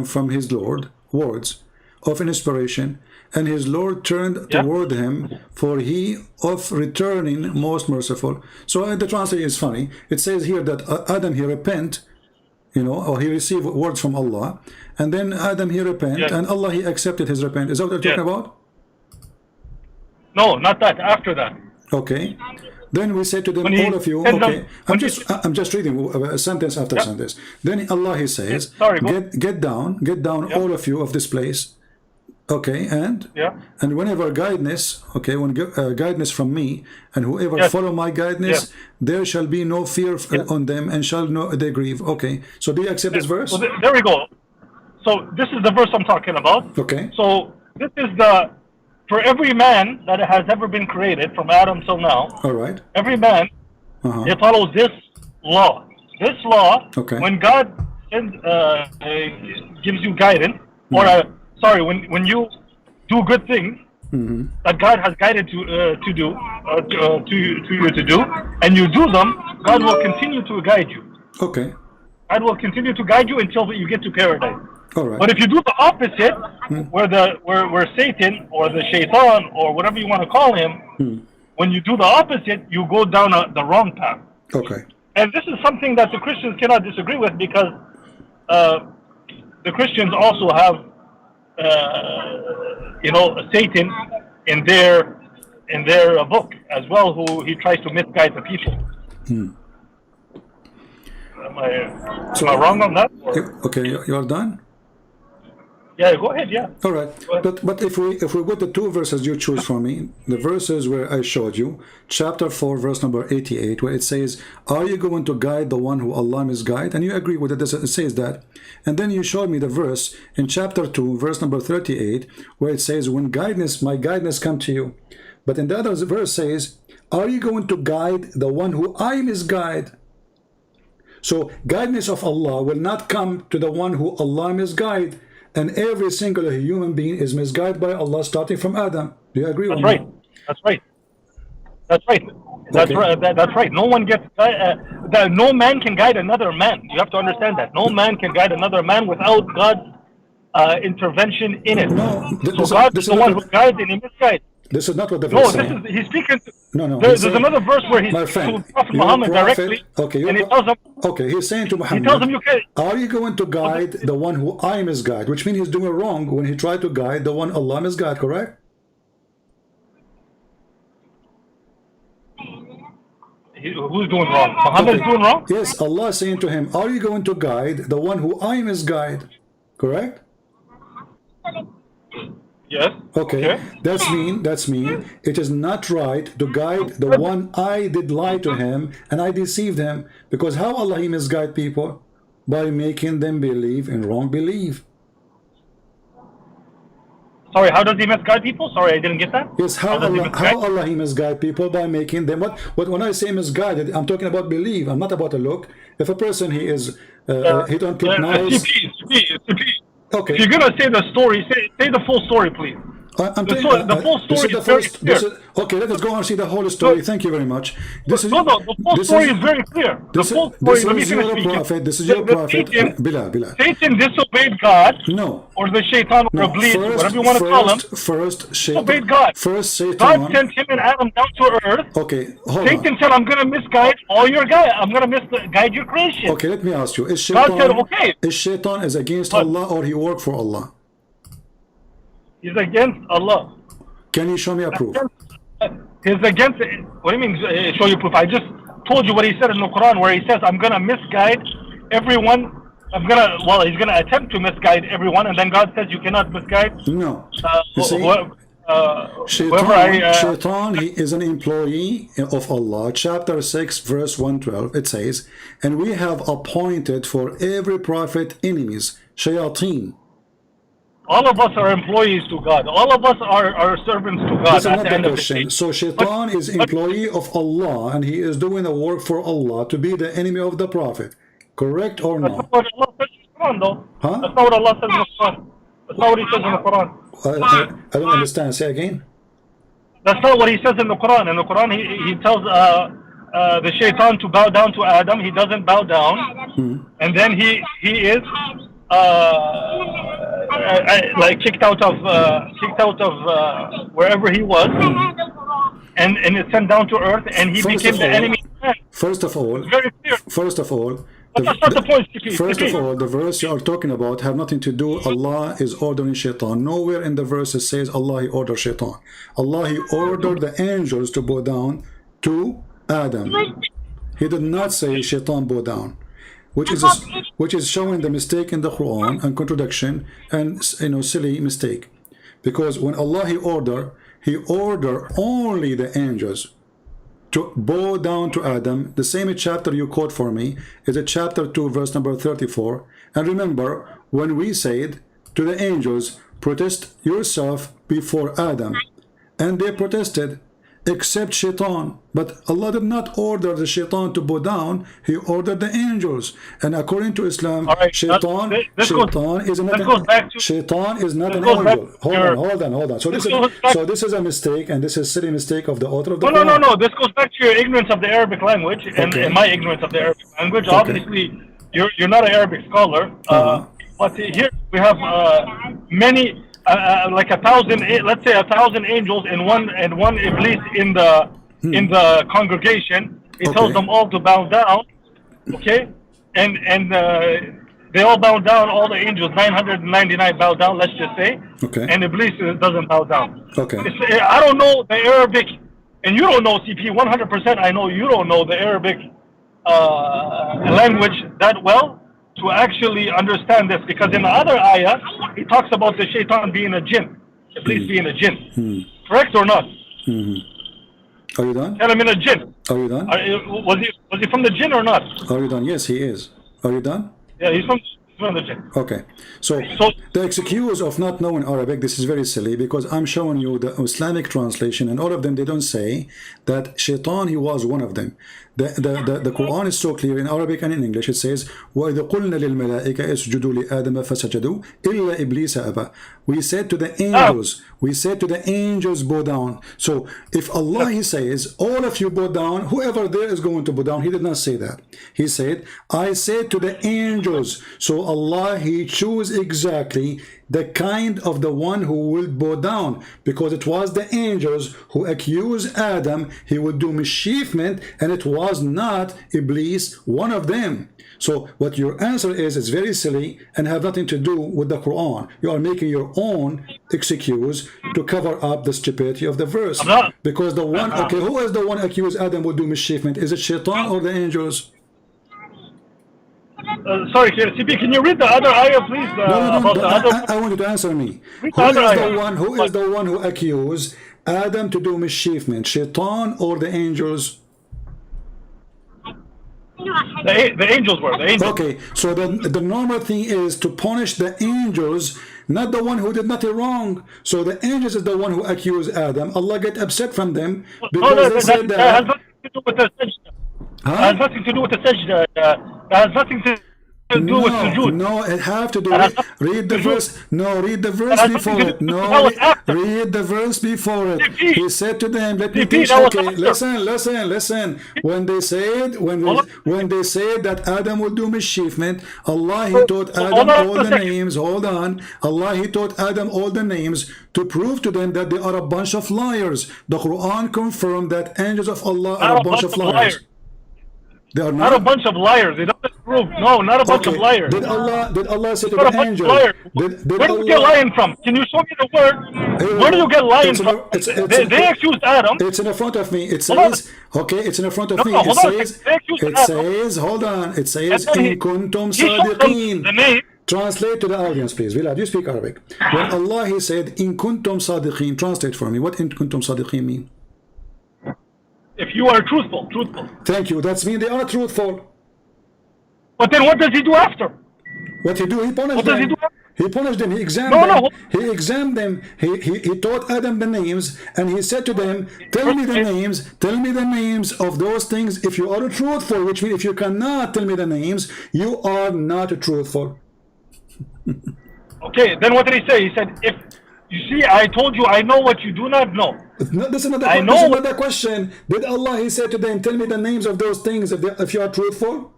from his Lord words of inspiration, and his Lord turned toward him, for he of returning most merciful. So the translation is funny. It says here that Adam he repent, or he received words from Allah, and then Adam he repent, and Allah he accepted his repent. Is that what you're talking about? No, not that. After that. Okay. Then we say to them, When he all of you, sends okay. them- I'm just reading a sentence after sentence. Then Allah he says, Sorry, go- get down, all of you of this place. Okay, and whenever guidance, okay, when guidance from me, and whoever follow my guidance, there shall be no fear on them, and shall no they grieve. Okay, so do you accept this verse? So there we go. So this is the verse I'm talking about. Okay. So this is for every man that has ever been created from Adam till now. All right. Every man, it follows this law. This law, Okay. when God gives you guidance, or when you do good things that God has guided to you to do, and you do them, God will continue to guide you. Okay. God will continue to guide you until you get to paradise. All right. But if you do the opposite, where Satan or the Shaitan or whatever you want to call him, when you do the opposite, you go down the wrong path. Okay. And this is something that the Christians cannot disagree with, because the Christians also have, Satan in their book as well, who he tries to misguide the people. Am I wrong on that? Or? Okay, you're done? Yeah, go ahead. Yeah. All right, but if we go to two verses you choose for me, the verses where I showed you, chapter 4, verse number 88, where it says, "Are you going to guide the one who Allah misguide?" And you agree with it. It says that, and then you showed me the verse in chapter 2, verse number 38, where it says, "When my guidance come to you," but in the other verse says, "Are you going to guide the one who I misguide?" So guidance of Allah will not come to the one who Allah misguide. And every single human being is misguided by Allah, starting from Adam. Do you agree? That's right. That's right. That's right. That's Okay. right. That's right. No one gets. No man can guide another man. You have to understand that. No man can guide another man without God's intervention in it. No, So God is the one who guides and he misguides. This is not what the No, verse this says. is he's speaking. No. There's another verse where he's My speaking friend, to Prophet your Muhammad prophet, directly, okay, and he tells him. okay, he's saying to Muhammad, He tells him you can't. "Are you going to guide the one who I misguide?" Which means he's doing wrong when he tried to guide the one Allah misguide, correct? Who's doing wrong? Muhammad is doing wrong? Yes, Allah is saying to him, "Are you going to guide the one who I misguide?" Correct? Yes. Okay, that's mean it is not right to guide the one I did lie to him and I deceived him, because how Allah he misguide people? By making them believe in wrong belief. Sorry, how does he misguide people? Sorry, I didn't get that. Yes, how does he misguide? Allah he misguide people? By making them what when I say misguided, I'm talking about belief. I'm not about a look. If a person he is he don't put nice. CP. Okay, If you're gonna say the story, say the full story, please. I'm The telling the full this story the is very first. clear. Okay, let us go and see the whole story. Thank you very much. No, the full story is very clear. The full story. Let me This is finish your speaking. prophet. This is your prophet. Bilal. Satan disobeyed God, No. or the Shaitan, or No, Iblis, whatever you want to call him. First, Disobeyed God. First, God Satan. sent him and Adam down to earth. Okay, hold on. Satan said, "I'm gonna misguide all your guide. I'm gonna misguide your creation." Okay, let me ask you: Is God Shaitan? said, "Okay." Is Shaitan is against What? Allah or he work for Allah? He's against Allah. Can you show me a proof? He's against. What do you mean? Show you proof? I just told you what he said in the Quran, where he says, "I'm gonna misguide everyone. He's gonna attempt to misguide everyone," and then God says, "You cannot misguide." No. You see, Whoever Shaitan, he is an employee of Allah. Chapter 6, verse 112. It says, "And we have appointed for every prophet enemies, shayateen." all of us are employees to God. All of us are servants to God. This is at not the the end of the question. day. So Shaitan is employee of Allah and he is doing the work for Allah to be the enemy of the Prophet. Correct or That's no? not what Allah says in the Quran, though. Huh? That's not what Allah says in the Quran. That's not what He says in the Quran. I don't understand. Say again. That's not what He says in the Quran. In the Quran, He tells the Shaitan to bow down to Adam. He doesn't bow down, and then he is like kicked out of wherever he was, and it's sent down to earth, and he became the enemy. First of all, Very clear. First of all, But that's not the point, CP. First of CP. all, the verse you are talking about have nothing to do. Allah is ordering Shaitan. Nowhere in the verse it says Allah he ordered Shaitan. Allah he ordered the angels to bow down to Adam. He did not say Shaitan bow down, which is showing the mistake in the Quran and contradiction and silly mistake. Because when Allah he ordered only the angels to bow down to Adam. The same chapter you quote for me is a chapter 2 verse number 34. And remember when we said to the angels, protest yourself before Adam, and they protested except Shaitan. But Allah did not order the Shaitan to bow down. He ordered the angels. And according to Islam, All right, Shaitan is not an angel. Hold on. So this is a mistake, and this is a silly mistake of the author of the Quran. No. This goes back to your ignorance of the Arabic language and my ignorance of the Arabic language. Okay. Obviously, you're not an Arabic scholar, but here we have many. Like 1,000, let's say 1,000 angels and one Iblis in the congregation. He tells them all to bow down, Okay, and they all bow down. All the angels, 999, bow down. Let's just say. Okay. And Iblis doesn't bow down. Okay. I don't know the Arabic, and you don't know CP. 100%. I know you don't know the Arabic language that well to actually understand this, because in the other ayah he talks about the shaitan being a jinn, Iblis being a jinn. Correct or not? Are you done? Tell him in a jinn. Are you done? Was he from the jinn or not? Are you done? Yes, he is. Are you done? Yeah, he's from the jinn. Okay, so the excuse of not knowing Arabic, this is very silly, because I'm showing you the Islamic translation, and all of them, they don't say that shaitan, he was one of them. The Quran is so clear in Arabic and in English. It says, وَإِذْ قُلْنَا لِلْمَلَائِكَ اسْجُدُوا لِآدَمَ فَسَجَدُوا إِلَّا إِبْلِيسَ أَبَى. We said to the angels, bow down. So if Allah, he says, all of you bow down, whoever there is going to bow down, he did not say that. He said, I said to the angels. So Allah, he chose exactly the kind of the one who will bow down, because it was the angels who accused Adam he would do mischievement, and it was not Iblis, one of them. So what your answer is very silly and have nothing to do with the Quran. You are making your own excuse to cover up the stupidity of the verse. Because the one, okay, who is the one accused Adam would do mischievement? Is it shaitan or the angels? Sorry, CP, can you read the other ayah, please? I want you to answer me. Who is the one who accused Adam to do mischievement? Shaitan or the angels? The angels were. The angels. Okay, so the normal thing is to punish the angels, not the one who did nothing wrong. So the angels is the one who accused Adam. Allah get upset from them because they said that. Has nothing to do with the sajda. Has nothing to do with the sajda. Has nothing to do with sujood. No, it have to do with, read the verse. No, read the verse before it. No, read the verse before it. He said to them, let me teach. Okay, listen. When they said that Adam will do mischievement, Allah, he taught Adam all the names. Hold on. Allah, he taught Adam all the names to prove to them that they are a bunch of liars. The Quran confirmed that angels of Allah are a bunch of liars. They are not a bunch of liars. They don't prove. No, not a bunch of liars. Did Allah say to the angel? Where do you get lying from? Can you show me the word? Where do you get lying from? They accused Adam. It's in front of me. It says, okay, it's in front of me. It says, hold on. It says, in kuntum sadiqeen. Translate to the audience, please. Wilad, you speak Arabic. When Allah, he said, in kuntum sadiqeen, translate for me. What in kuntum sadiqeen mean? If you are truthful. Thank you. That's mean they are truthful. But then what does he do after? What he do? He punished them. He punished them. He examined them. He examined them. He taught Adam the names, and he said to them, tell me the names. Tell me the names of those things. If you are truthful, which means if you cannot tell me the names, you are not truthful. Okay, then what did he say? He said, if you see, I told you, I know what you do not know. No, this is another question. Did Allah, he said to them, tell me the names of those things if you are truthful?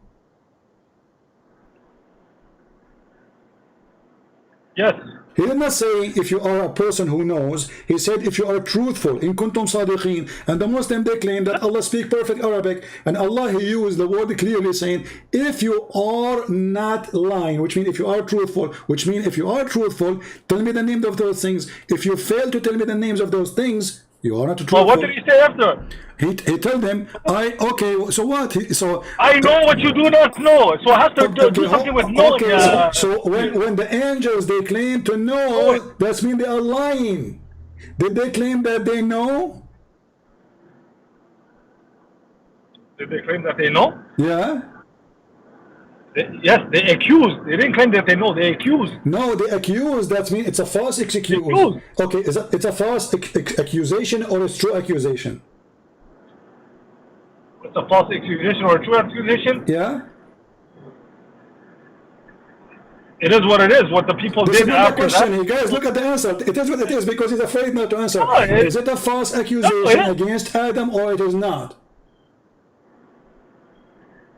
Yes. He did not say if you are a person who knows. He said if you are truthful, in kuntum sadiqeen. And the Muslim, they claim that Allah speaks perfect Arabic, and Allah, he used the word clearly saying if you are not lying, which means if you are truthful, tell me the name of those things. If you fail to tell me the names of those things, you are not truthful. Well, what did he say after? He told them, okay, so what? I know what you do not know. So I have to do something with knowing. Okay, so when the angels, they claim to know, that means they are lying. Did they claim that they know? Did they claim that they know? Yeah. Yes, they accused. They didn't claim that they know. They accused. No, they accused. That means it's a false accusation. Okay, it's a false accusation or a true accusation? It's a false accusation or a true accusation? Yeah. It is what it is. What the people did after that. You guys, look at the answer. It is what it is because he's afraid not to answer. Is it a false accusation against Adam or it is not?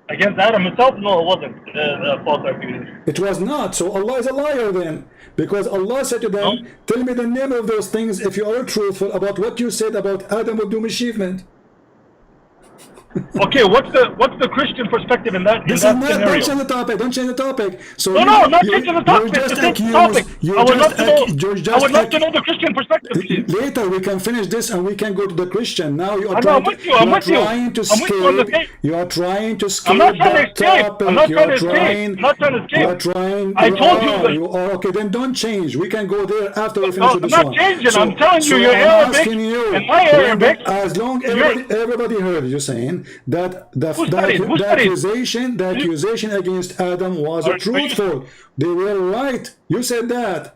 Against Adam himself? No, it wasn't a false accusation. It was not. So Allah is a liar then. Because Allah said to them, tell me the name of those things if you are truthful about what you said about Adam will do mischievement. Okay, what's the Christian perspective in that This is not, scenario? don't change the topic. Don't change the topic. So No, I'm not changing the topic. You're just It's the same accused. topic. You're I would love just to know. you're I would love just to know the Christian perspective, please. Later we can finish this and we can go to the Christian. Now you are I know, trying I'm with you, I'm with you. trying to I'm with you on the escape. tape. You are trying to escape I'm not trying to that escape. topic. I'm not You trying are to escape. I'm not trying to escape. You are trying. I told you that- You are okay. Then don't change. We can go there after we finish No, with I'm this not one. changing. I'm telling you, you're I'm Arabic, asking you, and my Arabic, as long everybody heard you saying that the accusation against Adam was truthful. They were right. You said that.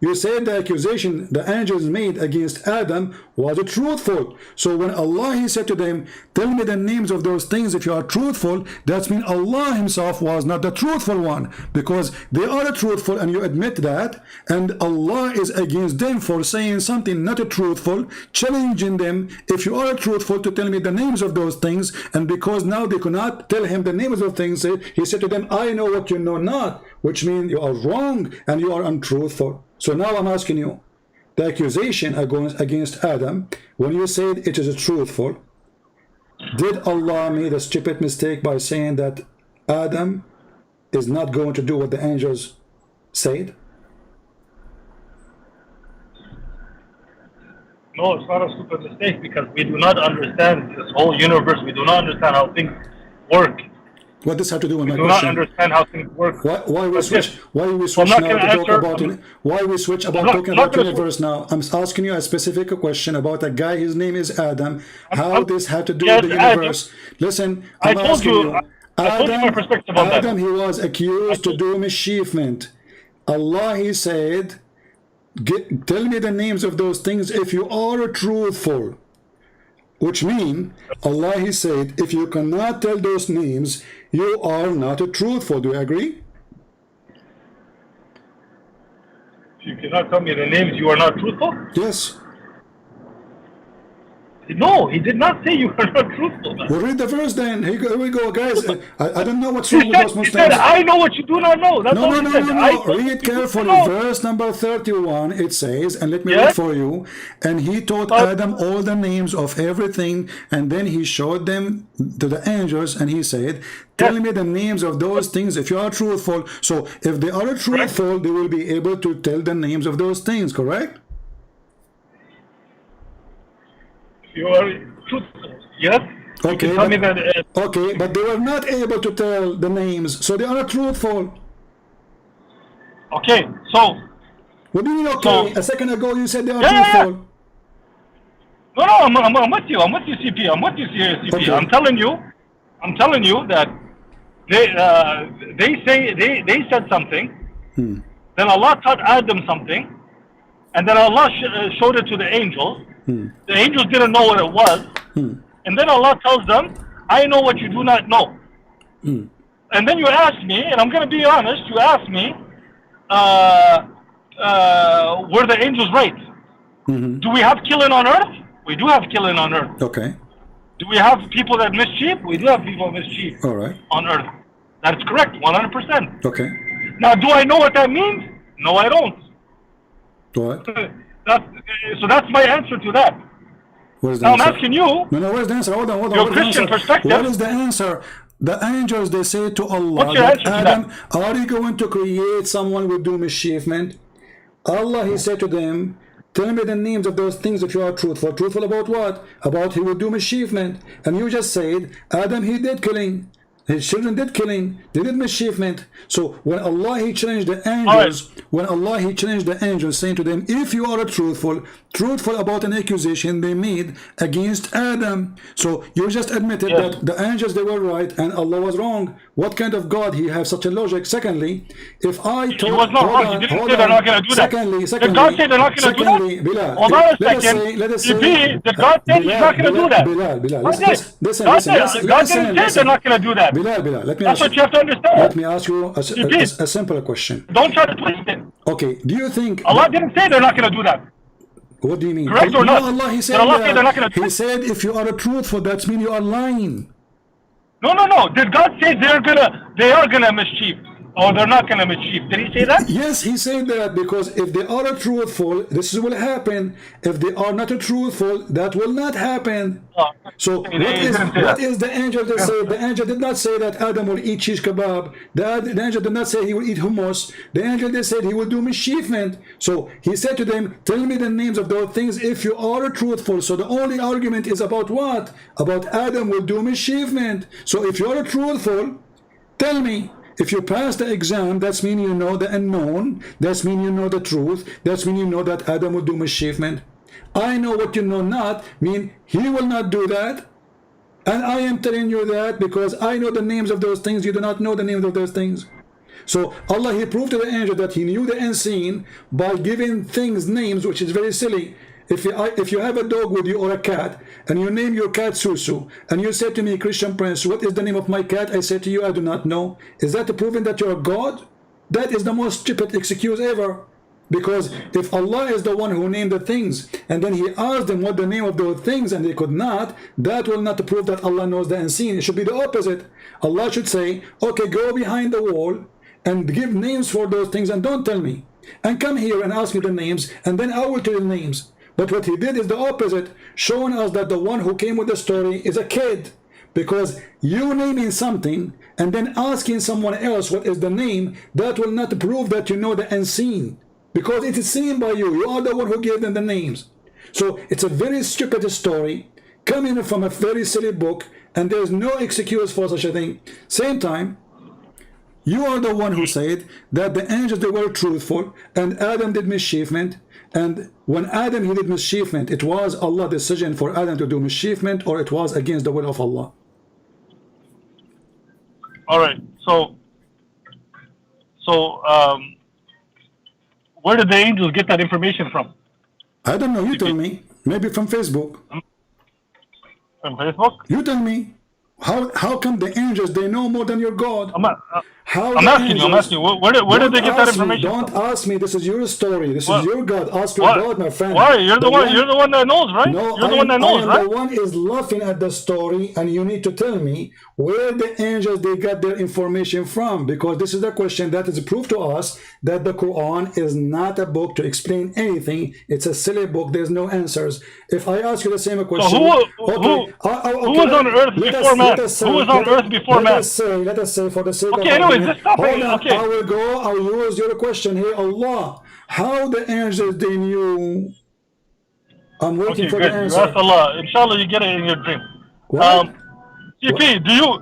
You said the accusation the angels made against Adam was truthful. So when Allah he said to them, tell me the names of those things if you are truthful, that means Allah himself was not the truthful one, because they are truthful and you admit that, and Allah is against them for saying something not truthful, challenging them, if you are truthful, to tell me the names of those things. And because now they could not tell him the names of things, he said to them, I know what you know not, which means you are wrong and you are untruthful. So now I'm asking you, the accusation against Adam, when you said it is truthful, did Allah made a stupid mistake by saying that Adam is not going to do what the angels said? No, it's not a stupid mistake, because we do not understand this whole universe. We do not understand how things work. What does have to do with my We do not question? understand how things work. Why we switch? Why we I'm switch not now gonna to talk answer- about it? Why we switch about not- talking I'm not about gonna universe now? I'm asking you a specific question about a guy. His name is Adam. How I'm- this have to do Yes, with the Adam. universe? Listen, I I'm told asking you- I told you my perspective on that. Adam, he was accused to do mischievement. Allah, he said, tell me the names of those things if you are truthful. Which mean, Allah, he said, if you cannot tell those names, you are not truthful. Do you agree? If you cannot tell me the names, you are not truthful? Yes. No, he did not say you are not truthful. Well, read the verse then. Here we go, guys. I don't know what's He wrong with said, those he said, Muslims. I know what you do not know. That's No, all no, he no, said. no, I no. know what Read you do carefully. not know. Verse number 31, it says, and let me Yes? read for you. And he taught Adam all the names of everything, and then he showed them to the angels, and he said, tell me the names of those things if you are truthful. So if they are truthful, they will be able to tell the names of those things, correct? You are truthful. Yes? You Okay, can tell me that. Okay, but they were not able to tell the names, so they are truthful. Okay, so. What do you mean, okay? So- A second ago you said they are Yeah. truthful. No, I'm with you. I'm with you, CP. I'm with you, CP. Okay. I'm telling you that they said something. Then Allah taught Adam something, and then Allah showed it to the angels. The angels didn't know what it was, and then Allah tells them, "I know what you do not know." And then you ask me, and I'm going to be honest. You ask me, were the angels right? Do we have killing on earth? We do have killing on earth. Okay, Do we have people that mischief? We do have people that mischief all right. on earth. That's correct, 100%. Okay, Now, do I know what that means? No, I don't. what? So that's my answer to that. What is the Now I'm answer? asking you, No, where's the answer? Hold on. Your What is the Christian answer? perspective. What is the answer? The angels, they say to Allah, What's your that answer to Adam, are you going to create someone with do mischievement? Allah, he said to them, tell me the names of those things if you are truthful. Truthful about what? About he would do mischievement. And you just said, Adam, he did killing. His children did killing. They did mischievement. So when Allah, he challenged the angels, saying to them, if you are truthful about an accusation they made against Adam. So you just admitted Yes. that the angels, they were right and Allah was wrong. What kind of God he have such a logic? Secondly, if I told, he was not wrong. He didn't say they're not going to do that. Secondly, Did God say they're not going to do that? Bilal, Hold on a let us second. say, let us Did say, did God say he's not going to do that? Bilal, God did. listen, God listen, did. listen, God listen, didn't say listen. they're not going to do that. Bilal, let me That's ask what you have to understand. Let me ask you a simple question. Don't try to twist it. Okay, do you think Allah didn't say they're not going to do that. what do you mean? Correct or No, not? Allah, he said, Did Allah say they're not gonna do he it? said if you are truthful, that means you are lying. No. Did God say they are gonna mischief? Oh, they're not going to mischief. Did he say that? Yes, he said that because if they are truthful, this will happen. If they are not truthful, that will not happen. Oh, So he didn't say what that. is the angel that said? The angel did not say that Adam will eat shish kebab. The angel did not say he will eat hummus. The angel did said he will do mischiefment. So he said to them, tell me the names of those things if you are truthful. So the only argument is about what? About Adam will do mischiefment. So if you are truthful, tell me. If you pass the exam, that's mean you know the unknown. That's mean you know the truth. That's mean you know that Adam will do mischiefment. I know what you know not, mean he will not do that. And I am telling you that because I know the names of those things. You do not know the names of those things. So Allah, he proved to the angel that he knew the unseen by giving things names, which is very silly. If you have a dog with you or a cat, and you name your cat Susu, and you say to me, Christian Prince, what is the name of my cat? I say to you, I do not know. Is that proving that you're a God? That is the most stupid excuse ever. Because if Allah is the one who named the things, and then he asked them what the name of those things, and they could not, that will not prove that Allah knows the unseen. It should be the opposite. Allah should say, okay, go behind the wall, and give names for those things, and don't tell me. And come here and ask me the names, and then I will tell you the names. But what he did is the opposite, showing us that the one who came with the story is a kid. Because you naming something and then asking someone else what is the name, that will not prove that you know the unseen. Because it is seen by you. You are the one who gave them the names. So it's a very stupid story coming from a very silly book, and there's no excuse for such a thing. Same time, you are the one who said that the angels, they were truthful, and Adam did mischiefment. And when Adam he did mischiefment, it was Allah's decision for Adam to do mischiefment, or it was against the will of Allah. All right. So, where did the angels get that information from? I don't know. You tell me. Maybe from Facebook. From Facebook? You tell me. How come the angels, they know more than your God? I'm asking you. Where did they get that information? Don't ask me. This is your story. This is your God. Ask your God, my friend. Why? You're the one that knows, right? No, you're the one that knows, right? The one is laughing at the story, and you need to tell me where the angels they got their information from, because this is the question that is proof to us that the Quran is not a book to explain anything. It's a silly book. There's no answers. If I ask you the same question, so who was on earth before man? Who was on earth before man? Let us say for the sake of anyways, this topic, hold on, I'll use your question here. Allah, how the angels they knew? I'm waiting for the answer. You asked Allah. Inshallah, you get it in your dream. What? CP, do you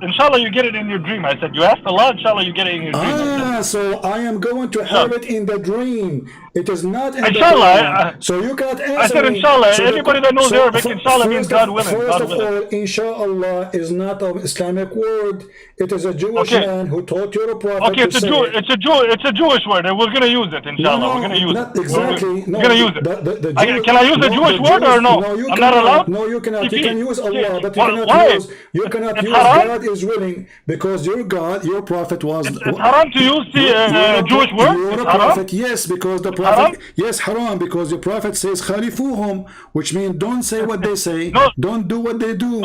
inshallah you get it in your dream. I said you asked Allah, inshallah you get it in your dream. So I am going to have it in the dream. It is not in inshallah, the so you cannot answer I said inshallah. Anybody that knows Arabic, inshallah means God willing. First of all, inshallah is not an Islamic word. It is a Jewish man who taught your prophet. Okay, it's a Jewish word, and we're gonna use it, inshallah. We're gonna use it. Exactly. We're gonna use it. Can I use the Jewish word or no? No, I'm not allowed. No, you cannot. You can use Allah, but you cannot use haram? God is willing, because your God, your prophet was. It's haram to use the Jewish word. Your prophet, yes, because the prophet, yes, haram, because the prophet says khalifuhum, which means don't say what they say, don't do what they do.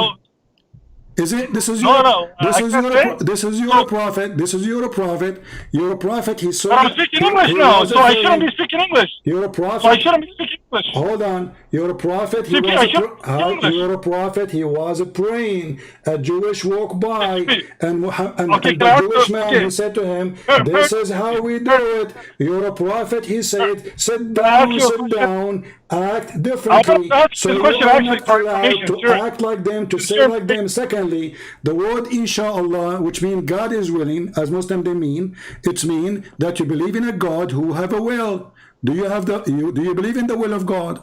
Is it? This is your prophet. This is your prophet. Your prophet. He saw. I'm speaking English now, so I shouldn't be speaking English. You're a prophet. So I shouldn't be speaking English. Hold on. You're a prophet. You're a prophet. He was praying. A Jewish walked by, and the Jewish man he said to him, "This is how we do it." You're a prophet. He said, "Sit down, act differently." So you are not allowed to act like them, to say like them. Secondly, the word inshallah, which means God is willing, as Muslims they mean, it means that you believe in a God who have a will. Do you believe in the will of God?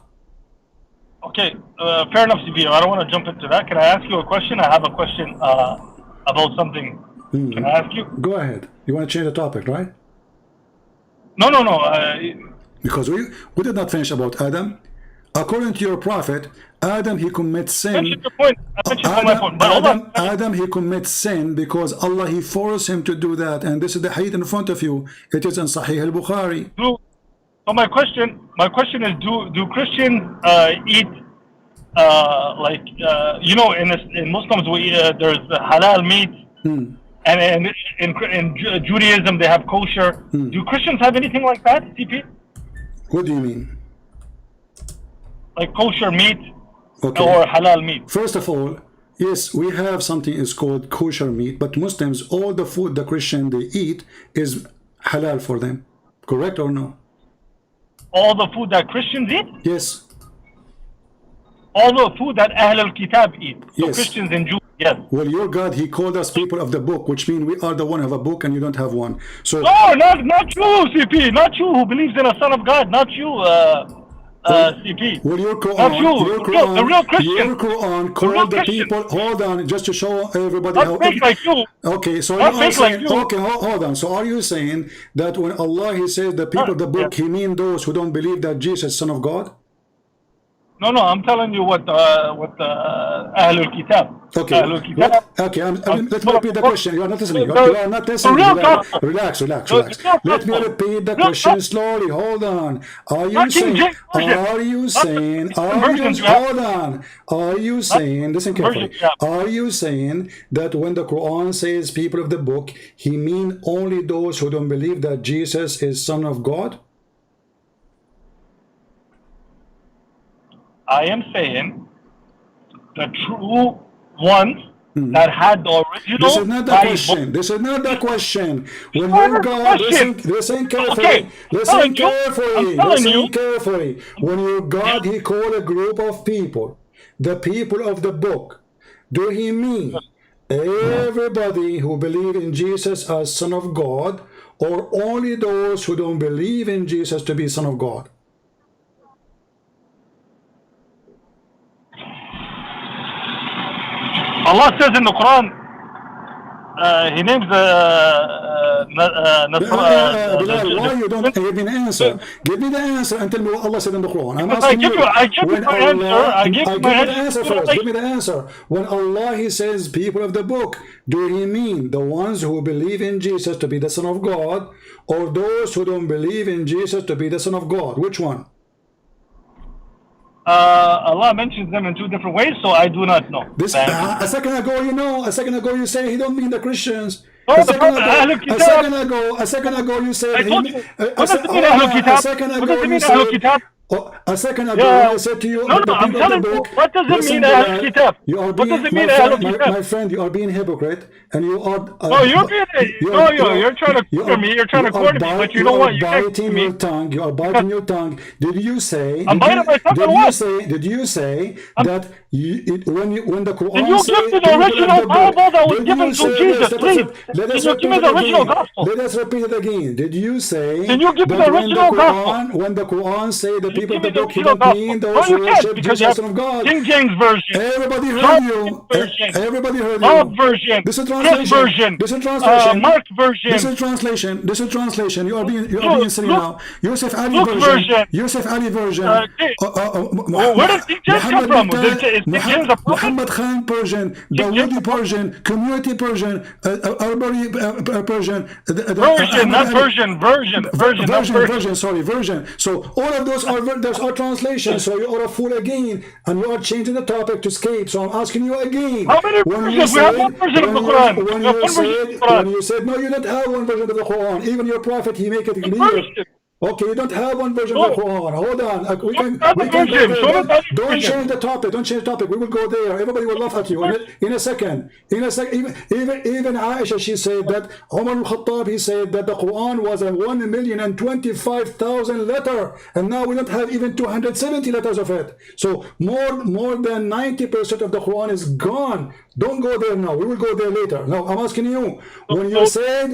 Okay, fair enough, CB. I don't want to jump into that. Can I ask you a question? I have a question about something. Can I ask you? Go ahead. You want to change the topic, right? No. Because we did not finish about Adam. According to your prophet, Adam he commits sin. Adam he commits sin because Allah he forced him to do that, and this is the hadith in front of you. It is in Sahih al-Bukhari. So my question is, do Christians eat in Muslims we there's halal meat And in Judaism they have kosher. Do Christians have anything like that, CP? What do you mean? Like kosher meat Okay. or halal meat? First of all, yes, we have something is called kosher meat, but Muslims, all the food the Christian they eat is halal for them. Correct or no? All the food that Christians eat? Yes. All the food that Ahl al-Kitab eat. So Yes. Christians and Jews, yes. Well, your God, he called us people of the book, which means we are the one who have a book and you don't have one. So No, not you, CP. Not you who believes in a son of God. Not you, CP. well, your Quran, Not you. your The real Christian. your Quran real called the Christian. people. Hold on, just to show everybody Not how. fake like you. Okay, so Not you are fake like saying, you. okay, hold on. So are you saying that when Allah he says the people of the book, he mean those who don't believe that Jesus is Son of God? No, I'm telling you what Ahl al-Kitab. Okay, Ahl al-Kitab. okay. Let me repeat the question. You are not listening. You are not The listening. real gospel. Relax. The Let me gospel. repeat the Real question gospel. slowly. Hold on. Are you Not King saying? James Version. Are you Not the saying? Christian Are you? versions you have. Hold on. Are you saying? Listen carefully. versions you have. Are you saying that when the Quran says people of the book, he mean only those who don't believe that Jesus is Son of God? I am saying the true ones that had the original This is not the Bible. question. This is not the question. When What your is the God, question? listen carefully. Okay, Listen I'm telling you. Listen carefully. When your God, he called a group of people, the people of the book, do he mean everybody who believe in Jesus as Son of God, or only those who don't believe in Jesus to be Son of God? Allah says in the Quran, He names Bilal, why you don't give me an answer? Give me the answer and tell me what Allah said in the Quran. I'm asking you. I give you my answer. I give you my the answer first. Give me the answer. When Allah he says people of the book, do he mean the ones who believe in Jesus to be the Son of God, or those who don't believe in Jesus to be the Son of God? Which one? Allah mentions them in two different ways, so I do not know. This a second ago, you know. A second ago, you say he don't mean the Christians. No, A second ago, you said. I told you. What A does it mean, Ahlul Kitab? a second What ago, does it you mean, said. Ahlul Kitab? A second ago, Yeah. I said to you, No, the I'm people of the telling you, book. what does it listen, mean, Ahlul Bilal, Kitab? You are What being, does it mean, my Ahlul friend, Kitab? my friend, you are being hypocrite, and you are. No, you're trying to corner me. You're trying to corner me, but you know what? You can't biting me. your tongue. You are biting your tongue. Did you say? I'm biting my tongue Did on you what? say? Did you say that when the Quran Can you says give me the people of original the book, Bible that was did given you to say Jesus, this? please? Let us Can you repeat give me it the original again. gospel? Let us repeat it again. Did you say? Can you give me that the original gospel? When the Quran say the people of Give the me the book, he original don't mean gospel. those No, who you can't, worship because Jesus, you Son of God. have King James Version, Everybody heard John you. Version, Everybody heard Bob you. Version, This is Chris translation. Version, This is translation. Mark Version, This is translation. This is translation. You are being silly now. Yusuf Ali Luke version. Yusuf Ali version. Where does King James come from? Is King James a prophet? Muhammad Khan Persian, Dawudi Persian, Community Persian, Arbari Persian. Version, not version. Version, not version. Version. Sorry, version. So all of those are translations. So you are a fool again, and you are changing the topic to escape. So I'm asking you again. How many versions? We have one version of the Quran. When you said no, you don't have one version of the Quran. Even your prophet, he make it clear. Okay, you don't have one version of the Quran. Hold on. We can go there. Don't change the topic. Don't change the topic. We will go there. Everybody will laugh at you in a second. Even Aisha, she said that Umar al-Khattab, he said that the Quran was a 1,025,000 letter, and now we don't have even 270 letters of it. So more than 90% of the Quran is gone. Don't go there now. We will go there later. Now I'm asking you, when you said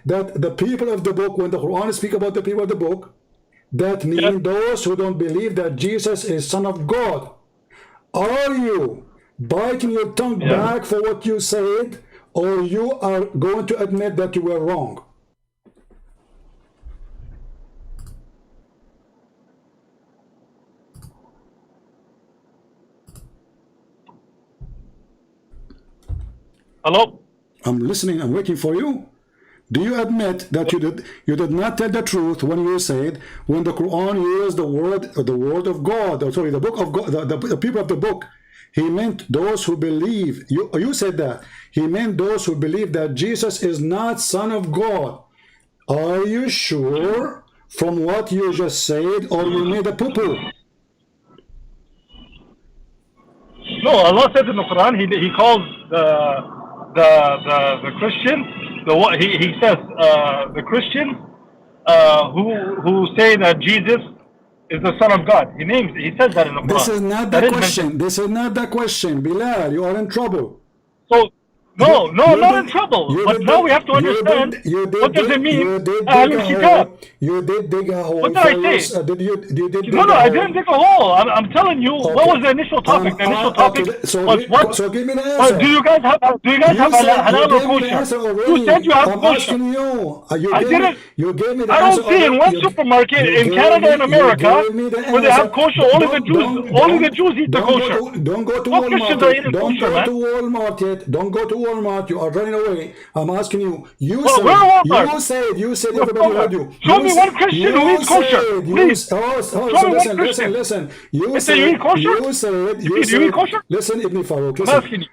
that the people of the book, when the Quran speak about the people of the book, that means those who don't believe that Jesus is Son of God. Are you biting your tongue back for what you said, or you are going to admit that you were wrong? Hello? I'm listening. I'm waiting for you. Do you admit that you did not tell the truth when you said when the Quran used the word of God, or sorry, the book of God, the people of the book, He meant those who believe. You said that. He meant those who believe that Jesus is not Son of God. Are you sure from what you just said, or you made a poo-poo? No, Allah says in the Quran, He calls the Christian, He says the Christians who say that Jesus is the Son of God. He says that in the Quran. This is not the question. This is not the question. Bilal, you are in trouble. So, no, I'm not in trouble. But now we have to understand what does it mean. You did dig a hole. What did I say? No, I didn't dig a hole. I'm telling you, what was the initial topic? The initial topic was what? So give me the answer. Do you guys have halal or kosher? You said you have kosher. I didn't. You gave me the I answer. don't see in one supermarket in Canada and America where they have kosher. Only the Jews eat the kosher. Don't go to Christians are Walmart. eating Don't kosher, go man. to Walmart yet. Don't go to Walmart. You are running away. I'm asking you. You Where Walmart? said everybody heard you. Show me one Christian who eats kosher, please. Listen. You You said eat kosher? you said You eat kosher? Listen, Ibn Farouk. I'm asking you.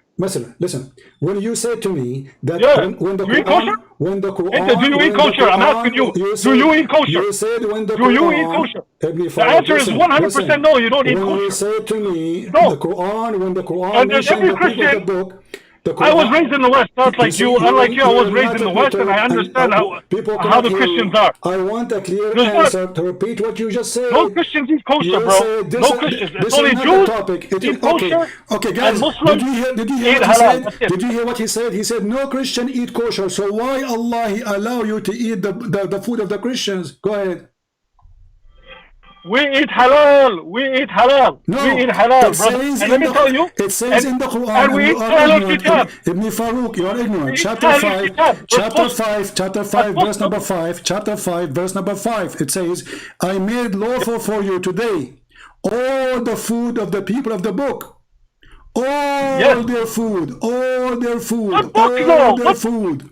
Listen. When you say to me that Yeah. when the You eat kosher? when the Quran, Do you eat kosher? I'm asking you. Do you eat kosher? You said when the Do you Quran, eat kosher? Ibn The Farouk, answer is 100% no, you don't eat when you kosher. say to me No. the Quran, when the Quran And there's mentioned every the people of the Christian- book, the I was Quran- raised in the West, not like you. Unlike you, I was raised in the West, and I understand how the Christians are. I want a clear There's not- answer to repeat what you just said. No Christians eat kosher, You bro. said this No is- Christians. this It's is only not Jews the topic. It eat is kosher, okay, guys. and Muslims Did you hear eat what he halal. said? That's it. Did you hear what he said? He said no Christian eat kosher. So why Allah he allow you to eat the food of the Christians? Go ahead. We eat halal. We eat halal. No, we eat halal, it brother. says And let me tell you. It says in the Quran, and we you eat are halal ignorant. kitab. Ibn Farouk, you are ignorant. eat Chapter halal 5, kitab. chapter We're 5, chapter 5, verse number 5, chapter 5, verse number 5. It says, I made lawful for you today all the food of the people of the book. All their food, all their food, What book, all though? their What- food.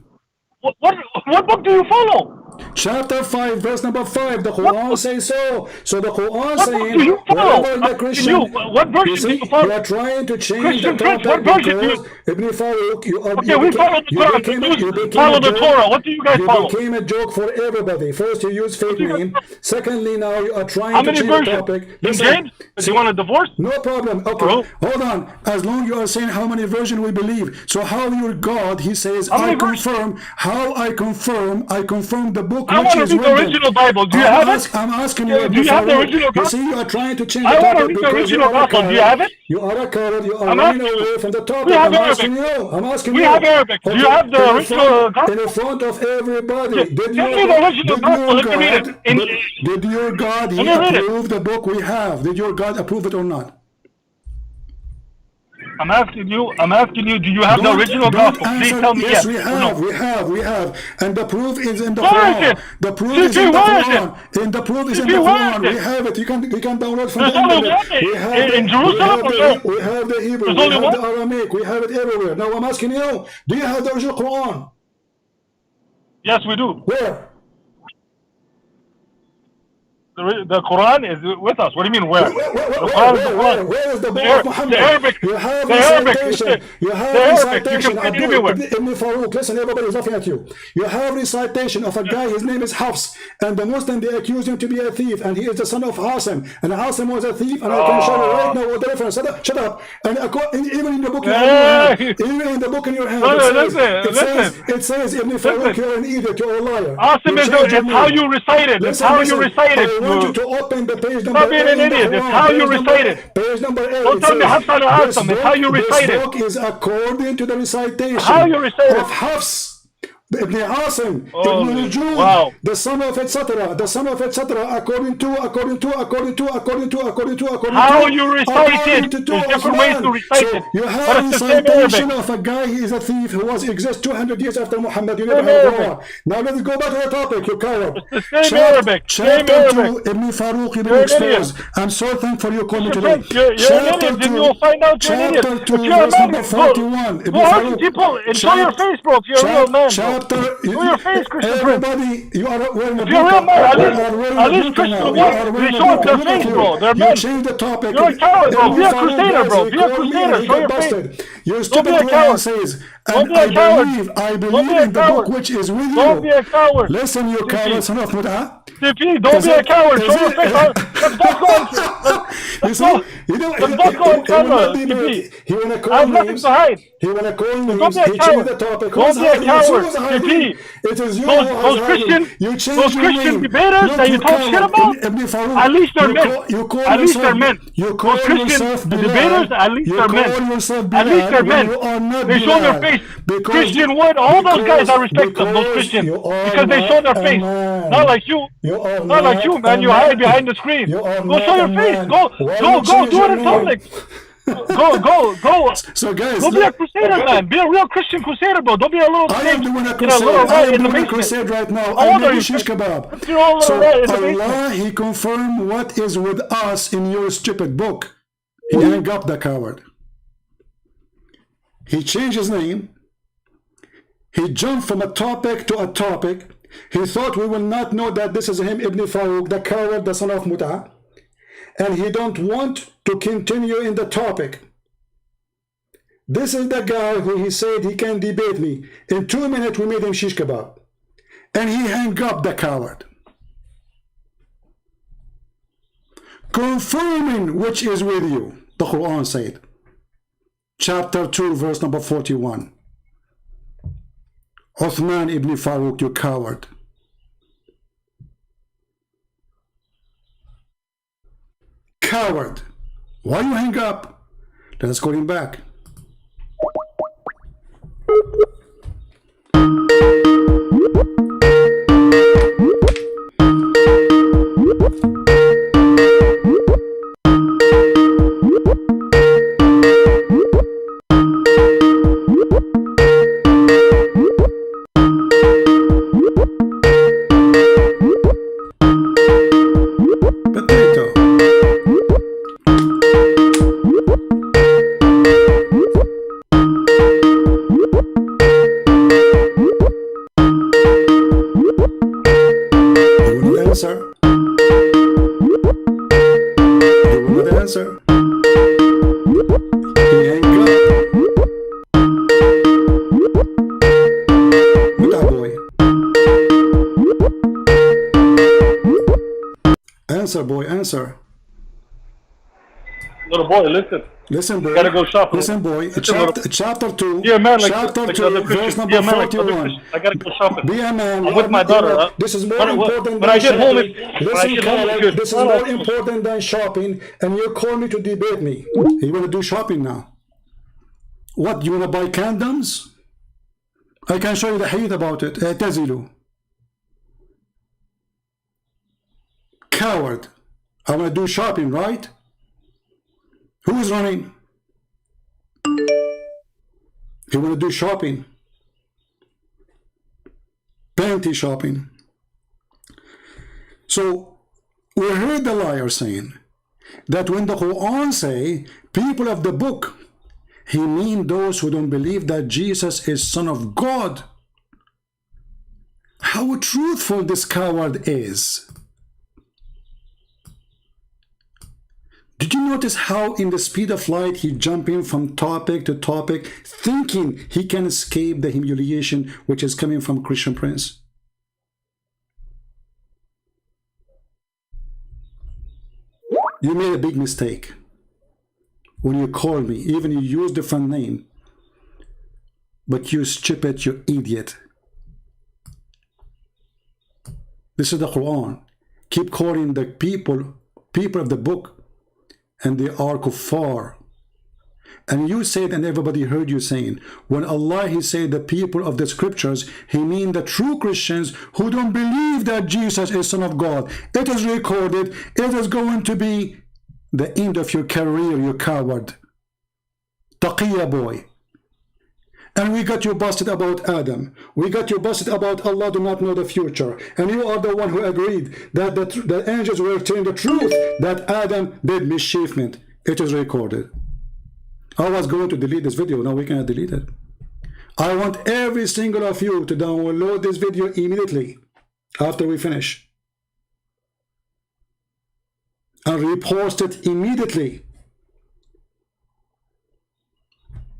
What book do you follow? Chapter 5, verse number 5, the Quran says so. So the Quran What saying, book do you follow? wherever the Christian, What version do you follow? you are trying to change Christian the Prince, topic what version do because Ibn Farouk, you are Okay, we follow the Quran. you You follow the Torah. What do you guys follow? You became a joke for everybody. First, you use fake do you name. guys Secondly, now you are trying How to many change the versions? topic. King Listen, James? Does he want a divorce? no problem. Okay, Bro. hold on. As long you are saying how many versions we believe. So how your God, he says, How I many versions? confirm. How I confirm the book I which want to is read the written. original Bible. Do you have it? I'm asking Yeah, you. do you have the Farouk. original You gospel? see, you are trying to change I the want to topic read the because original you are a gospel. Do you coward. have it? You are a coward. You are I'm running asking you. away from the topic. We have I'm Arabic. asking you. I'm asking We you. have Arabic. Do you have the in original front- gospel? In front of everybody. Yeah, Did give your me the original did gospel. your Let me read it. did your God he Let me read it. approve the book we have? Did your God approve it or not? I'm asking you, do you have the Don't- original don't gospel? Please answer- tell me yes we or have, no. we have. And the proof is in the Where is Quran. it? The proof Sisi, is in the where is Quran. And the proof is in Sisi, the where Quran. is We it? have it. You can download from There's the only internet. one We have in Jerusalem or no? we have the Hebrew, There's we only have one? the Aramaic, we have it everywhere. Now I'm asking you, do you have the original Quran? Yes, we do. Where? The Quran is with us. What do you mean where? Where is the book of Muhammad? The Arabic. You have The Arabic. recitation. You have The Arabic. You recitation. can find it everywhere. Ibn Farouk, listen, everybody is laughing at you. You have recitation of a guy, his name is Hafs, and the Muslim, they accuse him to be a thief, and he is the son of Hasim, and Hasim was a thief, and I can show you right now what the difference. Shut up. And even in the book in your hand, even in the book in your hand, it says, Ibn Farouk, you're an idiot, you're a liar. Asim is how you recite it. It's how you recite it. I want you to open the page number Stop being an idiot. It's how you recite it. Page number 8. Don't tell me Hassan or Asim. It's how you recite This it. book is according to the recitation How you recite of it. Hafs. Ibn Asim, Oh, Ibn Najud, wow. the son of etc., the son of etc., according to. How you recite it. There's different ways to recite it. You But have it's the same recitation Arabic. of a guy, he is a thief who was exist 200 years after Muhammad. You never Same heard Arabic. of war. Now let's go back to the topic, you coward. It's the same Arabic. Same Chapter Arabic. 2, Ibn Farouk, Ibn You're an idiot. Exposed. I'm so thankful you called me Mr. today. Prince, you're an idiot, then you'll find out you're an idiot. Chapter 2, If you're a verse man, number 41. Ibn go hurt Farouk. people and show your face, bro. If you're a real man, bro. chapter. Show your face, Christian Prince. Everybody, you are wearing a You're real man. At least burqa Christian now. ones, they show up their face, bro. They're men. You changed the topic. You're a coward, bro. Be a Farouk crusader, guys, bro. he Be a called me crusader. and he Show your got face. busted. Your Don't stupid be a Quran coward. says, Don't and be a coward. I Don't believe be a in the book coward. which is with Don't be you. a coward. Listen, you coward, son of Mut'ah. CP, don't be a coward. Show your face. Let's both go on. Let's go. Let's both go on camera. CP. He wanna I call have nothing names. to hide. He wanna call names. Don't be a He coward. changed the topic. Don't be a coward. CP. It is you Those who has Christian, hiding. You changed those your Christian name. debaters Look, that you you talk shit coward. about, Ibn Farouk, at least they're you men. call- you call At least yourself- they're men. You call Those Christian yourself Bilal. debaters, at least You they're men. call yourself At least Bilal they're when men. you are not They show their Bilal. face. Because- Christian Wood, all those guys I respect them, those because Christians. you are Because they show their not face. a man. Not like you. You are Not like you, man. a You hide behind the screen. You are Go show not your a face. man. Go Why do you it change in your name? public. Go. So guys, Don't be a look, crusader, man. Be a real Christian crusader, bro. Don't be a little I snake am doing a in a crusade. little I rat am in the doing a basement. crusade right now. How I old are make you? shish kebab. What's your own little So rat in the basement? Allah, He confirmed what is with us in your stupid book. He hung up the coward. He changed his name. He jumped from a topic to a topic. He thought we will not know that this is him, Ibn Farouk, the coward, the son of Mut'ah. And he don't want to continue in the topic. This is the guy who he said he can debate me. In 2 minutes we made him shish kebab. And he hung up the coward. Confirming which is with you, the Quran said. Chapter 2, verse number 41. Uthman ibn Farouk, you coward. Coward. Why you hang up? Let's call him back. Potato. You will not answer. You will not answer. He hang up. Look at boy. Answer, boy, answer. Little boy, listen. Listen, boy. Gotta go shopping. Listen, boy. Listen, Chapter 2. Be a man like chapter like 2, other verse Christians. number Be a man like other 41. Christians. I gotta go shopping. Be a man. I'm with my daughter. This is more When important when I get home, shopping. when I Listen, get home, it's Khaled, good. this is more important than shopping, and you call me to debate me. You want to do shopping now? What, you want to buy condoms? I can show you the hadith about it. Tazilu. Coward. I want to do shopping, right? Who is running? You want to do shopping? Panty shopping. So we heard the liar saying that when the Quran say people of the book, he mean those who don't believe that Jesus is Son of God. How truthful this coward is. Did you notice how in the speed of light he jumping from topic to topic, thinking he can escape the humiliation which is coming from Christian Prince? You made a big mistake when you called me, even you used a different name. But you stupid, you idiot. This is the Quran. Keep calling the people of the book, and they are kuffar. And you said, and everybody heard you saying, when Allah, he said the people of the scriptures, he mean the true Christians who don't believe that Jesus is Son of God. It is recorded. It is going to be the end of your career, you coward. Taqiyya boy. And we got you busted about Adam. We got you busted about Allah do not know the future. And you are the one who agreed that the angels were telling the truth, that Adam did mischievement. It is recorded. I was going to delete this video. Now we cannot delete it. I want every single of you to download this video immediately after we finish and repost it immediately.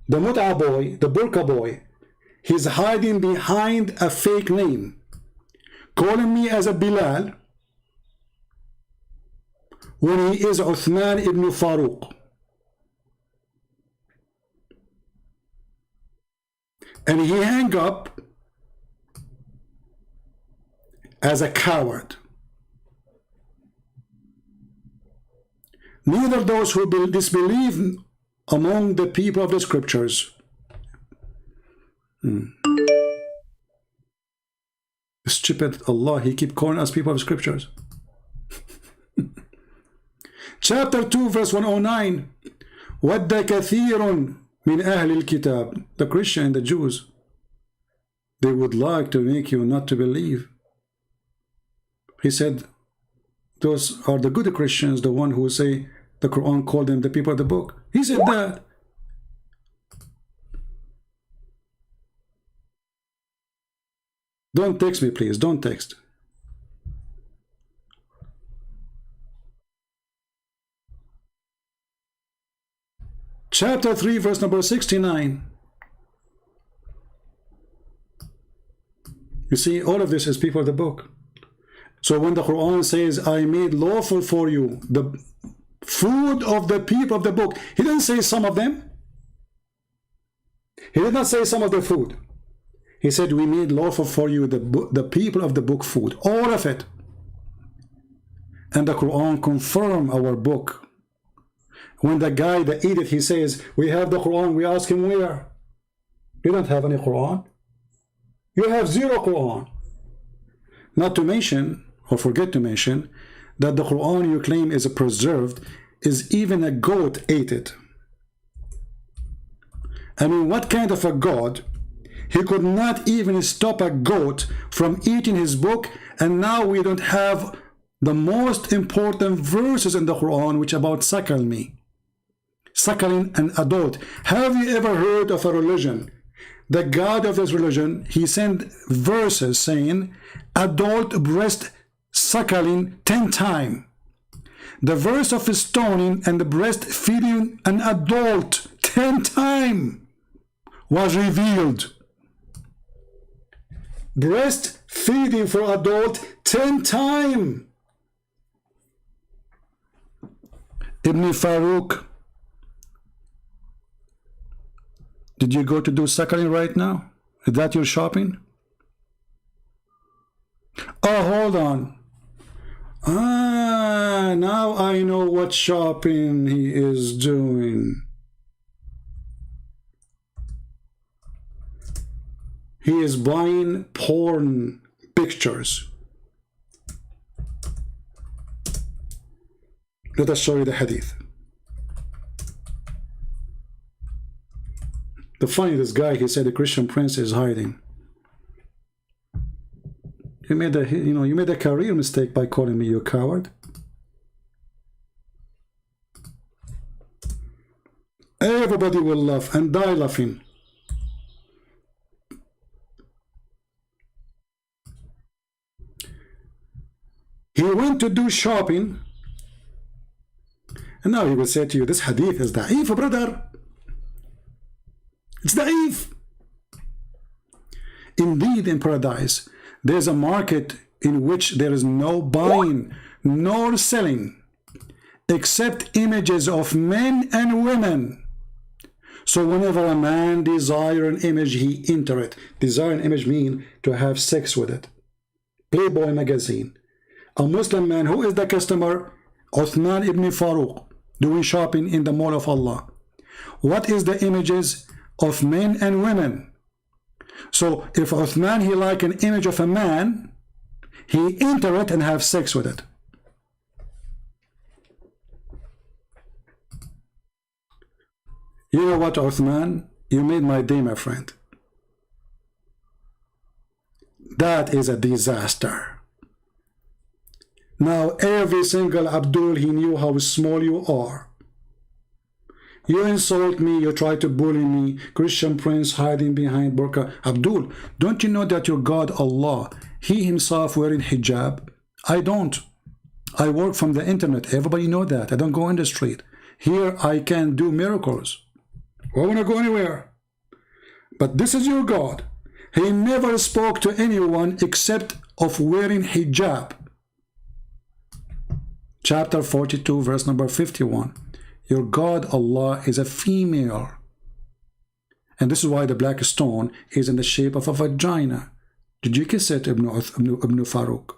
The Mut'a boy, the Burqa boy, he's hiding behind a fake name, calling me as a Bilal when he is Uthman ibn Faruq. And he hang up as a coward. Neither those who disbelieve among the people of the scriptures. Stupid Allah, he keep calling us people of scriptures. Chapter 2 verse 109. وَدَّ كَثِيرٌ مِنْ أَهْلِ الْكِتَابِ. The Christian and the Jews, they would like to make you not to believe. He said, those are the good Christians, the one who say the Quran called them the people of the book. He said that. Don't text me, please. Don't text. Chapter 3, verse number 69. You see, all of this is people of the book. So when the Quran says, I made lawful for you the food of the people of the book, he didn't say some of them. He did not say some of the food. He said, we made lawful for you the people of the book food, all of it. And the Quran confirmed our book. When the guy that ate it, he says, we have the Quran. We ask him, where? You don't have any Quran. You have zero Quran. Not to mention, or forget to mention, that the Quran you claim is preserved is even a goat ate it. I mean, what kind of a God? He could not even stop a goat from eating his book, and now we don't have the most important verses in the Quran, which about suckle me. Suckling an adult. Have you ever heard of a religion? The God of this religion, he sent verses saying, adult breast suckling 10 times. The verse of stoning and the breastfeeding an adult 10 times was revealed. Breastfeeding for adult 10 times. Ibn Farouk, did you go to do suckling right now? Is that your shopping? Oh, hold on. Now I know what shopping he is doing. He is buying porn pictures. Let us show you the hadith. The funniest guy, he said the Christian prince is hiding. You made a career mistake by calling me, you coward. Everybody will laugh and die laughing. He went to do shopping, and now he will say to you, this hadith is da'if, brother. It's da'if. Indeed, in paradise, there's a market in which there is no buying nor selling except images of men and women. So whenever a man desire an image, he enter it. Desire an image mean to have sex with it. Playboy magazine. A Muslim man, who is the customer? Uthman ibn Faruq, doing shopping in the mall of Allah. What is the images of men and women? So if Uthman, he like an image of a man, he enter it and have sex with it. You know what, Uthman? You made my day, my friend. That is a disaster. Now every single Abdul, he knew how small you are. You insult me, you try to bully me, Christian prince hiding behind burqa. Abdul, don't you know that your God Allah, he himself wearing hijab? I don't. I work from the internet. Everybody know that. I don't go in the street. Here I can do miracles. I don't want to go anywhere. But this is your God. He never spoke to anyone except of wearing hijab. Chapter 42, verse number 51. Your God Allah is a female. And this is why the black stone is in the shape of a vagina. Did you kiss it, Ibn Farouk?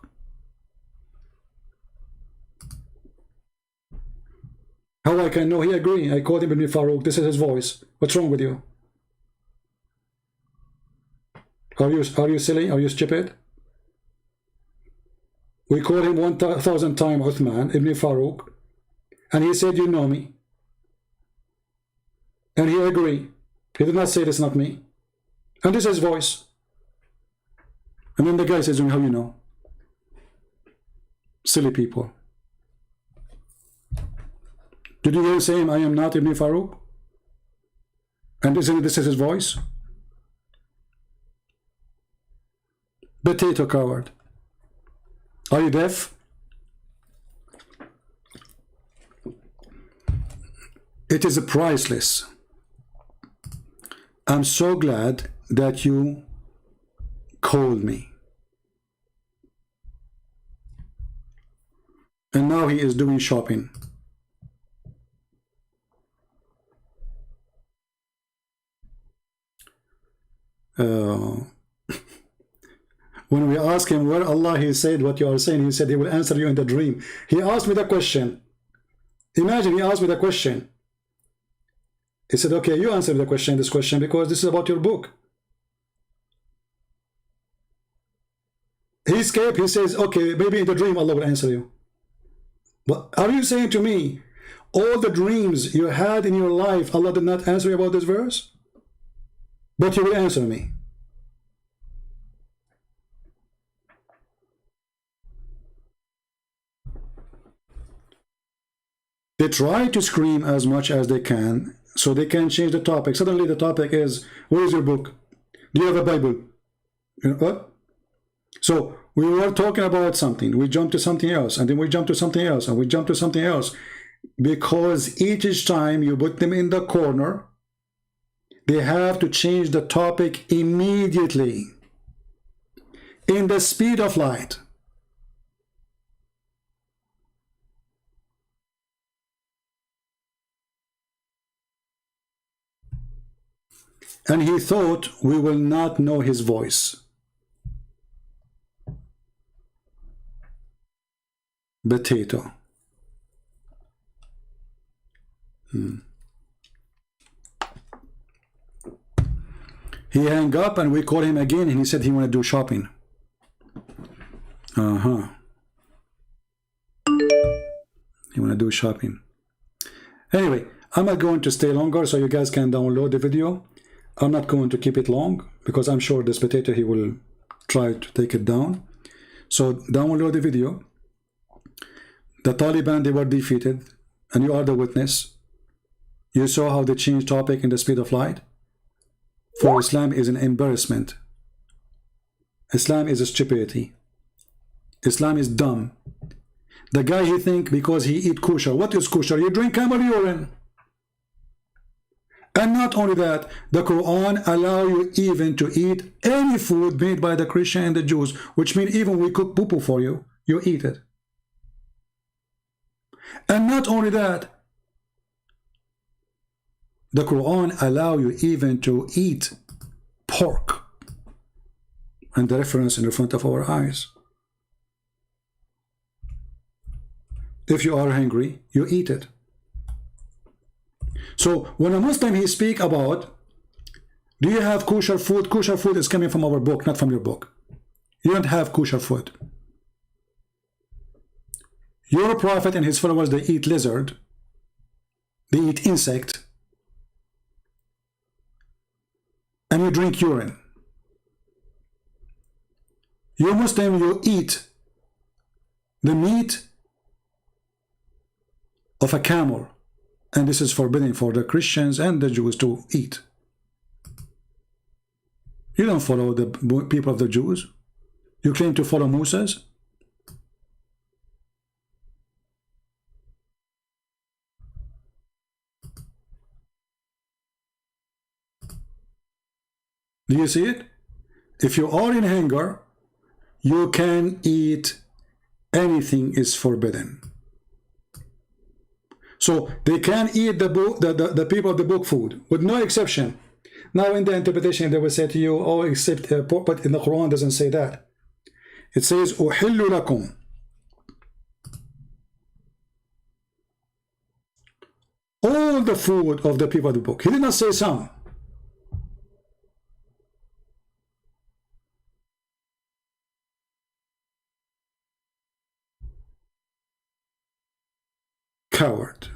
How I can know he agree? I called him Ibn Farouk. This is his voice. What's wrong with you? Are you silly? Are you stupid? We called him 1,000 times Uthman Ibn Farouk, and he said, you know me. And he agreed. He did not say this is not me. And this is his voice. And then the guy says, how you know? Silly people. Did you hear him saying, I am not Ibn Farouk? And this is his voice? Potato coward. Are you deaf? It is priceless. I'm so glad that you called me. And now he is doing shopping. When we ask him where Allah, he said what you are saying, he said he will answer you in the dream. He asked me the question. Imagine he asked me the question. He said, okay, you answer the question, this question, because this is about your book. He escaped. He says, okay, maybe in the dream Allah will answer you. But are you saying to me, all the dreams you had in your life, Allah did not answer you about this verse? But you will answer me. They try to scream as much as they can so they can change the topic. Suddenly the topic is, where is your book? Do you have a Bible? You know what? So we were talking about something, we jump to something else, and then we jump to something else, and we jump to something else, because each time you put them in the corner, they have to change the topic immediately in the speed of light. And he thought we will not know his voice. Potato. He hung up and we called him again and he said he want to do shopping. He want to do shopping. Anyway, I'm not going to stay longer so you guys can download the video. I'm not going to keep it long because I'm sure this potato, he will try to take it down. So download the video. The Taliban, they were defeated, and you are the witness. You saw how they changed topic in the speed of light. For Islam is an embarrassment. Islam is a stupidity. Islam is dumb. The guy, he think because he eat kosher. What is kosher? You drink camel urine. And not only that, the Quran allow you even to eat any food made by the Christian and the Jews, which means even we cook poo-poo for you, you eat it. And not only that, the Quran allow you even to eat pork. And the reference in the front of our eyes. If you are hungry, you eat it. So when a Muslim, he speak about, do you have kosher food? Kosher food is coming from our book, not from your book. You don't have kosher food. Your prophet and his followers, they eat lizard, they eat insect, and you drink urine. You Muslim, you eat the meat of a camel, And this is forbidden for the Christians and the Jews to eat. You don't follow the people of the Jews. You claim to follow Moses. Do you see it? If you are in hunger, you can eat. Anything is forbidden. So they can eat the people of the book food with no exception. Now in the interpretation they will say to you, oh, except but in the Quran doesn't say that. It says أُحِلُّ لَكُمْ. All the food of the people of the book. He did not say some. Coward.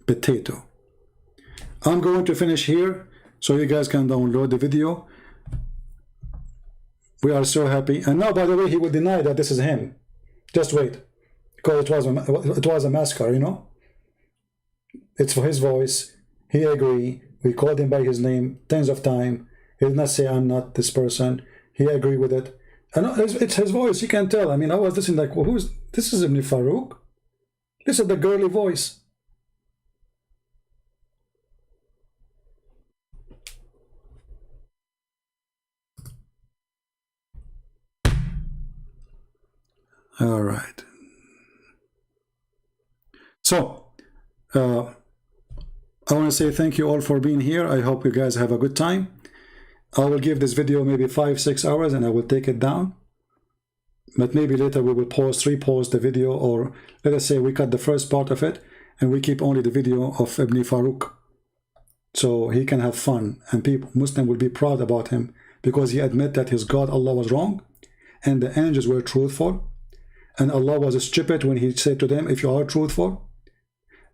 Potato. I'm going to finish here so you guys can download the video. We are so happy. And now, by the way, he will deny that this is him. Just wait, because it was a massacre, you know. It's for his voice. He agreed. We called him by his name tens of times. He did not say I'm not this person. He agreed with it. And it's his voice. You can tell. I mean, I was listening like, well, who's this? Is Ibn Farouk? This is the girly voice. All right. So, I want to say thank you all for being here. I hope you guys have a good time. I will give this video maybe 5-6 hours and I will take it down. But maybe later we will repost the video, or let us say we cut the first part of it and we keep only the video of Ibn Farouk. So he can have fun and people, Muslim will be proud about him because he admit that his God Allah was wrong and the angels were truthful. And Allah was stupid when he said to them, if you are truthful.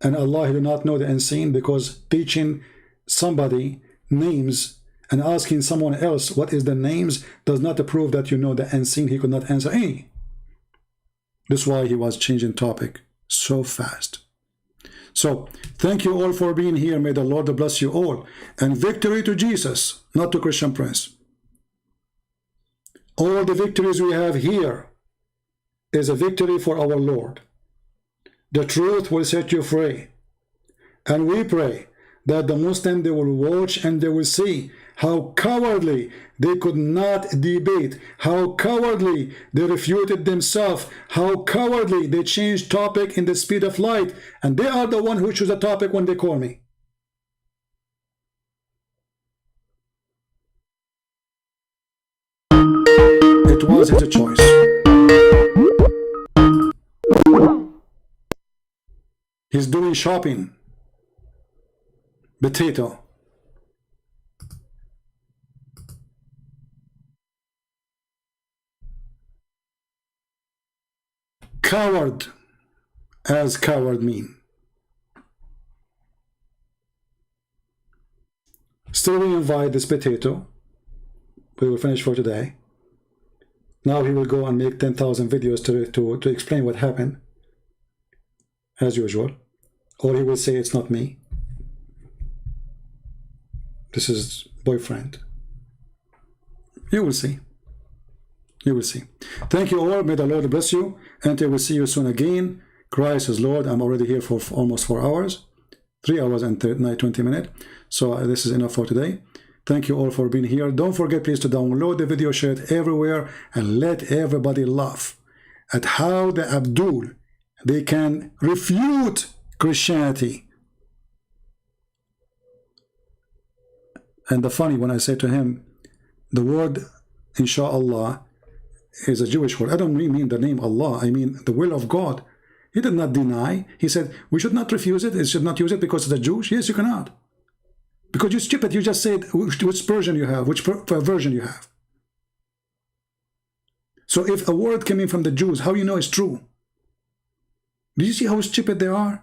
And Allah did not know the unseen, because teaching somebody names and asking someone else what is the names does not prove that you know the unseen. He could not answer any. That's why he was changing topic so fast. So thank you all for being here. May the Lord bless you all. And victory to Jesus, not to Christian Prince. All the victories we have here is a victory for our Lord. The truth will set you free. And we pray that the Muslim, they will watch and they will see how cowardly they could not debate, how cowardly they refuted themselves, how cowardly they changed topic in the speed of light. And they are the one who choose a topic when they call me. It was his choice. He's doing shopping. Potato. Coward, as coward mean. Still we invite this potato. We will finish for today. Now he will go and make 10,000 videos to explain what happened, as usual. Or he will say it's not me. This is boyfriend. You will see. You will see. Thank you all. May the Lord bless you. Until we see you soon again. Christ is Lord. I'm already here for almost 4 hours. 3 hours and 20 minutes. So this is enough for today. Thank you all for being here. Don't forget please to download the video, share it everywhere, and let everybody laugh at how the Abdul, they can refute Christianity. And the funny, when I say to him, the word Insha'Allah is a Jewish word. I don't mean the name Allah. I mean the will of God. He did not deny. He said, we should not refuse it. It should not use it because it's a Jewish. Yes, you cannot. Because you're stupid. You just said which version you have, which version you have. So if a word came in from the Jews, how you know it's true? Do you see how stupid they are?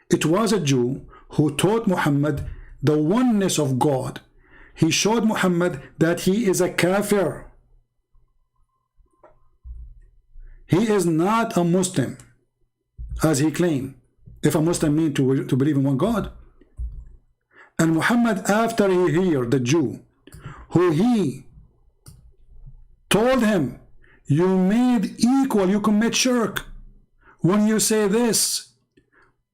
It was a Jew who taught Muhammad the oneness of God. He showed Muhammad that he is a kafir. He is not a Muslim, as he claimed. if a Muslim means to believe in one God. And Muhammad, after he heard the Jew, who he told him, you made equal, you commit shirk when you say this.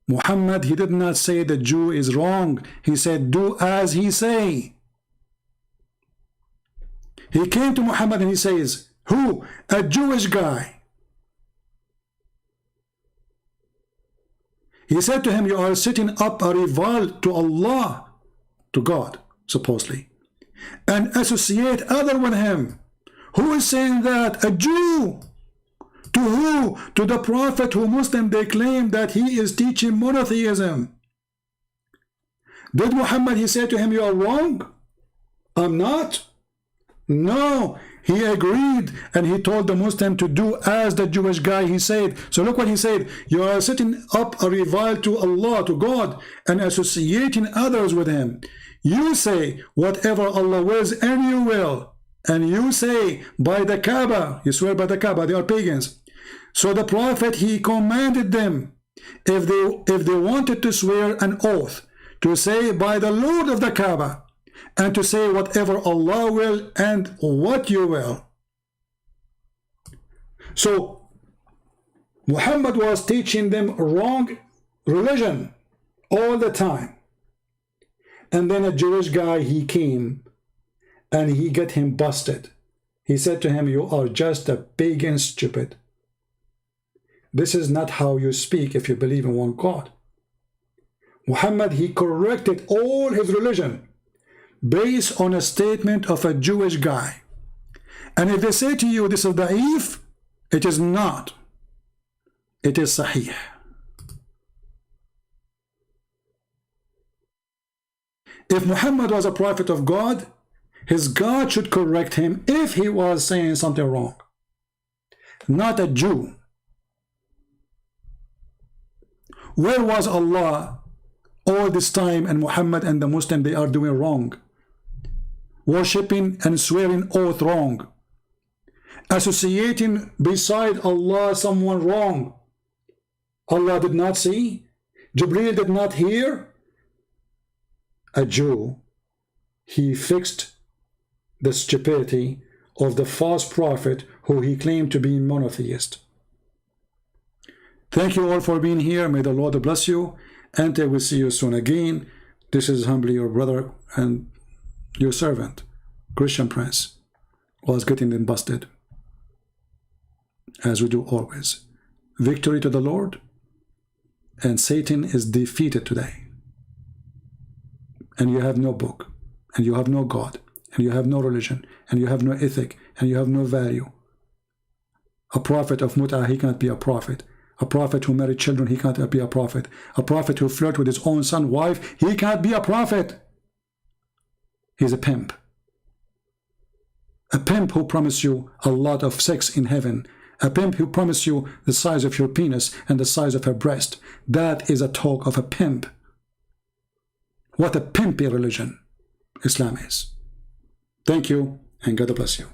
Muhammad, he did not say the Jew is wrong. He said, do as he say. He came to Muhammad and he says, who? A Jewish guy. He said to him, you are setting up a rival to Allah, to God, supposedly, and associate other with him. Who is saying that? A Jew. To who? To the Prophet, who Muslim they claim that he is teaching monotheism. Did Muhammad, he said to him, you are wrong? I'm not. No, he agreed, and he told the Muslim to do as the Jewish guy he said. So look what he said. You are setting up a rival to Allah, to God, and associating others with him. You say whatever Allah wills, and you will. And you say by the Kaaba, you swear by the Kaaba, they are pagans. So the Prophet, he commanded them, if they wanted to swear an oath, to say by the Lord of the Kaaba, and to say whatever Allah will and what you will. So Muhammad was teaching them wrong religion all the time. And then a Jewish guy, he came and he got him busted. He said to him, you are just a pagan stupid. This is not how you speak if you believe in one God. Muhammad, he corrected all his religion based on a statement of a Jewish guy. And if they say to you this is da'if, it is not. It is sahih. If Muhammad was a prophet of God, his God should correct him if he was saying something wrong. Not a Jew. Where was Allah all this time, and Muhammad and the Muslim, they are doing wrong? Worshipping and swearing oath wrong. Associating beside Allah someone wrong. Allah did not see. Jibreel did not hear. A Jew, he fixed the stupidity of the false prophet who he claimed to be monotheist. Thank you all for being here. May the Lord bless you, and I will see you soon again. This is humbly your brother and your servant, Christian Prince, was getting them busted, as we do always. Victory to the Lord, and Satan is defeated today. And you have no book, and you have no God, and you have no religion, and you have no ethic, and you have no value. A prophet of mut'ah, he can't be a prophet. A prophet who married children, he can't be a prophet. A prophet who flirted with his own son's wife, he can't be a prophet. He's a pimp. A pimp who promised you a lot of sex in heaven. A pimp who promised you the size of your penis and the size of her breast. That is a talk of a pimp. What a pimpy religion Islam is. Thank you, and God bless you.